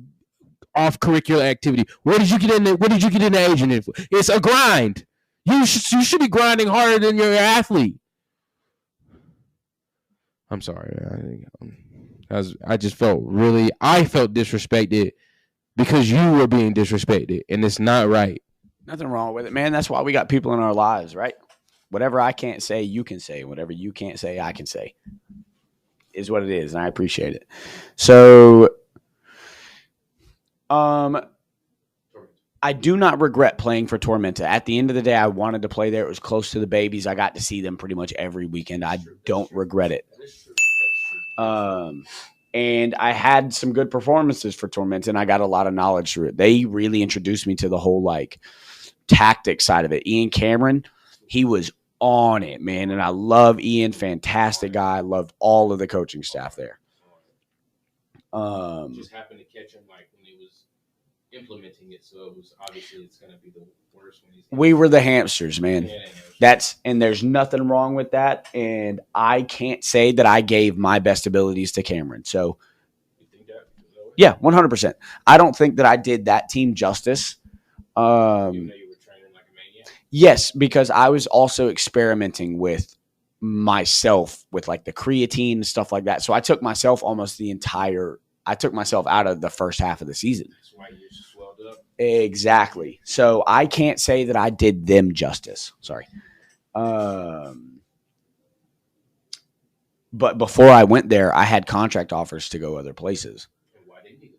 off-curricular activity. What did you get in the agent for? It's a grind. You should be grinding harder than your athlete. I'm sorry. I felt disrespected because you were being disrespected, and it's not right. Nothing wrong with it, man. That's why we got people in our lives, right? Whatever I can't say, you can say. Whatever you can't say, I can say. Is what it is, and I appreciate it. So, I do not regret playing for Tormenta. At the end of the day, I wanted to play there. It was close to the babies. I got to see them pretty much every weekend. I don't regret it. And I had some good performances for Tormenta, and I got a lot of knowledge through it. They really introduced me to the whole, like, tactic side of it. Ian Cameron, he was on it, man. And I love Ian. Fantastic guy. I loved all of the coaching staff there. Just happened to catch him, like, when he was implementing it, so it was obviously it's going to be the worst when he's. We were the hamsters, man. Yeah. And there's nothing wrong with that. And I can't say that I gave my best abilities to Cameron. So, You think that? yeah, 100%. I don't think that I did that team justice. Even though you were training like a maniac. Yes, because I was also experimenting with myself with like the creatine and stuff like that. So I took myself out of the first half of the season. That's why you swelled up. Exactly. So I can't say that I did them justice. Sorry. But before I went there, I had contract offers to go other places. And why didn't you?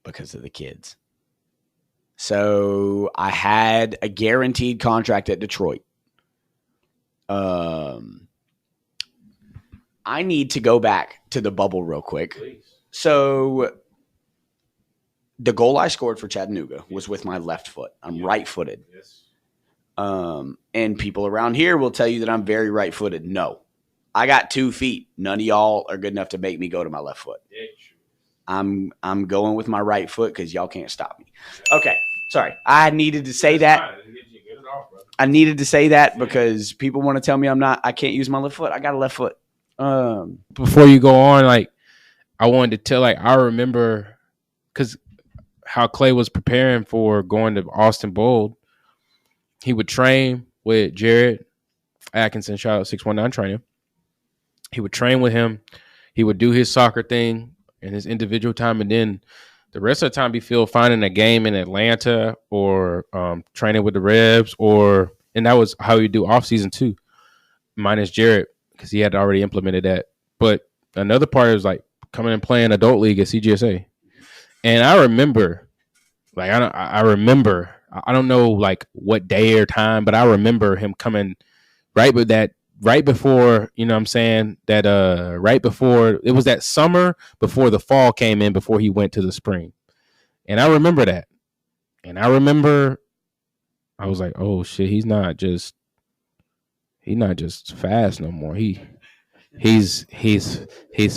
Because of the kids. So I had a guaranteed contract at Detroit. I need to go back to the bubble real quick. Please. So the goal I scored for Chattanooga was with my left foot. I'm right-footed. Yes. And people around here will tell you that I'm very right-footed. No. I got 2 feet. None of y'all are good enough to make me go to my left foot. Yeah, I'm going with my right foot because y'all can't stop me. Okay. Sorry. I needed to say that. I needed to say that because people want to tell me I can't use my left foot. I got a left foot. Before you go on, like, I wanted to tell, like, I remember because how Clay was preparing for going to Austin Bold. He would train with Jared Atkinson, shout out 619 training. He would train with him. He would do his soccer thing and his individual time, and then the rest of the time, finding a game in Atlanta or training with the Rebs, and that was how you do off season too, minus Jared because he had already implemented that. But another part is like coming and playing adult league at CGSA, and I remember, like I don't know like what day or time, but I remember him coming right before, you know what I'm saying, that right before it was that summer before the fall came in before he went to the spring. And I remember that. And I was like, oh shit, he's not just fast no more. He's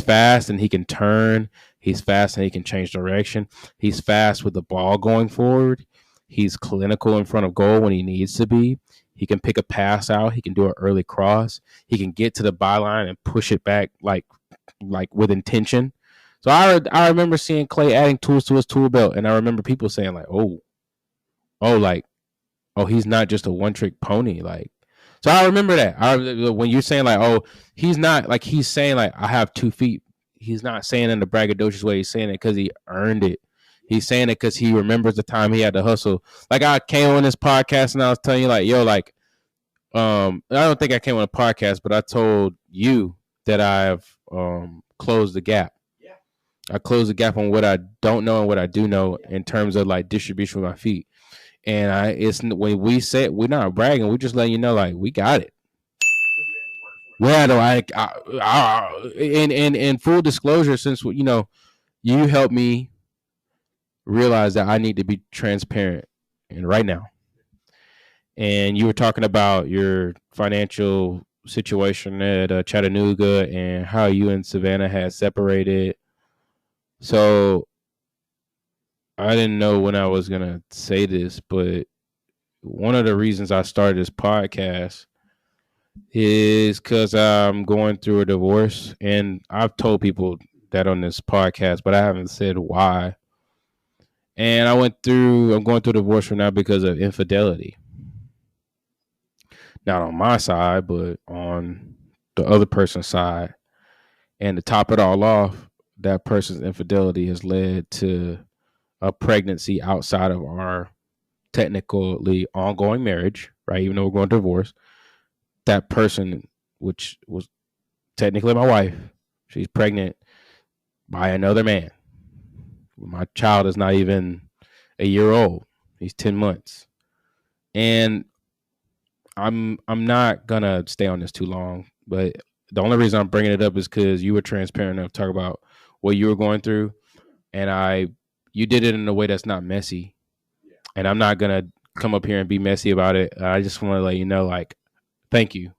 fast and he can turn. He's fast and he can change direction. He's fast with the ball going forward. He's clinical in front of goal when he needs to be. He can pick a pass out. He can do an early cross. He can get to the byline and push it back like with intention. So I remember seeing Clay adding tools to his tool belt, and I remember people saying like, he's not just a one-trick pony. Like, so I remember that. When you're saying like, oh, he's not, like, he's saying like, I have 2 feet. He's not saying it in the braggadocious way. He's saying it because he earned it. He's saying it because he remembers the time he had to hustle. Like, I came on this podcast and I was telling you, like, yo, like, I don't think I came on a podcast, but I told you that I've closed the gap. Yeah. I closed the gap on what I don't know and what I do know in terms of like distribution with my feet. And it's when we say we're not bragging, we're just letting you know, like, we got it. Yeah, no, in full disclosure, since you know, you helped me realize that I need to be transparent, and right now. And you were talking about your financial situation at Chattanooga and how you and Savannah had separated. So I didn't know when I was gonna say this, but one of the reasons I started this podcast is because I'm going through a divorce, and I've told people that on this podcast, but I haven't said why. And I'm going through a divorce right now because of infidelity. Not on my side, but on the other person's side. And to top it all off, that person's infidelity has led to a pregnancy outside of our technically ongoing marriage, right? Even though we're going to divorce, that person, which was technically my wife, she's pregnant by another man. My child is not even a year old. He's 10 months. And I'm not going to stay on this too long, but the only reason I'm bringing it up is because you were transparent enough to talk about what you were going through. And you did it in a way that's not messy. And I'm not going to come up here and be messy about it. I just want to let you know, like, thank you.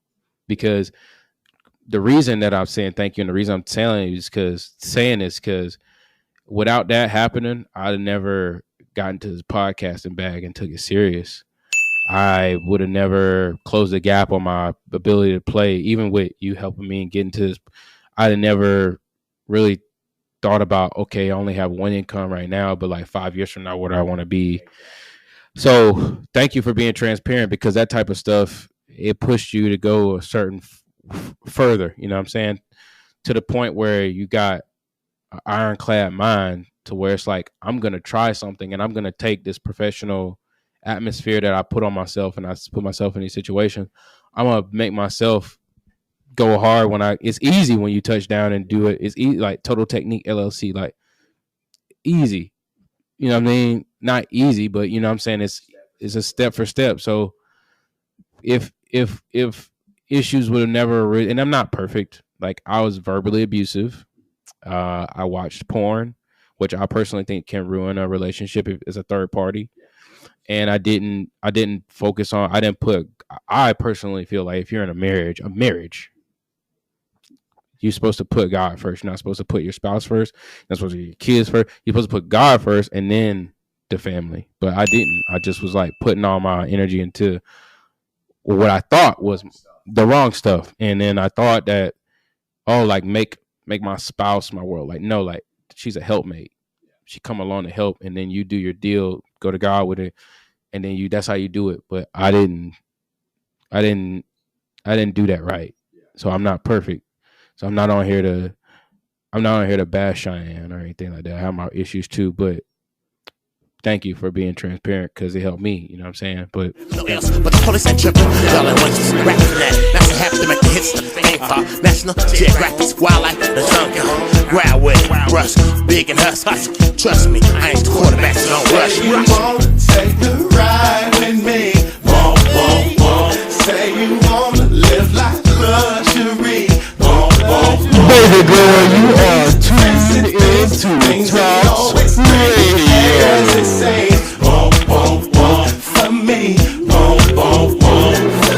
Because the reason that I'm saying thank you and the reason I'm telling you is because without that happening, I'd have never gotten to this podcasting bag and took it serious. I would have never closed the gap on my ability to play, even with you helping me and getting to this. I'd have never really thought about, okay, I only have one income right now, but like 5 years from now, where do I want to be? So thank you for being transparent, because that type of stuff, it pushed you to go a certain further, you know what I'm saying? To the point where you got an ironclad mind to where it's like, I'm going to try something and I'm going to take this professional atmosphere that I put on myself and I put myself in these situations. I'm going to make myself go hard it's easy when you touch down and do it. It's easy, like Total Technique LLC, like easy, you know what I mean? Not easy, but you know what I'm saying? It's a step for step. So if issues would have never, and I'm not perfect. Like, I was verbally abusive. I watched porn, which I personally think can ruin a relationship as a third party. And I didn't focus on, I personally feel like if you're in a marriage, you're supposed to put God first. You're not supposed to put your spouse first. You're not supposed to put your kids first. You're supposed to put God first and then the family. But I didn't. I just was like putting all my energy into what I thought was the wrong stuff. And then I thought that, like make my spouse my world. Like, no, like she's a helpmate. She come along to help, and then you do your deal, go to God with it, and then that's how you do it. But I didn't do that right. So I'm not perfect. So I'm not on here to bash Cheyenne or anything like that. I have my issues too, but thank you for being transparent, because it helped me, you know what I'm saying? But no else, but the police ain't tripping. Y'all ain't want to rap to that. Now they have to make the hits. Ain't far. National Geographic, wildlife, the jungle. Growl with it, brush, big and husky. Trust me, I ain't the quarterback, so don't rush. You wanna take a ride with me? Won't, won't, won't. Say you wanna live like luxury. Won't, won't, won't. baby girl, you are tuned into Talks Radio.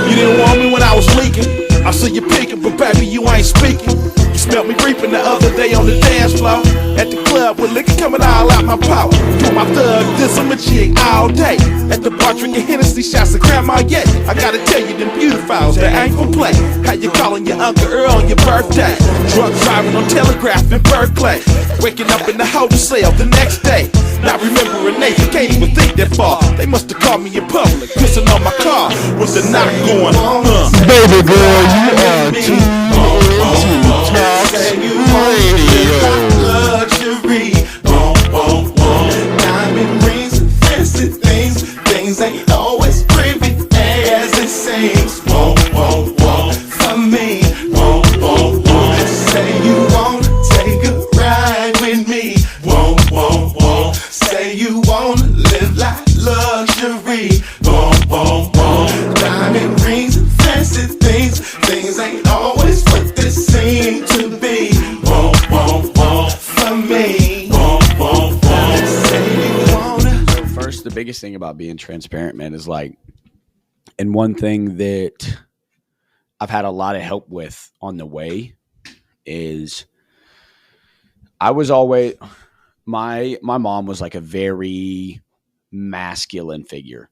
You didn't want me when I was leaking. I saw you picking, but baby, you ain't speaking. You smelled me reaping the other day on the dance floor. At the club with liquor coming all out my power. Do my thug, this I'm a jig all day. At the bar drinking Hennessy shots of grandma yet. I gotta tell you, them beautifiles, they ain't for play. How you calling your Uncle Earl on your birthday? Drunk driving on Telegraph in Berkeley. Waking up in the hotel cell the next day. Not remembering Nathan, can't even think that far. They must have called me in public, pissing on my car with the knock going. Baby girl, you are tuned into Talks Radio. Luxury, diamond rings and fancy things. Things ain't always pretty as it seems. For me, say you wanna take a ride with me. Say you wanna live like luxury. Diamond rings and fancy things. Things ain't always what they seem to be. For me. Say you wanna. So first, the biggest thing about being transparent, man, is like, and one thing that I've had a lot of help with on the way is I was always, my mom was like a very masculine figure.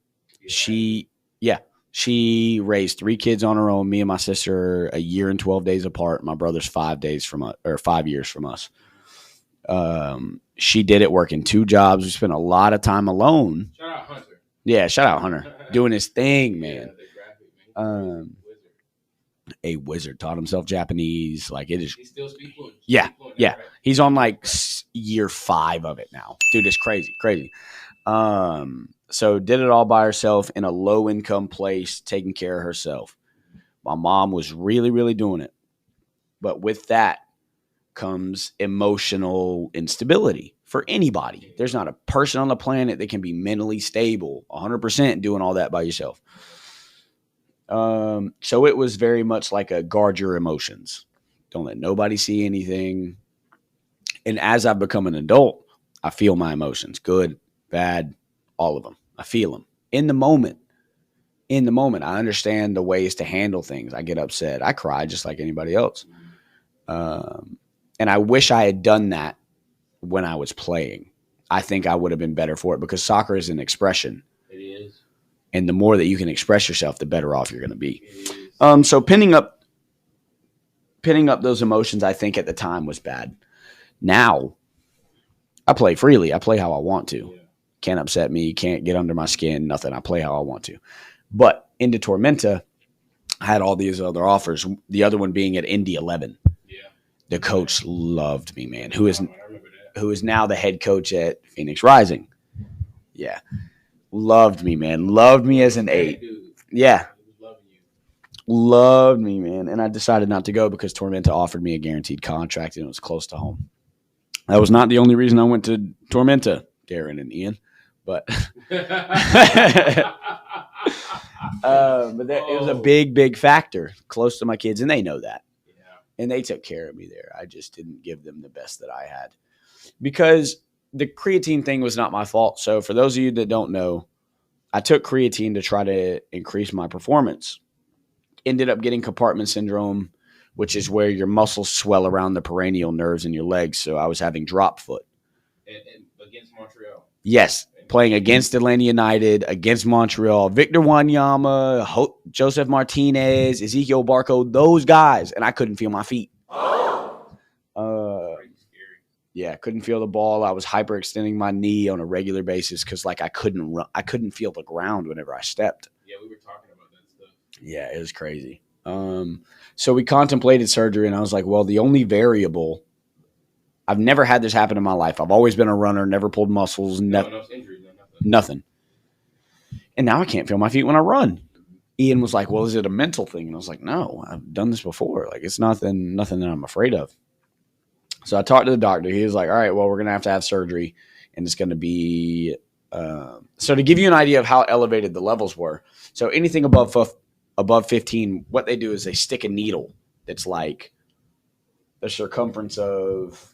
She raised 3 kids on her own. Me and my sister a year and 12 days apart. My brother's 5 years from us. She did it working 2 jobs. We spent a lot of time alone. Shout out Hunter. Yeah, shout out Hunter. Doing his thing, man. The graphic, man. A wizard. Taught himself Japanese. Like it is. He still speaks fluent. Yeah. Right? He's on like year 5 of it now. Dude, it's crazy. So did it all by herself in a low income place, taking care of herself. My mom was really, really doing it. But with that comes emotional instability for anybody. There's not a person on the planet that can be mentally stable 100% doing all that by yourself. So it was very much like a guard your emotions. Don't let nobody see anything. And as I've become an adult, I feel my emotions, good, bad, all of them. I feel them in the moment. I understand the ways to handle things. I get upset. I cry just like anybody else. And I wish I had done that when I was playing. I think I would have been better for it because soccer is an expression. It is. And the more that you can express yourself, the better off you're going to be. So pinning up those emotions, I think at the time was bad. Now, I play freely. I play how I want to. Yeah. Can't upset me. Can't get under my skin. Nothing. I play how I want to. But into Tormenta, I had all these other offers. The other one being at Indy 11. Yeah. The coach loved me, man. Who is now the head coach at Phoenix Rising. Yeah. Loved me, man. Loved me as an 8. Yeah. Loved me, man. And I decided not to go because Tormenta offered me a guaranteed contract and it was close to home. That was not the only reason I went to Tormenta, Darren and Ian. But it was a big factor, close to my kids, and they know that. Yeah. And they took care of me there. I just didn't give them the best that I had. Because the creatine thing was not my fault. So for those of you that don't know, I took creatine to try to increase my performance. Ended up getting compartment syndrome, which is where your muscles swell around the peroneal nerves in your legs. So I was having drop foot. And against Montreal? Yes. Playing against Atlanta United, against Montreal, Victor Wanyama, Joseph Martinez, Ezekiel Barco, those guys. And I couldn't feel my feet. Yeah, couldn't feel the ball. I was hyperextending my knee on a regular basis because like I couldn't feel the ground whenever I stepped. Yeah, we were talking about that stuff. Yeah, it was crazy. So we contemplated surgery, and I was like, well, the only variable, I've never had this happen in my life. I've always been a runner, never pulled muscles, no injuries, nothing. And now I can't feel my feet when I run. Ian was like, well, is it a mental thing? And I was like, no, I've done this before. Like, it's nothing that I'm afraid of. So I talked to the doctor. He was like, all right, well, we're going to have surgery, and it's going to be so to give you an idea of how elevated the levels were. So anything above 15, what they do is they stick a needle that's like the circumference of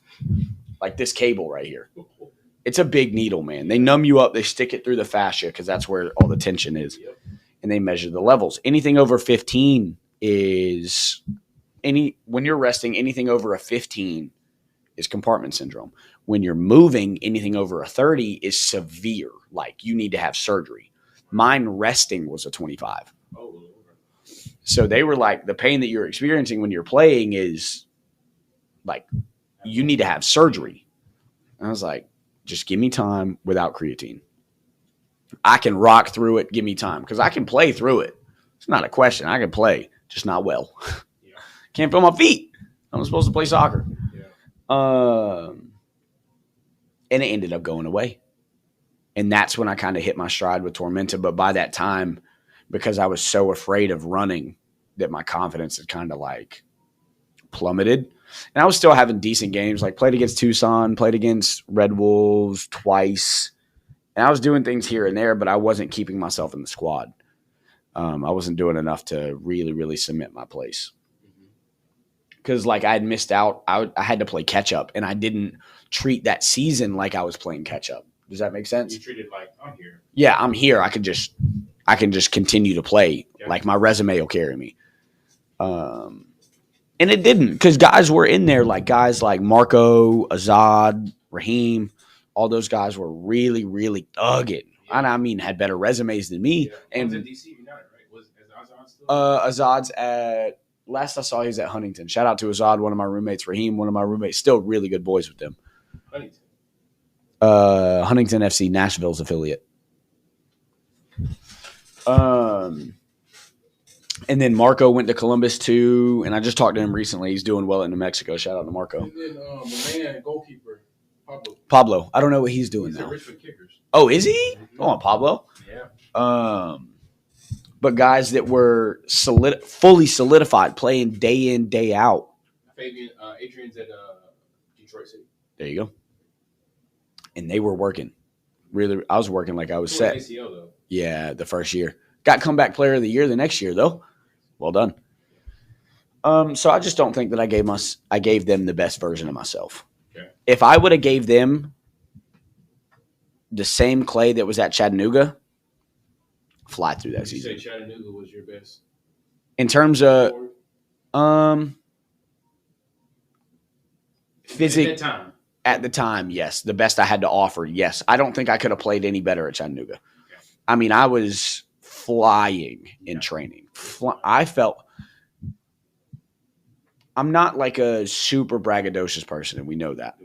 like this cable right here. It's a big needle, man. They numb you up. They stick it through the fascia because that's where all the tension is. Yep. And they measure the levels. Anything over 15 is when you're resting, anything over a 15 is compartment syndrome. When you're moving, anything over a 30 is severe. Like you need to have surgery. Mine resting was a 25. Oh. So they were like, the pain that you're experiencing when you're playing is like, you need to have surgery. And I was like, just give me time without creatine. I can rock through it. Give me time. Because I can play through it. It's not a question. I can play, just not well. Yeah. Can't feel my feet. I'm supposed to play soccer. Yeah. And it ended up going away. And that's when I kind of hit my stride with Tormenta. But by that time, because I was so afraid of running, that my confidence had kind of like plummeted. And I was still having decent games, like played against Tucson, played against Red Wolves twice. And I was doing things here and there, but I wasn't keeping myself in the squad. I wasn't doing enough to really, really cement my place. Because like I had missed out. I had to play catch up, and I didn't treat that season like I was playing catch up. Does that make sense? You treated like, I'm here. Yeah, I'm here. I can just continue to play. Yeah. Like my resume will carry me. And it didn't, because guys were in there, like guys like Marco, Azad, Raheem, all those guys were really, really thugging. and I mean had better resumes than me. Yeah. And in DC United, right? Was Azad still? Azad's at last I saw, he's at Huntington. Shout out to Azad, one of my roommates. Raheem, one of my roommates. Still really good boys with them. Huntington FC, Nashville's affiliate. And then Marco went to Columbus too, and I just talked to him recently. He's doing well in New Mexico. Shout out to Marco. And then the man, goalkeeper, Pablo. I don't know what he's doing now. Richmond Kickers. Oh, is he? Go on, Pablo. Yeah. But guys that were fully solidified, playing day in, day out. Adrian's at Detroit City. There you go. And they were working. Really, I was working like I was set. ACL, though. Yeah, the first year. Got comeback player of the year the next year, though. Well done. So I just don't think that I gave them the best version of myself. Okay. If I would have gave them the same Clay that was at Chattanooga, fly through that season. You say Chattanooga was your best? In terms of physics at the time, yes. The best I had to offer, yes. I don't think I could have played any better at Chattanooga. Okay. I mean, I was flying in training. I felt I'm not like a super braggadocious person, and we know that.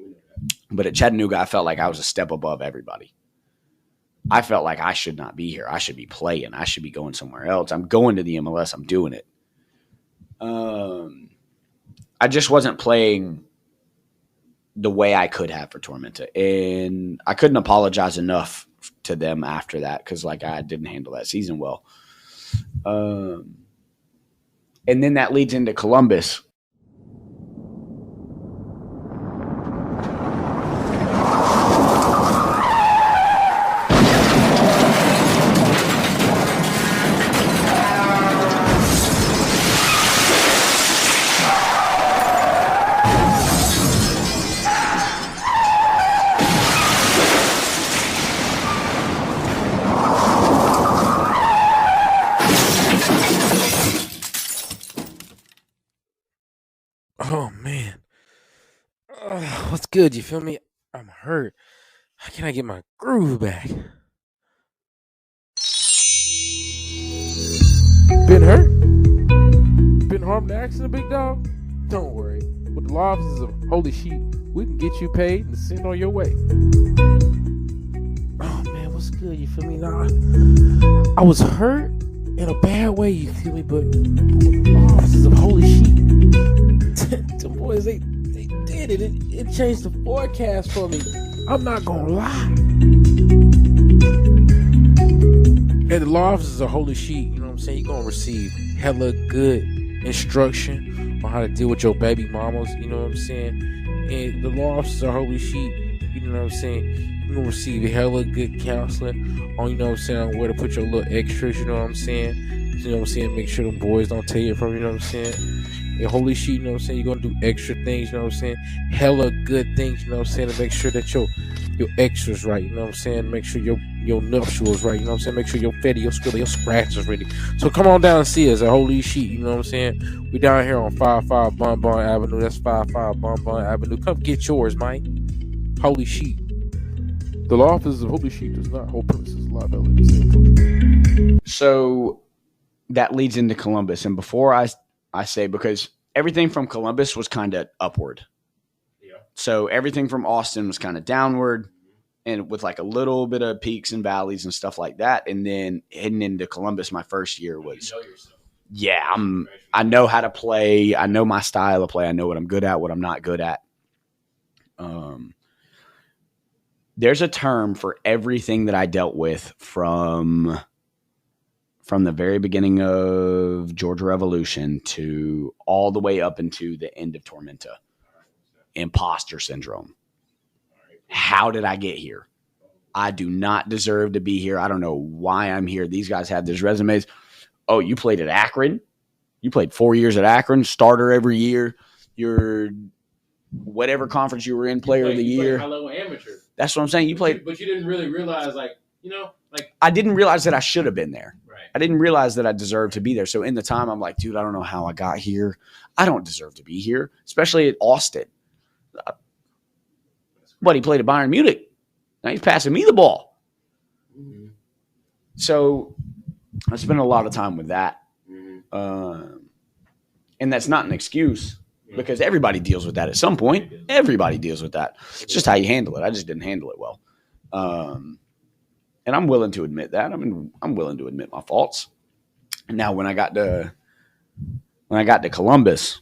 But at Chattanooga, I felt like I was a step above everybody. I felt like I should not be here. I should be playing. I should be going somewhere else. I'm going to the MLS. I'm doing it. I just wasn't playing the way I could have for Tormenta. And I couldn't apologize enough to them after that because, like, I didn't handle that season well. And then that leads into Columbus. Oh man, what's good? You feel me? I'm hurt. How can I get my groove back? Been hurt? Been harmed in an accident, big dog? Don't worry. With the law offices of Holy Sheep, we can get you paid and send on your way. Oh man, what's good? You feel me? Nah, I was hurt in a bad way. You feel me? But with the law offices of Holy Sheep. The boys, they did it. It changed the forecast for me. I'm not gonna lie. At the law offices of Holy Sheep, you know what I'm saying? You're gonna receive hella good instruction on how to deal with your baby mamas, you know what I'm saying? And the law offices of Holy Sheep, you know what I'm saying? You're gonna receive hella good counseling on, you know what I'm saying, on where to put your little extras, you know what I'm saying? You know what I'm saying? Make sure them boys don't take it from you, you know what I'm saying? And Holy Sheep, you know what I'm saying? You're gonna do extra things, you know what I'm saying? Hella good things, you know what I'm saying? To make sure that your extras right, you know what I'm saying? Make sure your nuptials right, you know what I'm saying? Make sure your fetty, your skrilla, your scratch is ready. So come on down and see us at Holy Sheep, you know what I'm saying? We down here on 55 Bon Bon Avenue. That's 55 Bon Bon Avenue. Come get yours, man. Holy Sheep. The law offices of Holy Sheep does not hold premises liability. So that leads into Columbus. And before I say, because everything from Columbus was kind of upward. Yeah. So everything from Austin was kind of downward and with like a little bit of peaks and valleys and stuff like that. And then heading into Columbus, my first year was, I know how to play. I know my style of play. I know what I'm good at, what I'm not good at. There's a term for everything that I dealt with from the very beginning of Georgia Revolution to all the way up into the end of Tormenta. Imposter syndrome. How did I get here? I do not deserve to be here. I don't know why I'm here. These guys have these resumes. Oh, you played at Akron? You played 4 years at Akron, starter every year. You're whatever conference you were in, player of the year. High-level amateur. That's what I'm saying. You played. But you didn't really realize, I didn't realize that I should have been there. Right. I didn't realize that I deserved to be there. So in the time, I'm like, dude, I don't know how I got here. I don't deserve to be here, especially at Austin. But he played at Bayern Munich. Now he's passing me the ball. Mm-hmm. So I spent a lot of time with that. And that's not an excuse because everybody deals with that at some point. Everybody deals with that. It's just how you handle it. I just didn't handle it well. And I'm willing to admit that. I mean, I'm willing to admit my faults. And now when I got to Columbus,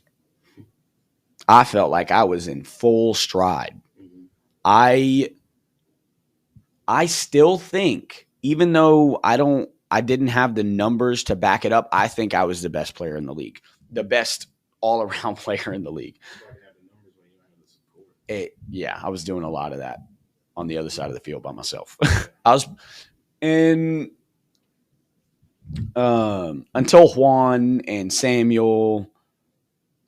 I felt like I was in full stride. I still think, even though I didn't have the numbers to back it up, I think I was the best player in the league. The best all-around player in the league. I was doing a lot of that on the other side of the field by myself. I was in until Juan and Samuel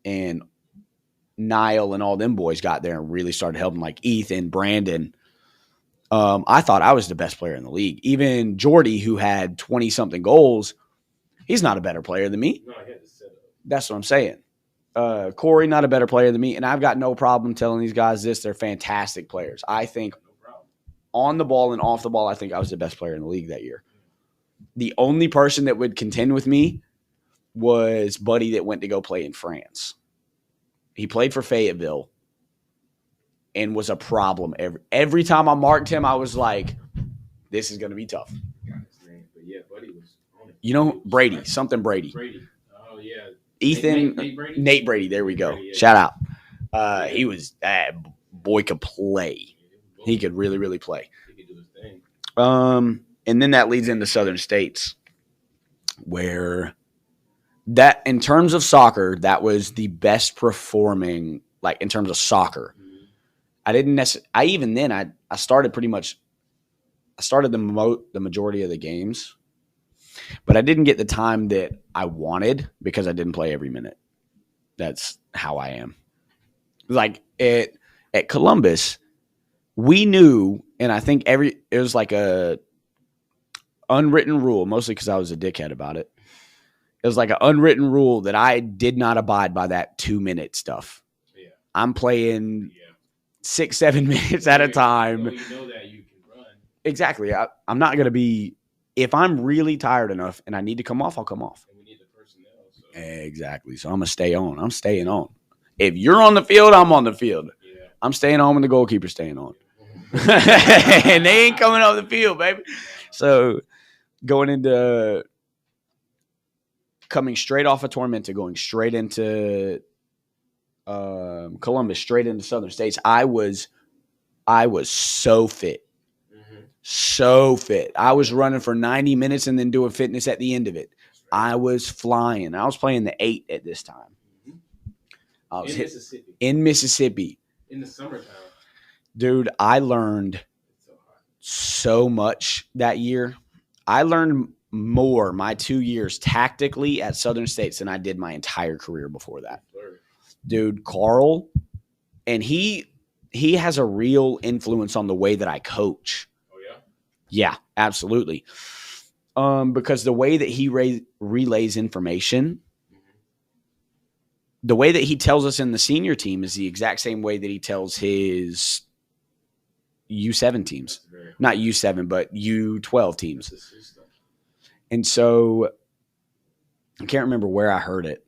and Niall and all them boys got there and really started helping, like Ethan, Brandon. I thought I was the best player in the league. Even Jordy, who had 20-something goals, he's not a better player than me. No, he had to set up. That's what I'm saying. Corey, not a better player than me, and I've got no problem telling these guys this. They're fantastic players. I think on the ball and off the ball, I think I was the best player in the league that year. The only person that would contend with me was Buddy that went to go play in France. He played for Fayetteville and was a problem. Every time I marked him, I was like, this is going to be tough. You know, Brady, something Brady. Oh, yeah. Ethan, Nate Brady. There we go. Yeah. Shout out. He was boy could play. He could really, really play. He could do his thing. And then that leads into Southern States, where that in terms of soccer, that was the best performing. Like in terms of soccer, I didn't necessarily. I started pretty much. I started the majority of the games. But I didn't get the time that I wanted because I didn't play every minute. That's how I am. Like at Columbus, we knew, and I think it was like a unwritten rule, mostly because I was a dickhead about it. It was like an unwritten rule that I did not abide by that 2-minute stuff. Yeah. I'm playing 6-7 minutes at a time. Well, you know that you can run. Exactly. I'm not going to be. If I'm really tired enough and I need to come off, I'll come off. And we need the personnel. So. Exactly. So I'm going to stay on. I'm staying on. If you're on the field, I'm on the field. Yeah. I'm staying on when the goalkeeper's staying on. And they ain't coming off the field, baby. So going into coming straight off of Tormenta, going straight into Columbus, straight into Southern States, I was so fit. So fit. I was running for 90 minutes and then doing fitness at the end of it. I was flying. I was playing the 8 at this time. I was in Mississippi. In the summertime. Dude, I learned so much that year. I learned more my 2 years tactically at Southern States than I did my entire career before that. Dude, Carl, and he has a real influence on the way that I coach. Yeah, absolutely. Because the way that he relays information, the way that he tells us in the senior team is the exact same way that he tells his U7 teams. Not U7, but U12 teams. And so I can't remember where I heard it,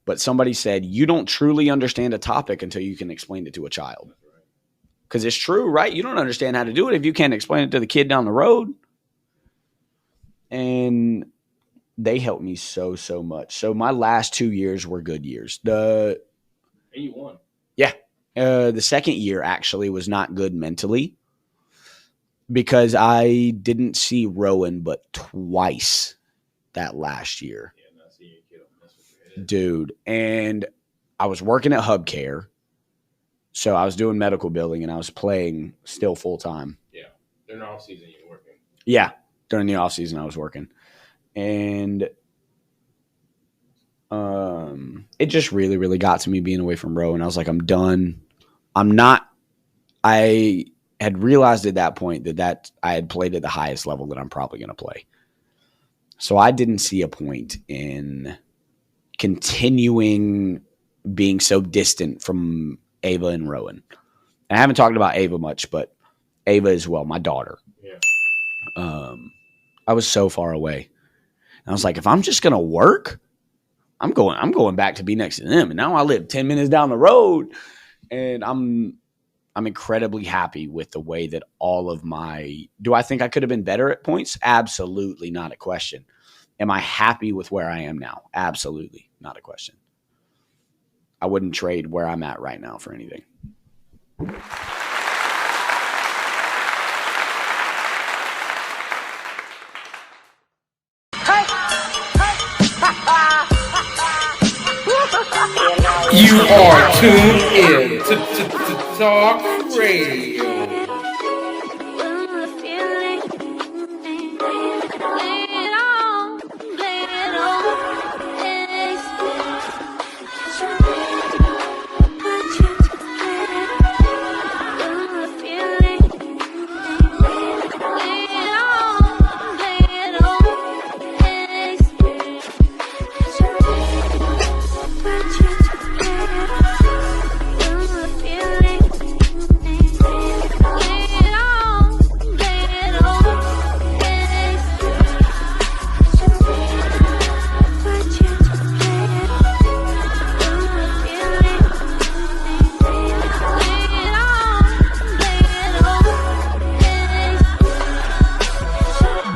but somebody said, you don't truly understand a topic until you can explain it to a child. Because it's true, right? You don't understand how to do it if you can't explain it to the kid down the road. And they helped me so much. So my last 2 years were good years. And you won. Yeah. The second year actually was not good mentally because I didn't see Rowan but twice that last year. Yeah, not seeing your kid. That's what your head is. Dude. And I was working at Hub Care. So I was doing medical billing and I was playing still full time. Yeah. During the off season you were working. Yeah. During the off season I was working. And it just really, really got to me being away from Rowan. I was like, I'm done. I had realized at that point that I had played at the highest level that I'm probably going to play. So I didn't see a point in continuing being so distant from Ava and Rowan. And I haven't talked about Ava much, but Ava as well, my daughter. Yeah. I was so far away. And I was like, if I'm just going to work, I'm going back to be next to them. And now I live 10 minutes down the road, and I'm incredibly happy with the way that all of my – do I think I could have been better at points? Absolutely not a question. Am I happy with where I am now? Absolutely not a question. I wouldn't trade where I'm at right now for anything. You are tuned in to Talk Radio.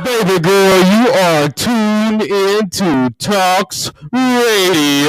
Baby girl, you are tuned into Talks Radio.